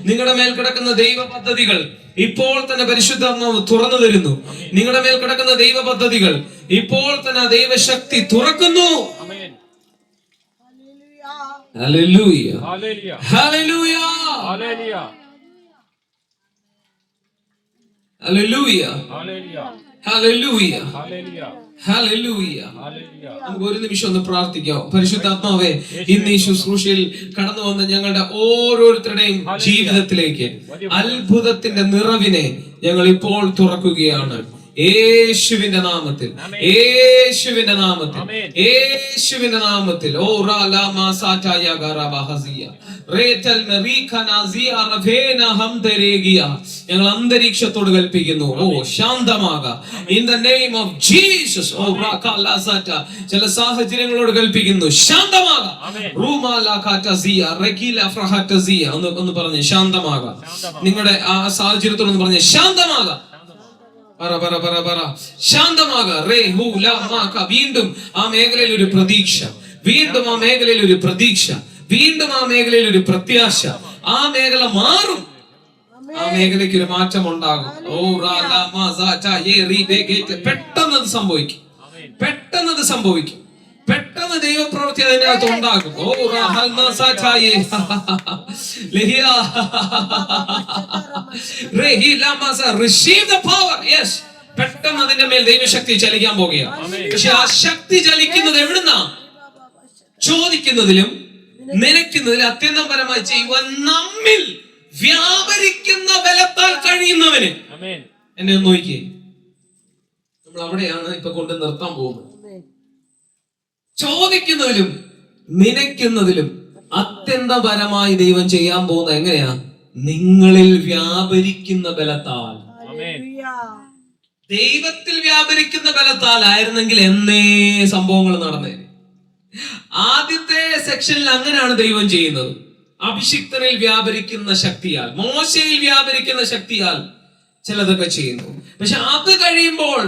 നിങ്ങളുടെ മേൽ കിടക്കുന്ന ദൈവ പദ്ധതികൾ ഇപ്പോൾ തന്നെ പരിശുദ്ധാത്മാവ് തുറന്നു തരുന്നു. നിങ്ങളുടെ മേൽ കിടക്കുന്ന ദൈവ പദ്ധതികൾ ഇപ്പോൾ തന്നെ ദൈവശക്തി തുറക്കുന്നു. ഹല്ലേലൂയ, ഹല്ലേലൂയ, ഹല്ലേലൂയ, ഹല്ലേലൂയ, ഹല്ലേലൂയ, ഹല്ലേലൂയ. നമുക്ക് ഒരു നിമിഷം ഒന്ന് പ്രാർത്ഥിക്കാം. പരിശുദ്ധാത്മാവേ, ഇന്ന് ഈ ശുശ്രൂഷയിൽ കടന്നു വന്ന ഞങ്ങളുടെ ഓരോരുത്തരുടെയും ജീവിതത്തിലേക്ക് അത്ഭുതത്തിന്റെ നിറവിനെ ഞങ്ങൾ ഇപ്പോൾ തുറക്കുകയാണ്. യേശുവിന്റെ നാമത്തിൽ, യേശുവിന്റെ നാമത്തിൽ, യേശുവിന്റെ നാമത്തിൽ. ഓ റാലാമാ സാറ്റായ ഗറബഹസിയ റേറ്റൽ മെറീഖനാസിയ റഫേന ഹംദരേഗിയ. ഞങ്ങൾ അന്തരീക്ഷത്തോട് കൽപ്പിക്കുന്നു, ഓ ശാന്തമാക in the name of Jesus. ഓ റാഖാലാ സാറ്റ ചില സാഹചര്യങ്ങളോട് കൽപ്പിക്കുന്നു, ശാന്തമാക. റൂമാലാ ഖാറ്റസിയ റഖീല ഫ്രഹറ്റസിയ. ഒന്ന് പറഞ്ഞേ ശാന്തമാക. നിങ്ങളുടെ ആ സാഹചര്യത്തോട് പറഞ്ഞേ ശാന്തമാക. ശാന്തമാക. വീണ്ടും ആ മേഖലയിൽ ഒരു പ്രതീക്ഷ, വീണ്ടും ആ മേഖലയിൽ ഒരു പ്രതീക്ഷ, വീണ്ടും ആ മേഖലയിൽ ഒരു പ്രത്യാശ. ആ മേഖല മാറും, ആ മേഖലയ്ക്ക് ഒരു മാറ്റം ഉണ്ടാകും. പെട്ടെന്ന് അത് സംഭവിക്കും, പെട്ടെന്ന് അത് സംഭവിക്കും, പെട്ടെന്ന് ദൈവപ്രവൃത്തി അതിനകത്ത് ഉണ്ടാകും. ഓ receive the power. Yes, പെട്ടെന്ന് അതിന്റെ മേൽ ദൈവശക്തി ചലിക്കാൻ പോകുകയാണ്. പക്ഷെ ആ ശക്തി ചലിക്കുന്നത് എവിടുന്നാ? ചോദിക്കുന്നതിലും നിലയ്ക്കുന്നതിലും അത്യന്തപരമായി ചെയ്യുവാൻ നമ്മിൽ വ്യാപരിക്കുന്ന ബലത്താൽ കഴിയുന്നവന്. എന്നെ ഒന്ന് നോക്കിയേ, നമ്മൾ അവിടെയാണ് ഇപ്പൊ കൊണ്ട് നിർത്താൻ പോകുന്നത്. ചോദിക്കുന്നതിലും നനയ്ക്കുന്നതിലും അത്യന്തപരമായി ദൈവം ചെയ്യാൻ പോകുന്നത് എങ്ങനെയാ? നിങ്ങളിൽ വ്യാപരിക്കുന്ന ബലത്താൽ. ദൈവത്തിൽ വ്യാപരിക്കുന്ന ബലത്താൽ ആയിരുന്നെങ്കിൽ എന്നേ സംഭവങ്ങൾ നടന്നേ. ആദ്യത്തെ സെക്ഷനിൽ അങ്ങനെയാണ് ദൈവം ചെയ്യുന്നത്. അഭിഷിക്തനിൽ വ്യാപരിക്കുന്ന ശക്തിയാൽ, മോശയിൽ വ്യാപരിക്കുന്ന ശക്തിയാൽ ചിലതൊക്കെ ചെയ്യുന്നു. പക്ഷെ അത് കഴിയുമ്പോൾ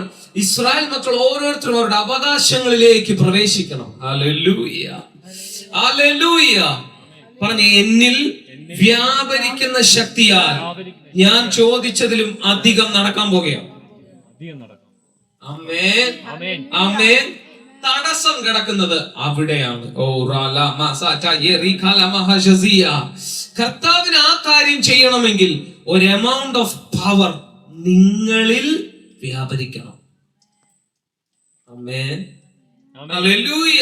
ഇസ്രായേൽ മക്കൾ ഓരോരുത്തരും അവരുടെ അവകാശങ്ങളിലേക്ക് പ്രവേശിക്കണം. Hallelujah, hallelujah. പറഞ്ഞേ, എന്നിൽ വ്യാപരിക്കുന്ന ശക്തിയാൽ ഞാൻ ചോദിച്ചതിലും അധികം നടക്കാൻ പോകുകയാണ്. ആമേൻ, ആമേൻ. തടസ്സം കിടക്കുന്നത് അവിടെയാണ്. ഓ കർത്താവിന് ആ കാര്യം ചെയ്യണമെങ്കിൽ ഒരു എമൗണ്ട് ഓഫ് പവർ നിങ്ങളിൽ വ്യാപരിക്കണം. ആമേൻ, ഹല്ലേലൂയ.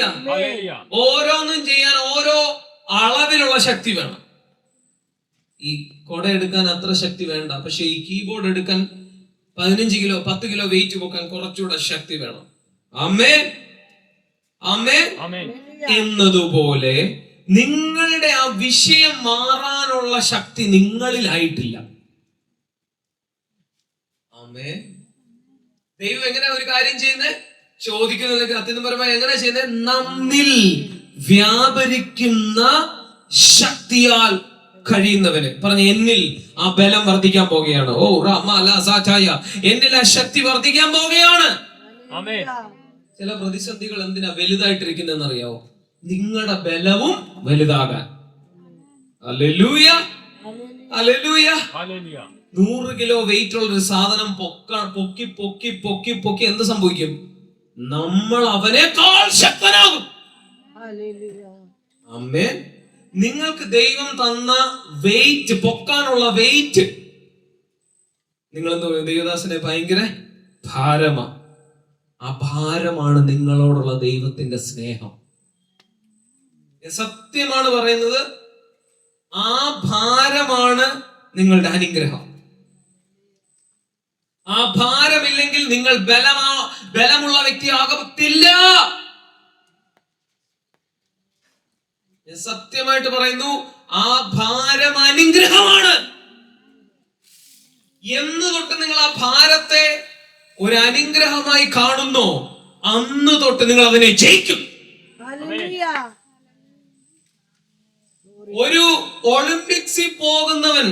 ഓരോന്നും ചെയ്യാൻ ഓരോ അളവിലുള്ള ശക്തി വേണം. ഈ കൊട എടുക്കാൻ അത്ര ശക്തി വേണ്ട, പക്ഷെ ഈ കീബോർഡ് എടുക്കാൻ 15 കിലോ 10 കിലോ വെയിറ്റ് പൊക്കാൻ കുറച്ചുകൂടെ ശക്തി വേണം. ആമേൻ, ആമേൻ. എന്നതുപോലെ നിങ്ങളുടെ ആ വിഷയം മാറാനുള്ള ശക്തി നിങ്ങളിലായിട്ടില്ല. ആമേൻ. ദൈവം എങ്ങനെ ഒരു കാര്യം ചെയ്യുന്നത്? ചോദിക്കുന്നതിനൊക്കെ അത്യന്തപരമായി എങ്ങനെ ചെയ്യുന്നത്? നമ്മിൽ വ്യാപരിക്കുന്ന ശക്തിയാൽ കഴിയുന്നവന്. പറഞ്ഞ, എന്നിൽ ആ ബലം വർദ്ധിക്കാൻ പോകുകയാണ്. ഓ എന്നിൽ ആ ശക്തി വർദ്ധിക്കാൻ പോകുകയാണ്. ചില പ്രതിസന്ധികൾ എന്തിനാ വലുതായിട്ടിരിക്കുന്നതെന്ന് അറിയാവോ? നിങ്ങളുടെ ബലവും വലുതാകാൻ. Hallelujah, hallelujah. Hallelujah. 100 kilo weight ഉള്ള ഒരു സാധനം പൊക്കി പൊക്കി പൊക്കി പൊക്കി എന്ത് സംഭവിക്കും? നമ്മൾ അവനേക്കാൾ ശക്തനാകും. ആമേൻ. നിങ്ങൾക്ക് ദൈവം തന്ന വെയിറ്റ്, പൊക്കാനുള്ള വെയിറ്റ്, നിങ്ങൾ എന്താ പറയുക, ദൈവദാസനെ ഭയങ്കര ഭാരമാ. ആ ഭാരമാണ് നിങ്ങളോടുള്ള ദൈവത്തിന്റെ സ്നേഹം. സത്യമാണ് പറയുന്നത്, ആ ഭാരമാണ് നിങ്ങളുടെ അനുഗ്രഹം. ആ ഭാരമില്ലെങ്കിൽ നിങ്ങൾ ബലമുള്ള വ്യക്തിയാകത്തില്ല. സത്യമായിട്ട് പറയുന്നു, ആ ഭാരം അനുഗ്രഹമാണ്. എന്ന് തൊട്ട് നിങ്ങൾ ആ ഭാരത്തെ ഒരു അനുഗ്രഹമായി കാണുന്നു, അന്ന് തൊട്ട് നിങ്ങൾ അതിനെ ജയിക്കും. ഒരു ഒളിമ്പിക്സിൽ പോകുന്നവൻ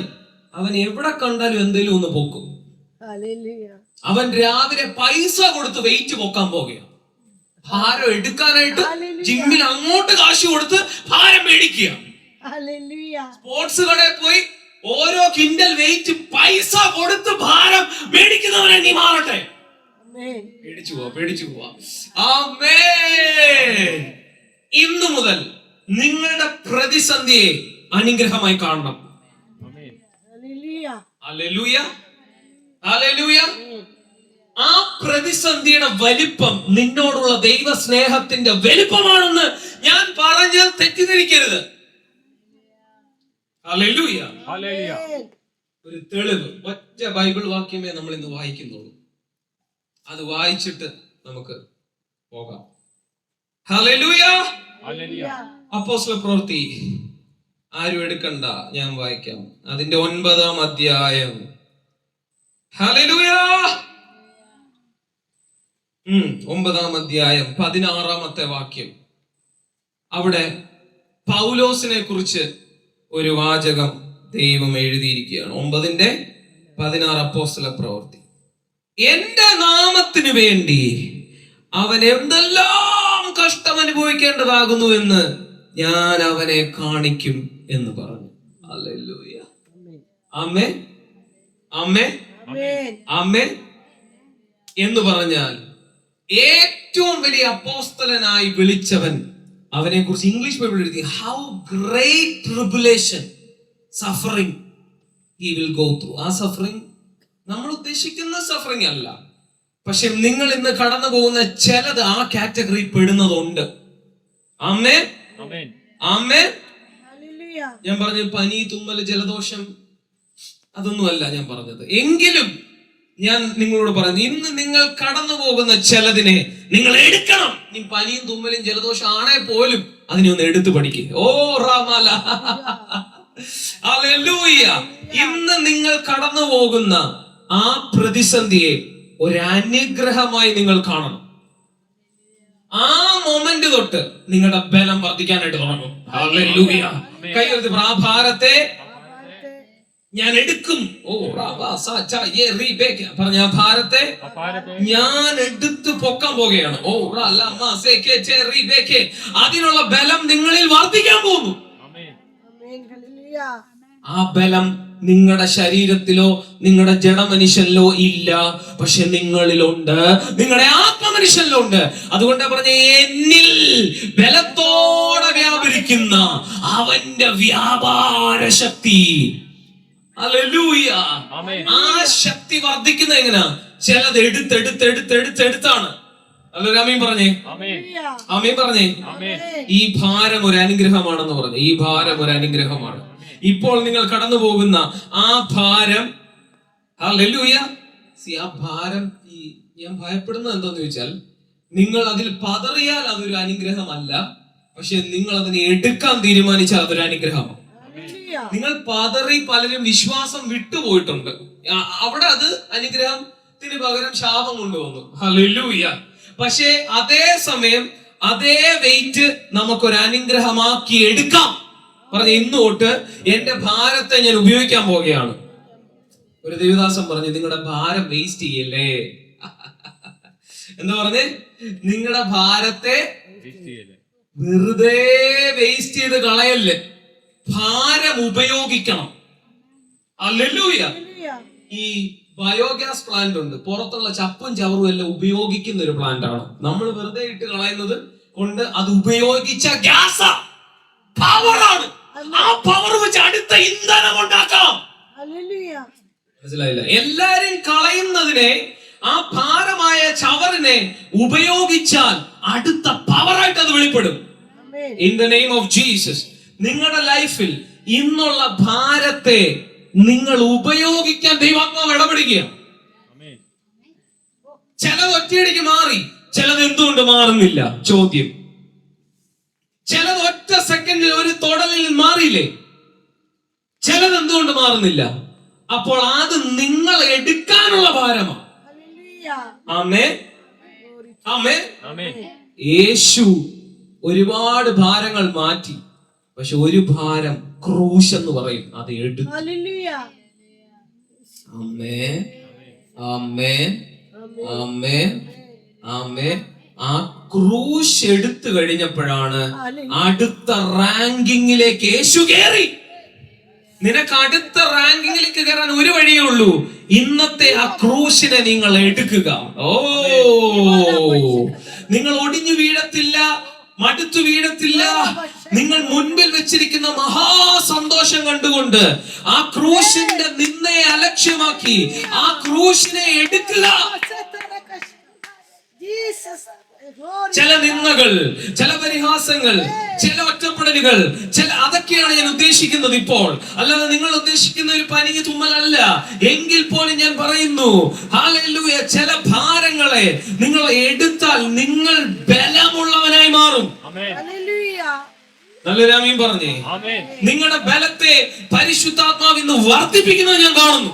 അവൻ എവിടെ കണ്ടാലും എന്തെങ്കിലും ഒന്ന് പൊക്കും. അവൻ രാവിലെ പൈസ കൊടുത്ത് വെയിറ്റ് പൊക്കാൻ പോകുകയാണ്. ഭാരം എടുക്കാനായിട്ട് ജിമ്മിൽ അങ്ങോട്ട് കാശ് കൊടുത്ത് ഭാരം മേടിക്കുക. സ്പോർട്സ് കടയിൽ പോയി ഓരോ കിൻഡൽ വെയിറ്റ് പൈസ കൊടുത്ത് ഭാരം മേടിക്കുന്നവനെ നീ മാറട്ടെ. പേടിച്ചു പോവാ. ആമേൻ. ഇന്നു മുതൽ നിങ്ങളുടെ പ്രതിസന്ധിയെ അനുഗ്രഹമായി കാണണം. ഹല്ലേലൂയ. ഹല്ലേലൂയ. ആ പ്രതിസന്ധിയുടെ വലിപ്പം നിന്നോടുള്ള ദൈവ സ്നേഹത്തിന്റെ വലിപ്പമാണെന്ന് ഞാൻ പറഞ്ഞാൽ തെറ്റിദ്ധരിക്കരുത്. ഹല്ലേലൂയ. Hallelujah. ഒരു തെളിവ്, ഒറ്റ ബൈബിൾ വാക്യമേ നമ്മൾ ഇന്ന് വായിക്കുന്നുള്ളൂ. അത് വായിച്ചിട്ട് നമുക്ക് പോകാം. ഹല്ലേലൂയ. Hallelujah. അപ്പോസ്തല പ്രവൃത്തി, ആരും എടുക്കണ്ട, ഞാൻ വായിക്കാം. അതിന്റെ 9-ാം അധ്യായം. ഹല്ലേലൂയ. 9-ാം അധ്യായം 16-ാമത്തെ വാക്യം. അവിടെ പൗലോസിനെ കുറിച്ച് ഒരു വാചകം ദൈവം എഴുതിയിരിക്കുകയാണ്. 9:16 അപ്പോസ്തല പ്രവൃത്തി. എന്റെ നാമത്തിന് വേണ്ടി അവൻ എന്തെല്ലാം കഷ്ടം അനുഭവിക്കേണ്ടതാകുന്നു എന്ന് ഞാൻ അവനെ കാണിക്കും എന്ന് പറഞ്ഞു. ഹല്ലേലൂയ. ആമേൻ. ആമേൻ. ആമേൻ. എന്ന് പറഞ്ഞാൽ ഏറ്റവും വലിയ അപ്പോസ്തലനായി വിളിച്ചവൻ, അവനെ കുറിച്ച് ഇംഗ്ലീഷ് ബൈബിൾ എഴുതി, how great tribulation suffering he will go through. ആ സഫറിംഗ് നമ്മൾ ഉദ്ദേശിക്കുന്ന സഫറിംഗ് അല്ല, പക്ഷെ നിങ്ങൾ ഇന്ന് കടന്നു പോകുന്ന ചിലത് ആ കാറ്റഗറി പെടുന്നതുണ്ട്. ആമേൻ. ആമേൻ. ഞാൻ പറഞ്ഞു പനി, തുമ്മല്, ജലദോഷം, അതൊന്നുമല്ല ഞാൻ പറഞ്ഞത്. എങ്കിലും ഞാൻ നിങ്ങളോട് പറഞ്ഞു, ഇന്ന് നിങ്ങൾ കടന്നു പോകുന്ന ചിലതിനെ നിങ്ങൾ എടുക്കണം. നീ പനിയും തുമ്മലും ജലദോഷം ആണേ പോലും അതിനെ ഒന്ന് എടുത്തു പഠിക്കുക. ഓ റാമല. ഹല്ലേലൂയ. ഇന്ന് നിങ്ങൾ കടന്നു പോകുന്ന ആ പ്രതിസന്ധിയെ ഒരു അനുഗ്രഹമായി നിങ്ങൾ കാണണം. ആ മൊമെന്റ് തൊട്ട് നിങ്ങളുടെ ബലം വർദ്ധിക്കാനായിട്ട് തുടങ്ങും. ഹല്ലേലൂയ. കൈയെടുത്ത് ആ ഭാരത്തെ ഞാൻ എടുക്കും. ഓ പറഞ്ഞ ആ ഭാരത്തെ ഞാൻ എടുത്ത് പൊക്കാൻ പോകുകയാണ്. ഓ അതിനുള്ള ബലം നിങ്ങളിൽ വർദ്ധിക്കാൻ പോകുന്നു. ആ ബലം നിങ്ങളുടെ ശരീരത്തിലോ നിങ്ങളുടെ ജഡമനുഷ്യനിലോ ഇല്ല, പക്ഷെ നിങ്ങളിലുണ്ട്, നിങ്ങളുടെ ആത്മമനുഷ്യനിലുണ്ട്. അതുകൊണ്ട് പറഞ്ഞ എന്നിൽ ബലത്തോടെ വ്യാപരിക്കുന്ന അവന്റെ വ്യാപാര ശക്തി. ഹല്ലേലൂയ. ആ ശക്തി വർദ്ധിക്കുന്ന എങ്ങനെയാ? ചിലത് എടുത്താണ്. ആമീൻ പറഞ്ഞേ. ആമീൻ പറഞ്ഞേ. ഈ ഭാരം ഒരു അനുഗ്രഹമാണെന്ന് പറഞ്ഞു. ഈ ഭാരം ഒരു അനുഗ്രഹമാണ്. ഇപ്പോൾ നിങ്ങൾ കടന്നു പോകുന്ന ആ ഭാരം, ഹല്ലേലൂയ. ആ ഭാരം, ഞാൻ ഭയപ്പെടുന്നത് എന്താന്ന് ചോദിച്ചാൽ, നിങ്ങൾ അതിൽ പതറിയാൽ അതൊരു അനുഗ്രഹമല്ല, പക്ഷെ നിങ്ങൾ അതിനെ എടുക്കാൻ തീരുമാനിച്ചാൽ അതൊരു അനുഗ്രഹമാണ്. നിങ്ങൾ പതറി പലരും വിശ്വാസം വിട്ടുപോയിട്ടുണ്ട്. അവിടെ അത് അനുഗ്രഹത്തിന് പകരം ശാപം കൊണ്ടുവന്നു. ഹല്ലേലൂയ. പക്ഷേ അതേ സമയം അതേ വെയിറ്റ് നമുക്കൊരു അനുഗ്രഹമാക്കി എടുക്കാം. പറഞ്ഞ ഇന്ന് തൊട്ട് എന്റെ ഭാരത്തെ ഞാൻ ഉപയോഗിക്കാൻ പോവുകയാണ്. ഒരു ദേവദാസൻ പറഞ്ഞു, നിങ്ങളുടെ ഭാരം വേസ്റ്റ് ചെയ്യല്ലേ. എന്താ പറഞ്ഞേ? നിങ്ങളുടെ ഭാരത്തെ വെറുതെ വേസ്റ്റ് ചെയ്ത് കളയല്ലേ. ഭാരം ഉപയോഗിക്കണം. ഹല്ലേലൂയ. Hallelujah. ഈ ബയോഗ്യാസ് പ്ലാന്റ് ഉണ്ട്, പുറത്തുള്ള ചപ്പും ചവറും എല്ലാം ഉപയോഗിക്കുന്ന ഒരു പ്ലാന്റ് ആണ്. നമ്മൾ വെറുതെ ഇട്ട് കളയുന്നത് കൊണ്ട് അത് ഉപയോഗിച്ച ഗ്യാസ് പവറാണ്. ആ പവർ വെച്ച് അടുത്ത ഇന്ധനം ഉണ്ടാക്കാം. Hallelujah. മനസ്സിലായില്ല? എല്ലാരും കളയുന്നതിനെ, ആ ഭാരമായ ചവറിനെ ഉപയോഗിച്ചാൽ അടുത്ത പവറായിട്ട് അത് വെളിപ്പെടും. Amen. In the name of Jesus. നിങ്ങളുടെ ലൈഫിൽ ഇന്നുള്ള ഭാരത്തെ നിങ്ങൾ ഉപയോഗിക്കാൻ ദൈവാത്മാവ് ഇടപെടുക. ആമേൻ. ചിലത് ഒറ്റയടിക്ക് മാറി, ചിലത് എന്തുകൊണ്ട് മാറുന്നില്ല? ചോദ്യം. ചിലത് ഒറ്റ സെക്കൻഡിൽ ഒരു തൊടലിൽ മാറിയില്ലേ? ചിലത് എന്തുകൊണ്ട് മാറുന്നില്ല? അപ്പോൾ അത് നിങ്ങൾ എടുക്കാനുള്ള ഭാരമാണ്. Hallelujah. ആമേൻ, ആമേൻ. ആമേൻ. യേശു ഒരുപാട് ഭാരങ്ങൾ മാറ്റി, പക്ഷെ ഒരു ഭാരം ക്രൂശ് എന്ന് പറയും, അത് എടുത്തു. Hallelujah. ആമേൻ, ആമേൻ, ആമേൻ, ആമേൻ. ആ ക്രൂശ് എടുത്തു കഴിഞ്ഞപ്പോഴാണ് അടുത്ത റാങ്കിങ്ങിലേക്ക് യേശു കയറി. നിനക്ക് അടുത്ത റാങ്കിങ്ങിലേക്ക് കയറാൻ ഒരു വഴിയേ ഉള്ളൂ, ഇന്നത്തെ ആ ക്രൂശിനെ നിങ്ങൾ എടുക്കുക. ഓ, നിങ്ങൾ ഒടിഞ്ഞു വീഴത്തില്ല, മടുത്തു വീഴത്തില്ല. നിങ്ങൾ മുൻപിൽ വെച്ചിരിക്കുന്ന മഹാസന്തോഷം കണ്ടുകൊണ്ട് ആ ക്രൂശിന്റെ നിന്നയെ അലക്ഷ്യമാക്കി ആ ക്രൂശിനെ എടുക്കുക. Jesus. Glory. ചില നിന്ദകൾ, ചില പരിഹാസങ്ങൾ, ചില ഒറ്റപ്പെടലുകൾ, അതൊക്കെയാണ് ഞാൻ ഉദ്ദേശിക്കുന്നത് ഇപ്പോൾ. അല്ലാതെ നിങ്ങൾ ഉദ്ദേശിക്കുന്ന ഒരു പനി തുമ്മലല്ല. എങ്കിൽ പോലും ഞാൻ പറയുന്നു, ഹല്ലേലൂയ, ചില ഭാരങ്ങളെ നിങ്ങൾ എടുത്താൽ നിങ്ങൾ ബലമുള്ളവനായി മാറും. ആമേൻ. Hallelujah. നല്ലൊരു ആമീൻ പറഞ്ഞേ. ആമേൻ. നിങ്ങളുടെ ബലത്തെ പരിശുദ്ധാത്മാവ് ഇന്ന് വർദ്ധിപ്പിക്കുന്നത് ഞാൻ കാണുന്നു.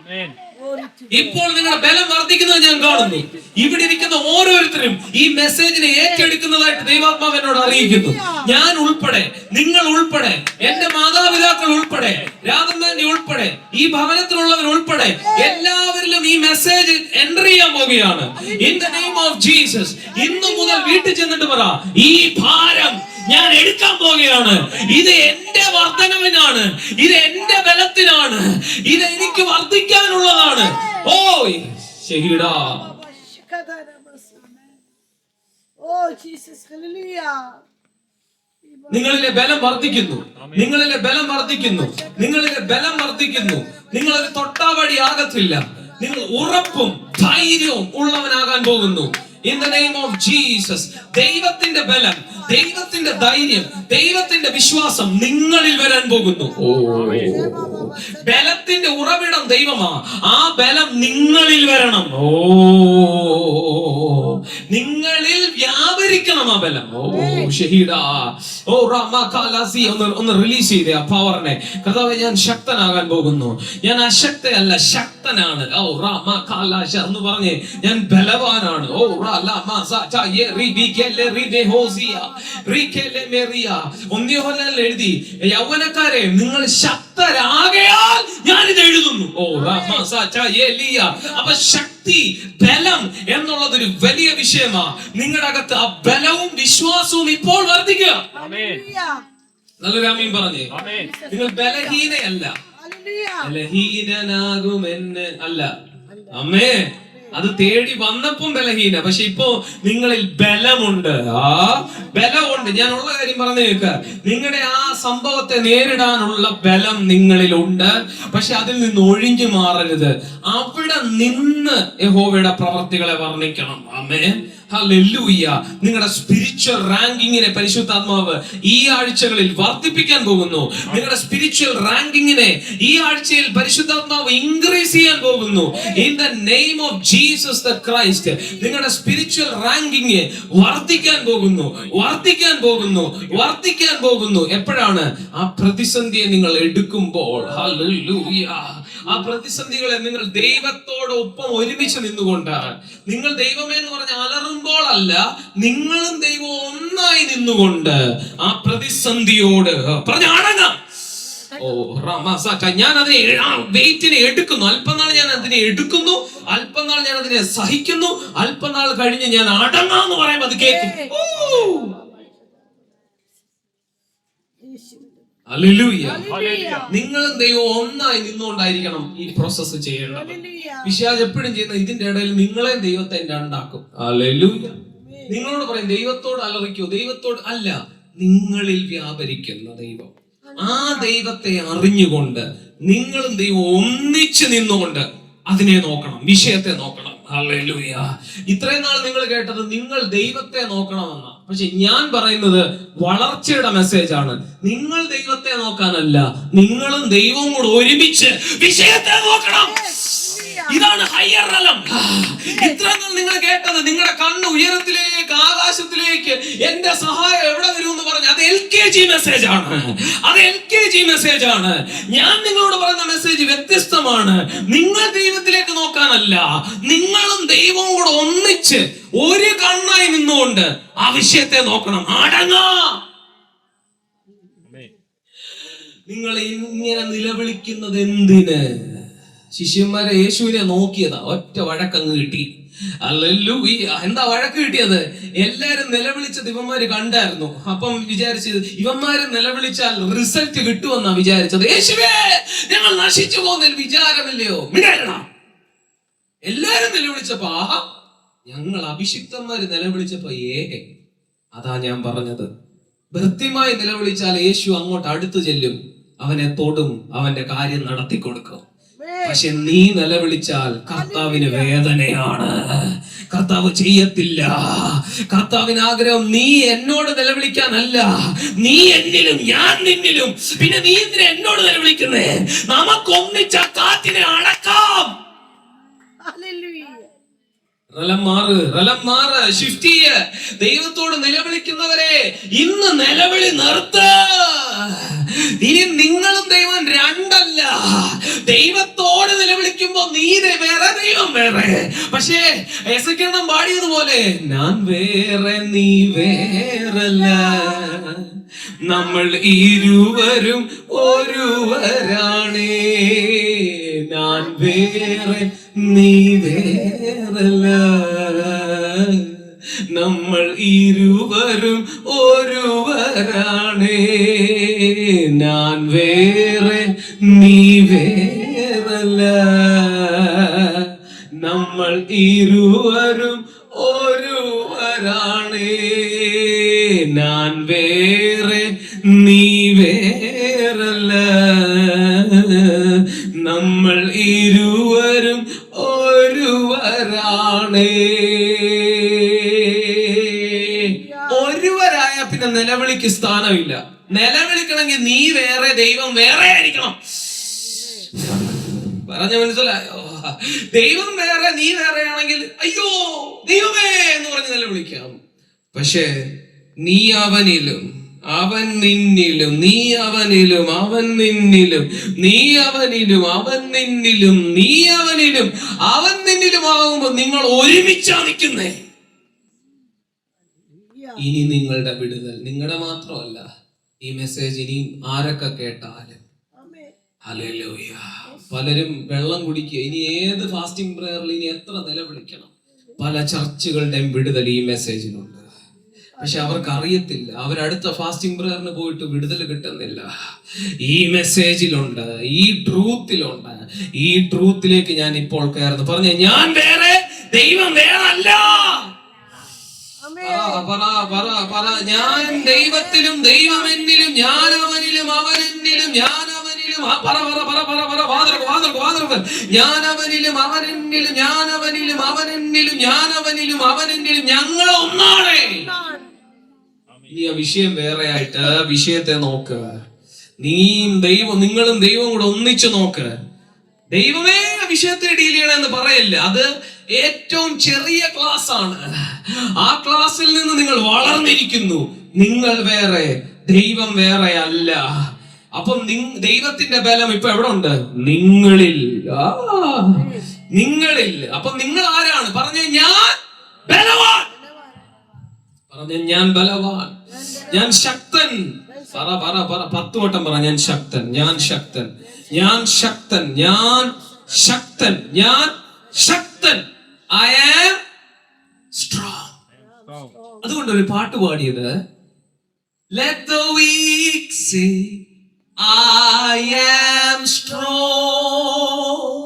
ആമേൻ. Glory to ഇപ്പോൾ നിങ്ങളുടെ ബലം വർദ്ധിക്കുന്നത് ഞാൻ കാണുന്നു. ഇവിടെ ഇരിക്കുന്ന ഓരോരുത്തരും ഈ മെസ്സേജിനെ ഏറ്റെടുക്കുന്നതായിട്ട് ദൈവാത്മാവ് എന്നോട് അറിയിക്കുന്നു. ഞാൻ ഉൾപ്പെടെ, നിങ്ങൾ ഉൾപ്പെടെ, എന്റെ മാതാപിതാക്കൾ ഉൾപ്പെടെ, രാധന്മാന്റെ ഉൾപ്പെടെ, ഈ ഭവനത്തിലുള്ളവർ ഉൾപ്പെടെ എല്ലാവരിലും ഈ മെസ്സേജ് എൻ്റർ ചെയ്യാൻ പോവുകയാണ്. In the name of Jesus. ഇന്നു മുതൽ വീട്ടിൽ ചെന്നിട്ട് പറ, ഈ ഭാരം ഞാൻ എടുക്കാൻ പോവുകയാണ്. ഇത് എന്റെ വർധനവിനാണ്, ഇത് എന്റെ ബലത്തിനാണ്, ഇത് എനിക്ക് വർദ്ധിക്കാനുള്ളതാണ്. ഓയ് ശഹിടാ. Oh, Jesus. Hallelujah. നിങ്ങളിലെ ബലം വർദ്ധിക്കുന്നു, നിങ്ങളിലെ ബലം വർദ്ധിക്കുന്നു, നിങ്ങളിലെ ബലം വർദ്ധിക്കുന്നു. നിങ്ങളൊരു തൊട്ടാവടി ആകത്തില്ല. നിങ്ങൾ ഉറപ്പും ധൈര്യവും ഉള്ളവനാകാൻ പോകുന്നു. In the name of Jesus. ദൈവത്തിന്റെ ബലം, ദൈവത്തിന്റെ ധൈര്യം, ദൈവത്തിന്റെ വിശ്വാസം നിങ്ങളിൽ വരാൻ പോകുന്നു. ഓ, ബലത്തിന്റെ ഉറവിടം ദൈവമാ. ആ ബലം നിങ്ങളിൽ വരണം. ഓ, നിങ്ങളിൽ വ്യാപരിക്കണം ആ ബലം. ഓ ഷഹീദാ. ഓ റമകാലസി. ഒന്ന് റിലീസ് ചെയ്തേ ആ പവറിനെ. കർത്താവേ, ഞാൻ ശക്തനാകാൻ പോകുന്നു. ഞാൻ അശക്തയല്ല, ശക്തനാണ്. ഓ റമകാലശ എന്ന് പറഞ്ഞേ, ഞാൻ ബലവാനാണ്. ഓ എഴുതി, യൗവനക്കാരെ നിങ്ങൾ ശക്തരാകയാൽ ഞാനിത് എഴുതുന്നു. ഓ അപ്പൊ ശക്തി, ബലം എന്നുള്ളതൊരു വലിയ വിഷയമാ. നിങ്ങളുടെ അകത്ത് ആ ബലവും വിശ്വാസവും ഇപ്പോൾ വർദ്ധിക്കുക. Hallelujah. നല്ലൊരു ആമീൻ പറഞ്ഞേ. ആമേൻ. നിങ്ങൾ ബലഹീനയല്ല, Hallelujah. ബലഹീനനാകുമെന്ന് അല്ല. അമ്മേ, അത് തേടി വന്നപ്പം ബലഹീന, പക്ഷെ ഇപ്പോ നിങ്ങളിൽ ബലമുണ്ട്. ആ ബലമുണ്ട്. ഞാൻ ഉള്ള കാര്യം പറഞ്ഞു കേൾക്കുക. നിങ്ങളുടെ ആ സംഭവത്തെ നേരിടാനുള്ള ബലം നിങ്ങളിലുണ്ട്. പക്ഷെ അതിൽ നിന്ന് ഒഴിഞ്ഞു മാറരുത്. അവിടെ നിന്ന് യഹോവയുടെ പ്രവർത്തികളെ വർണ്ണിക്കണം. ആമേൻ, ഹല്ലേലൂയ. നിങ്ങളുടെ സ്പിരിച്വൽ റാങ്കിങ്ങിനെ പരിശുദ്ധാത്മാവ് ഈ ആഴ്ചകളിൽ വർദ്ധിപ്പിക്കാൻ പോകുന്നു. നിങ്ങളുടെ സ്പിരിച്വൽ റാങ്കിങ്ങിനെ ഈ ആഴ്ചയിൽ പരിശുദ്ധാത്മാവ് ഇൻക്രീസ് ചെയ്യാൻ പോകുന്നു. In the name of Jesus the Christ. നിങ്ങളുടെ സ്പിരിച്വൽ റാങ്കിങ് വർദ്ധിക്കാൻ പോകുന്നു, വർദ്ധിക്കാൻ പോകുന്നു, വർദ്ധിക്കാൻ പോകുന്നു. എപ്പോഴാണ്? ആ പ്രതിസന്ധിയെ നിങ്ങൾ എടുക്കുമ്പോൾ. ഹല്ലേലൂയ. ആ പ്രതിസന്ധികളെ നിങ്ങൾ ദൈവത്തോടൊപ്പം ഒരുമിച്ച് നിന്നുകൊണ്ട്, നിങ്ങൾ ദൈവമേ എന്ന് പറഞ്ഞ അലറുമ്പോൾ അല്ല, നിങ്ങളും ദൈവവും ഒന്നായി നിന്നുകൊണ്ട് ആ പ്രതിസന്ധിയോട് പറഞ്ഞ അടങ്ങാം. ഓ റമസാറ്റ, ഞാൻ അതിനെ വെയിറ്റിനെ എടുക്കുന്നു. അല്പനാൾ ഞാൻ അതിനെ എടുക്കുന്നു, അല്പനാൾ ഞാൻ അതിനെ സഹിക്കുന്നു, അല്പനാൾ കഴിഞ്ഞ് ഞാൻ അടങ്ങാന്ന് പറയുമ്പോൾ അത് കേൾക്കും. ഹല്ലേലൂയ. Hallelujah. നിങ്ങളും ദൈവവും ഒന്നായി നിന്നുകൊണ്ടായിരിക്കണം ഈ പ്രോസസ്സ് ചെയ്യേണ്ടത്. Hallelujah. പിശാച് എപ്പോഴും ചെയ്യുന്ന ഇതിന്റെ ഇടയിൽ നിങ്ങളെ ദൈവത്തെ രണ്ടാക്കും. ഹല്ലേലൂയ. നിങ്ങളോട് പറയും ദൈവത്തോട് അലറിക്കോ, ദൈവത്തോട് അല്ല, നിങ്ങളിൽ വ്യാപരിക്കുന്ന ദൈവം. ആ ദൈവത്തെ അറിഞ്ഞുകൊണ്ട് നിങ്ങളും ദൈവം ഒന്നിച്ചു നിന്നുകൊണ്ട് അതിനെ നോക്കണം, വിഷയത്തെ നോക്കണം. ഹല്ലേലൂയ. ഇത്രയും നാൾ നിങ്ങൾ കേട്ടത് നിങ്ങൾ ദൈവത്തെ നോക്കണമെന്ന, പക്ഷെ ഞാൻ പറയുന്നത് വളർച്ചയുടെ മെസ്സേജ് ആണ്. നിങ്ങൾ ദൈവത്തെ നോക്കാനല്ല, നിങ്ങളും ദൈവവും കൂടെ ഒരുമിച്ച് വിഷയത്തെ നോക്കണം. ഇതാണ് ഹയർ റലം. ഇത്ര നാൾ നിങ്ങൾ കേട്ടത് നിങ്ങളുടെ കണ്ണ് ഉയരത്തിലേക്ക്, ആകാശത്തിലേക്ക്, എന്റെ സഹായം എവിടെ വരും എന്ന് പറഞ്ഞ അത് LKG മെസ്സേജ് ആണ്. അത് LKG മെസ്സേജ് ആണ്. ഞാൻ നിങ്ങളോട് പറയുന്ന മെസ്സേജ് വ്യത്യസ്തമാണ്. നിങ്ങൾ ദൈവത്തിലേക്ക് നോക്കാനല്ല, നിങ്ങളും ദൈവവും കൂടെ ഒന്നിച്ച് ഒരു കണ്ണായി നിന്നുകൊണ്ട് ആ വിഷയത്തെ നോക്കണം. അടങ്ങാ. നിങ്ങൾ ഇങ്ങനെ നിലവിളിക്കുന്നത് എന്തിന്? ശിഷ്യന്മാരെ യേശുവിനെ നോക്കിയതാ, ഒറ്റ വഴക്കങ്ങ് കിട്ടി. ഹല്ലേലൂയ. എന്താ വഴക്ക് കിട്ടിയത്? എല്ലാരും നിലവിളിച്ചത് ഇവന്മാര് കണ്ടായിരുന്നു. അപ്പം വിചാരിച്ചത് ഇവന്മാര് നിലവിളിച്ചാൽ റിസൾട്ട് കിട്ടുമെന്നാ വിചാരിച്ചത്. യേശുവേ, ഞങ്ങൾ നശിച്ചു പോകുന്നതിൽ വിചാരമില്ലയോ? മിണ്ടായിരണം. എല്ലാരും നിലവിളിച്ചപ്പോ ആഹാ, ഞങ്ങൾ അഭിഷിക്തന്മാര് നിലവിളിച്ചപ്പോ അതാ ഞാൻ പറഞ്ഞത്. ഭൃത്യമായി നിലവിളിച്ചാൽ യേശു അങ്ങോട്ട് അടുത്തു ചെല്ലും, അവനെ തൊടും, അവന്റെ കാര്യം നടത്തി കൊടുക്കും. പക്ഷെ നീ നിലവിളിച്ചാൽ കർത്താവിന് വേദനയാണ്, കർത്താവ് ചെയ്യത്തില്ല. കർത്താവിന് ആഗ്രഹം നീ എന്നോട് നിലവിളിക്കാനല്ല, നീ എന്നിലും ഞാൻ നിന്നിലും. പിന്നെ നീ എന്തിനാ എന്നോട് നിലവിളിക്കുന്നേ? നമുക്കൊന്നിച്ച കാറ്റിനെ അടക്കാം. ഷിഫ്റ്റ് ചെയ്യ. ദൈവത്തോട് നിലവിളിക്കുന്നവരെ ഇന്ന് നിലവിളി നിർത്ത. ഇനി നിങ്ങളും ദൈവം രണ്ടല്ല. ദൈവത്തോട് നിലവിളിക്കുമ്പോ നീ വേറെ, ദൈവം വേറെ. പക്ഷേ എസെക്കിയേൽ പാടിയതുപോലെ ഞാൻ വേറെ നീ വേറല്ല, നമ്മൾ ഇരുവരും ഒരുവരാണേ. ഞാൻ വേറെ നീ വേറല്ല, നമ്മൾ ഇരുവരും ഒരുവരാണേ. ഞാൻ വേറെ നീ വേറല്ല, നമ്മൾ ഇരുവരും ഒരുവരാണേ. ഞാൻ വേറെ നീ വേറല്ല, നമ്മൾ ഇരുവരും ഒരുവരാണേ. ഒരുവരായ പിന്നെ നിലവിളിക്ക് സ്ഥാനമില്ല. നിലവിളിക്കണമെങ്കിൽ നീ വേറെ, ദൈവം വേറെ ആയിരിക്കണം. പറഞ്ഞ മനസ്സിലായോ? ദൈവം വേറെ, നീ വേറെ ആണെങ്കിൽ അയ്യോ ദൈവമേ എന്ന് പറഞ്ഞ് നിലവിളിക്കാം. പക്ഷേ നീ അവനിലും അവൻ നിന്നിലും, നീ അവനിലും അവൻ നിന്നിലും, നീ അവനിലും അവൻ നിന്നിലും, നീ അവനിലും അവൻ നിന്നിലും ആകുമ്പോ നിങ്ങൾ ഒരുമിച്ചാ നിൽക്കുന്നേ. ഇനി നിങ്ങളുടെ വിടുതൽ നിങ്ങളുടെ മാത്രമല്ല. ഈ മെസ്സേജ് ഇനി ആരൊക്കെ കേട്ടാലും ഹല്ലേലൂയ. പലരും വെള്ളം കുടിക്കുക. ഇനി ഏത് ഫാസ്റ്റിംഗ് പ്രയറിൽ ഇനി എത്ര നിലവിളിക്കണം? പല ചർച്ചുകളുടെയും വിടുതൽ ഈ മെസ്സേജിലുണ്ട്. പക്ഷെ അവർക്ക് അറിയത്തില്ല, അവരടുത്ത ഫാസ്റ്റിംഗ് പ്രയറിന് പോയിട്ട് വിടുതൽ കിട്ടുന്നില്ല. ഈ മെസ്സേജിലുണ്ട്, ഈ ട്രൂത്തിലുണ്ട്. ഈ ട്രൂത്തിലേക്ക് ഞാൻ ഇപ്പോൾ കയറുന്നു. പറഞ്ഞ ഞാൻ വേറെ, ദൈവം വേറെ അല്ല. ഞാൻ ദൈവത്തിലും ദൈവം എന്നിലും, ഞാൻ അവനിലും അവൻ എന്നിലും, ഞാൻ അവനിലും ഞാൻ അവനിലും അവൻ എന്നിലും, ഞാൻ അവനിലും അവൻ എന്നിലും, ഞാൻ അവനിലും അവൻ എന്നിലും, ഞങ്ങൾ ഒന്നാണ്. ഇനി ആ വിഷയം വേറെ ആയിട്ട് വിഷയത്തെ നോക്ക്. നീയും ദൈവം, നിങ്ങളും ദൈവവും കൂടെ ഒന്നിച്ചു നോക്ക്. ദൈവമേ വിഷയത്തെ ഡീൽ ചെയ്യണമെന്ന് പറയല്ല. അത് ഏറ്റവും ചെറിയ ക്ലാസ് ആണ്. ആ ക്ലാസ്സിൽ നിന്ന് നിങ്ങൾ വളർന്നിരിക്കുന്നു. നിങ്ങൾ വേറെ, ദൈവം വേറെ അല്ല. അപ്പം ദൈവത്തിന്റെ ബലം ഇപ്പൊ എവിടെ ഉണ്ട്? നിങ്ങളിൽ. നിങ്ങളിൽ. അപ്പം നിങ്ങൾ ആരാണ്? പറഞ്ഞ ഞാൻ ബലവാൻ. പറഞ്ഞ ഞാൻ ബലവാൻ, ഞാൻ ശക്തൻ. പറ പറ പറ 10 വട്ടം പറ. ഞാൻ ശക്തൻ, ഞാൻ ശക്തൻ, ഞാൻ ശക്തൻ, ഞാൻ ശക്തൻ, ഞാൻ ശക്തൻ. I am strong. അതുകൊണ്ട് ഒരു പാട്ട് പാടിയത്, let the weak say I am strong.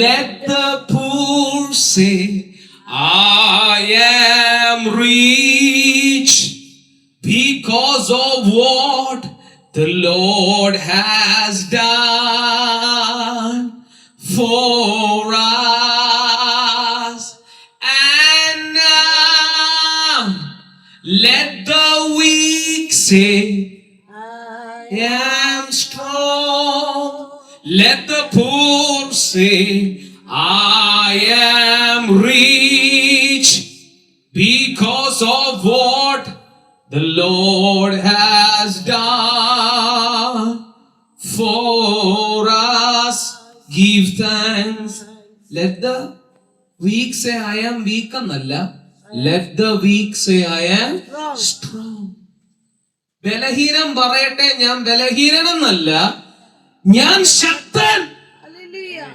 Let the poor say, I am rich because of what the Lord has done for us. And now let the weak say, I am strong. Let the poor say, I am rich because of what the Lord has done for us. Give thanks. Let the weak say, I am weak എന്നല്ല. Let the weak say, I am strong. ബലഹീനം പറയട്ടെ, ഞാൻ ബലഹീനനെന്നല്ല, ഞാൻ ശക്തൻ. Hallelujah.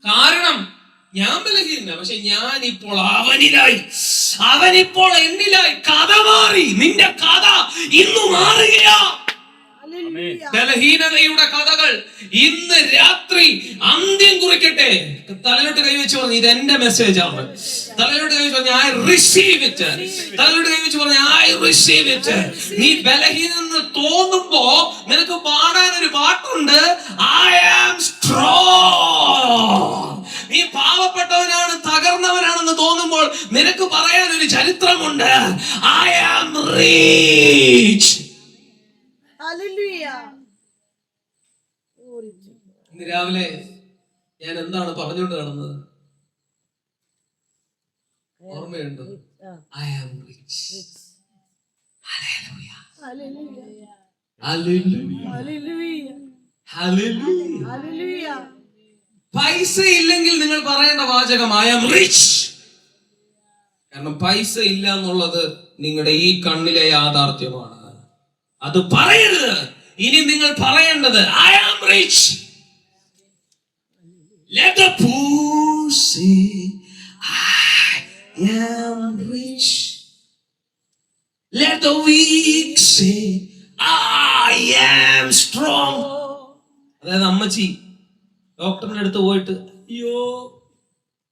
കാരണം ഞാൻ ബലഹീനനാ, പക്ഷെ ഞാൻ ഇപ്പോൾ അവനിപ്പോൾ എന്നിലായി. കഥ മാറി. നിന്റെ കഥ ഇന്ന് മാറുകയാ. Hallelujah. ബലഹീനതയുടെ കഥകൾ ഇന്ന് രാത്രി അന്ത്യം കുറിക്കട്ടെ. തലയിലോട്ട് കൈവച്ച് പറഞ്ഞു, ഇത് എന്റെ മെസ്സേജ് ആണ്. തലയിലോട്ട് കൈവച്ച് പറഞ്ഞു, ഐ റിസീവ് ഇറ്റ്. തലയിലോട്ട് കൈവച്ച് പറഞ്ഞു, ഐ റിസീവ് ഇറ്റ്. നീ ബലഹീനെന്ന് തോന്നുമ്പോ നിനക്ക് പാടാൻ ഒരു പാട്ടുണ്ട്, ഐ ആം സ്ട്രോങ്. നീ പാവപ്പെട്ടവനാണ്, തകർന്നവനാണെന്ന് തോന്നുമ്പോൾ നിനക്ക് പറയാൻ ഒരു ചരിത്രമുണ്ട്, I am rich. Hallelujah. Glory to God. ഇന്ന് രാവിലെ ഞാൻ എന്താണ് പറഞ്ഞുകൊണ്ട് നടന്നത്? ഓർമ്മയുണ്ടോ? I am rich. Hallelujah. Hallelujah. Hallelujah. Hallelujah. Hallelujah. Hallelujah. പൈസ ഇല്ലെങ്കിൽ നിങ്ങൾ പറയേണ്ട വാചകം I am rich. കാരണം പൈസ ഇല്ല എന്നുള്ളത് നിങ്ങളുടെ ഈ കണ്ണിലെ യാഥാർത്ഥ്യമാണ്. അത് പറയരുത്. ഇനി നിങ്ങൾ പറയേണ്ടത് I am rich. Let the poor say, I am rich. Let the weak say, I am strong. അതായത് അമ്മച്ചി ഡോക്ടറിന്റെ അടുത്ത് പോയിട്ട് അയ്യോ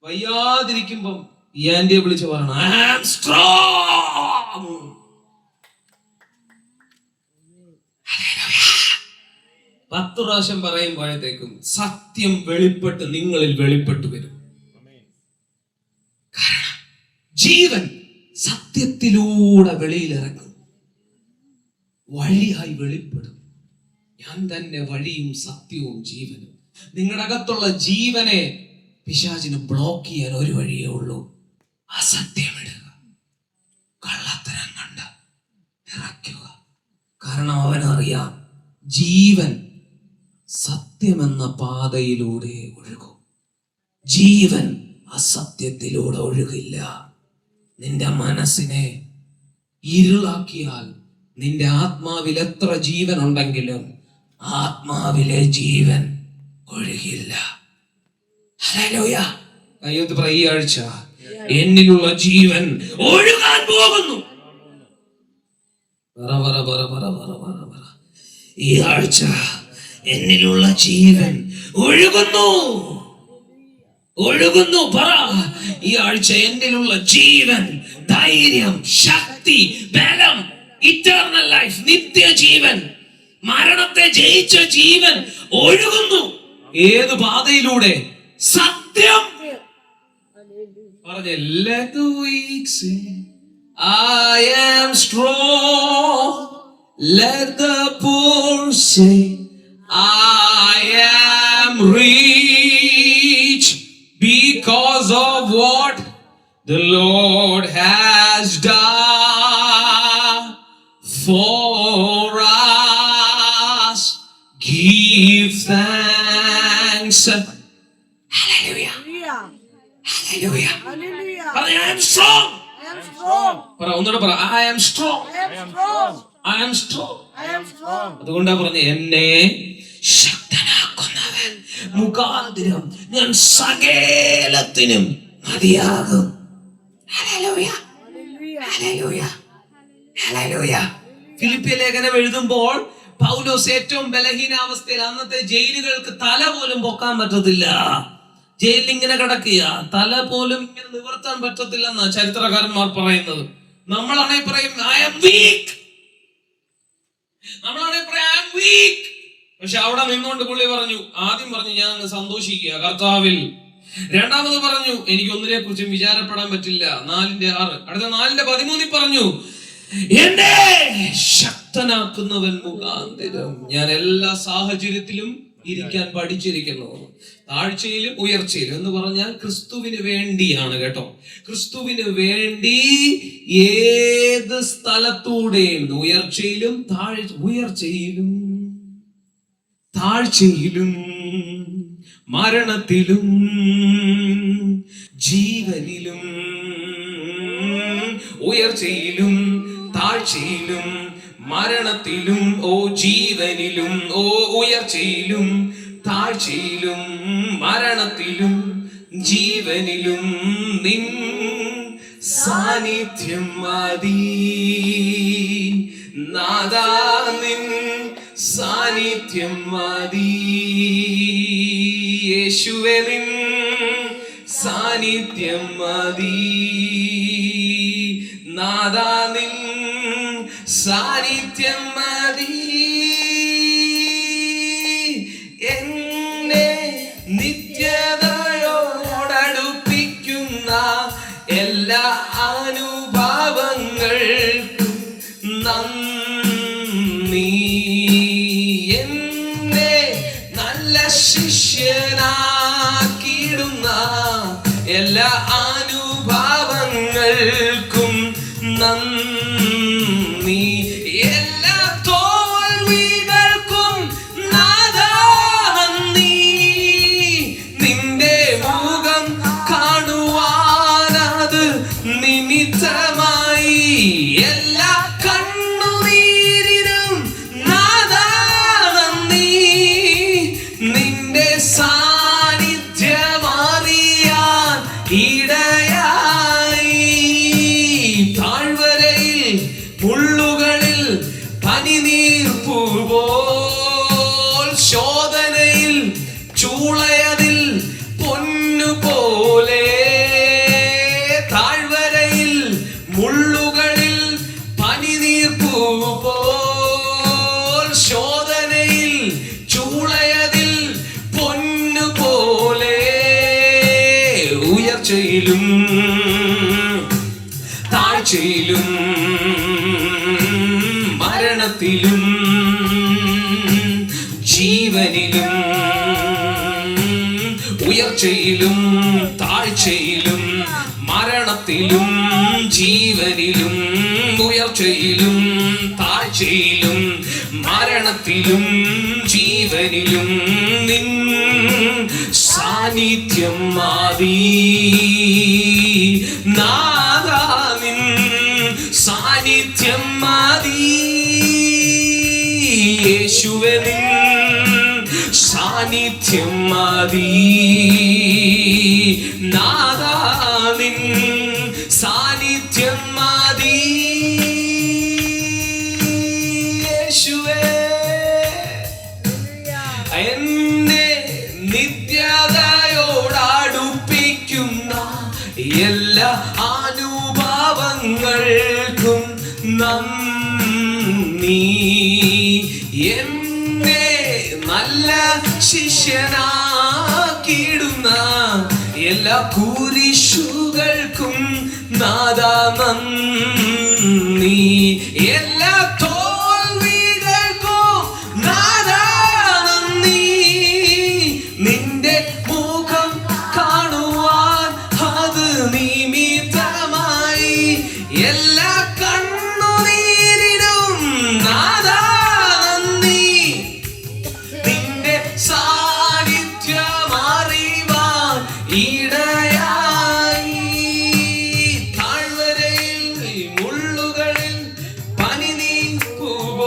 വയ്യാതിരിക്കുമ്പം ഈ ആന്റിയെ വിളിച്ച് പറയണം, I am strong. 10 പ്രാവശ്യം പറയുമ്പോഴത്തേക്കും സത്യം വെളിപ്പെട്ട് നിങ്ങളിൽ വെളിപ്പെട്ടു വരും. കാരണം ജീവൻ സത്യത്തിലൂടെ വെളിയിലിറങ്ങും, വഴിയായി വെളിപ്പെടും. ഞാൻ തന്നെ വഴിയും സത്യവും ജീവനും. നിങ്ങളുടെ അകത്തുള്ള ജീവനെ പിശാചിന് ബ്ലോക്ക് ചെയ്യാൻ ഒരു വഴിയേ ഉള്ളൂ, അസത്യമിടുക, കള്ളത്തരം കണ്ട് നിറയ്ക്കുക. കാരണം അവനറിയാം ജീവൻ സത്യമെന്ന പാതയിലൂടെ ഒഴുകും. ജീവൻ അസത്യത്തിലൂടെ ഒഴുകില്ല. നിന്റെ മനസ്സിനെ ഇരുളാക്കിയാൽ നിന്റെ ആത്മാവിൽ എത്ര ജീവൻ ഉണ്ടെങ്കിലും ആത്മാവിലെ ജീവൻ ഒഴുകില്ല. ഹല്ലേലൂയ. കയ്യൊത്ത് പറ, ഈ ആഴ്ച എന്നിലുള്ള ജീവൻ ഒഴുകാൻ പോകുന്നു. ഈ ആഴ്ച എന്നിലുള്ള ജീവൻ ഒഴുകുന്നു. ഒഴുകുന്നു. പറ, ഈ ആഴ്ച എന്നിലുള്ള ജീവൻ, ധൈര്യം, ശക്തി, ബലം, ഇറ്റേർണൽ ലൈഫ്, നിത്യജീവൻ, മരണത്തെ ജയിച്ച ജീവൻ ഒഴുകുന്നു. ഏത് പാതയിലൂടെ? സത്യം. പറഞ്ഞ let the weak say, I am strong. Let the poor say, I am rich because of what the Lord has done for us. Give thanks. Hallelujah. Hallelujah. Hallelujah. Hallelujah. I am strong. I am strong. പറ, ഒന്നുകൂടെ പറ, I am strong. I am strong. I am strong. I am strong. അതുകൊണ്ടാ പറഞ്ഞ എന്നെ ശക്തനാക്കുന്നവൻ മുഖാന്തരം ഞാൻ സകലത്തിനും മതിയാകും. ഹല്ലേലൂയ. Hallelujah. ഹല്ലേലൂയ. ഹല്ലേലൂയ. ഫിലിപ്പിയ ലേഖനം എഴുതുമ്പോൾ പൗലോസ് ഏറ്റവും ബലഹീനാവസ്ഥയിൽ, അന്നത്തെ ജയിലുകൾക്ക് തല പോലും പൊക്കാൻ പറ്റത്തില്ല, ജയിലിൽ ഇങ്ങനെ കിടക്കുക, തല പോലും ഇങ്ങനെ നിവർത്താൻ പറ്റത്തില്ലെന്നാ ചരിത്രകാരന്മാർ പറയുന്നത്. നമ്മളാണെ പറയും ഐ ആം വീക്ക്, നമ്മളാണെ പറയും ഐ ആം വീക്ക്. പക്ഷെ അവിടെ നിന്നുകൊണ്ട് പുള്ളി പറഞ്ഞു, ആദ്യം പറഞ്ഞു ഞാൻ സന്തോഷിക്കുക കർത്താവിൽ. രണ്ടാമത് പറഞ്ഞു എനിക്ക് ഒന്നിനെ കുറിച്ചും വിചാരപ്പെടാൻ പറ്റില്ല. 4:6. അടുത്ത 4:13 പറഞ്ഞു എന്നെ ശക്തനാക്കുന്നവൻ മുഖാന്തരം ഞാൻ എല്ലാ സാഹചര്യത്തിലും ഇരിക്കാൻ പഠിച്ചിരിക്കുന്നു. താഴ്ചയിലും ഉയർച്ചയിലും എന്ന് പറഞ്ഞാൽ ക്രിസ്തുവിന് വേണ്ടിയാണ് കേട്ടോ. ക്രിസ്തുവിന് വേണ്ടി ഏത് സ്ഥലത്തൂടെയും ഉയർച്ചയിലും താഴ്ചയിലും മരണത്തിലും ജീവനിലും ഉയർച്ചയിലും താഴ്ചയിലും മരണത്തിലും ജീവനിലും ഉയർച്ചയിലും താഴ്ചയിലും മരണത്തിലും ജീവനിലും നിൻ സാന്നിധ്യം മതി നാഥാ, നിൻ സാന്നിധ്യം മതി യേശുവേ, നിൻ സാന്നിധ്യം മതി നാഥാ, നിൻ സാന്നിധ്യം മതി. എന്നെ നിത്യതയോടടുപ്പിക്കുന്ന എല്ലാ അനുഭവങ്ങൾക്കും നന്ദി. എന്നെ നല്ല ശിഷ്യനാക്കിയിടുന്ന എല്ലാ അനുഭവങ്ങൾക്കും നന്ദി. എല്ലാ തോൽവികൾക്കും നാഥാ നന്ദി. നിന്റെ മുഖം കാണുവാനത് നിമിത്തമായി എല്ലാ കണ്ണുനീരിനും നാഥാ നന്ദി. നിന്റെ സാന്നിധ്യമറിയാൻ ഇടയായി. താഴ്വരയിൽ മുള്ളുകളിൽ പനിനീർപ്പുപോൽ, ശോധനയിൽ ചൂളയതിൽ പൊന്നുപോലെ. താഴ്വരയിൽ മുള്ളുകളിൽ പനിനീർപ്പുപോൽ, ശോധനയിൽ ചൂളയതിൽ പൊന്നുപോലെ. ഉയർച്ചയിലും താഴ്ചയിലും മരണത്തിലും ജീവനിലും ഉയർച്ചയിലും താഴ്ചയിലും മരണത്തിലും ജീവനിലും ഉയർച്ചയിലും താഴ്ചയിലും മരണത്തിലും ജീവനിലും നിൻ സാന്നിധ്യം മതി നാഥാ, നിൻ സാന്നിധ്യം മതി യേശുവേ, നിൻ സാന്നിധ്യം മതി നാഥാ, നിൻ സാന്നിധ്യം മതി യേശുവേ. എന്നെ നിത്യതയോടടുപ്പിക്കുന്ന എല്ലാ അനുഭവങ്ങൾക്കും നന്ദി. എന്നെ നല്ല ശിഷ്യനാക്കിയിടുന്ന എല്ലാ കുരിശുകൾക്കും നാഥാ നന്ദി. എല്ലാ തോൽവികൾക്കും നാഥാ നന്ദി. നിന്റെ മുഖം കാണുവാൻ അത് നിമിത്തമായി എല്ലാ കണ്ണുനീരിനും നാഥാ നന്ദി. നിന്റെ സാന്നിധ്യമറിവാൻ ഇടയായി. താഴ്വരയിൽ മുള്ളുകളിൽ പനിനീർപ്പുപോൽ,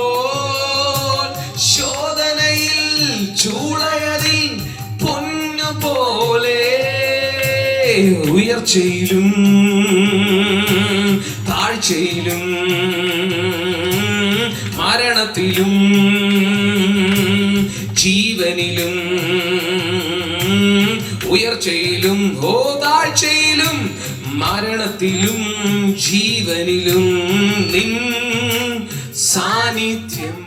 ശോധനയിൽ ചൂളയതിൽ പൊന്നുപോലെ. ഉയർച്ചയിലും താഴ്ചയിലും മരണ മരണത്തിലും ജീവനിലും ഉയർച്ചയിലും താഴ്ചയിലും മരണത്തിലും ജീവനിലും നിൻ സാന്നിധ്യം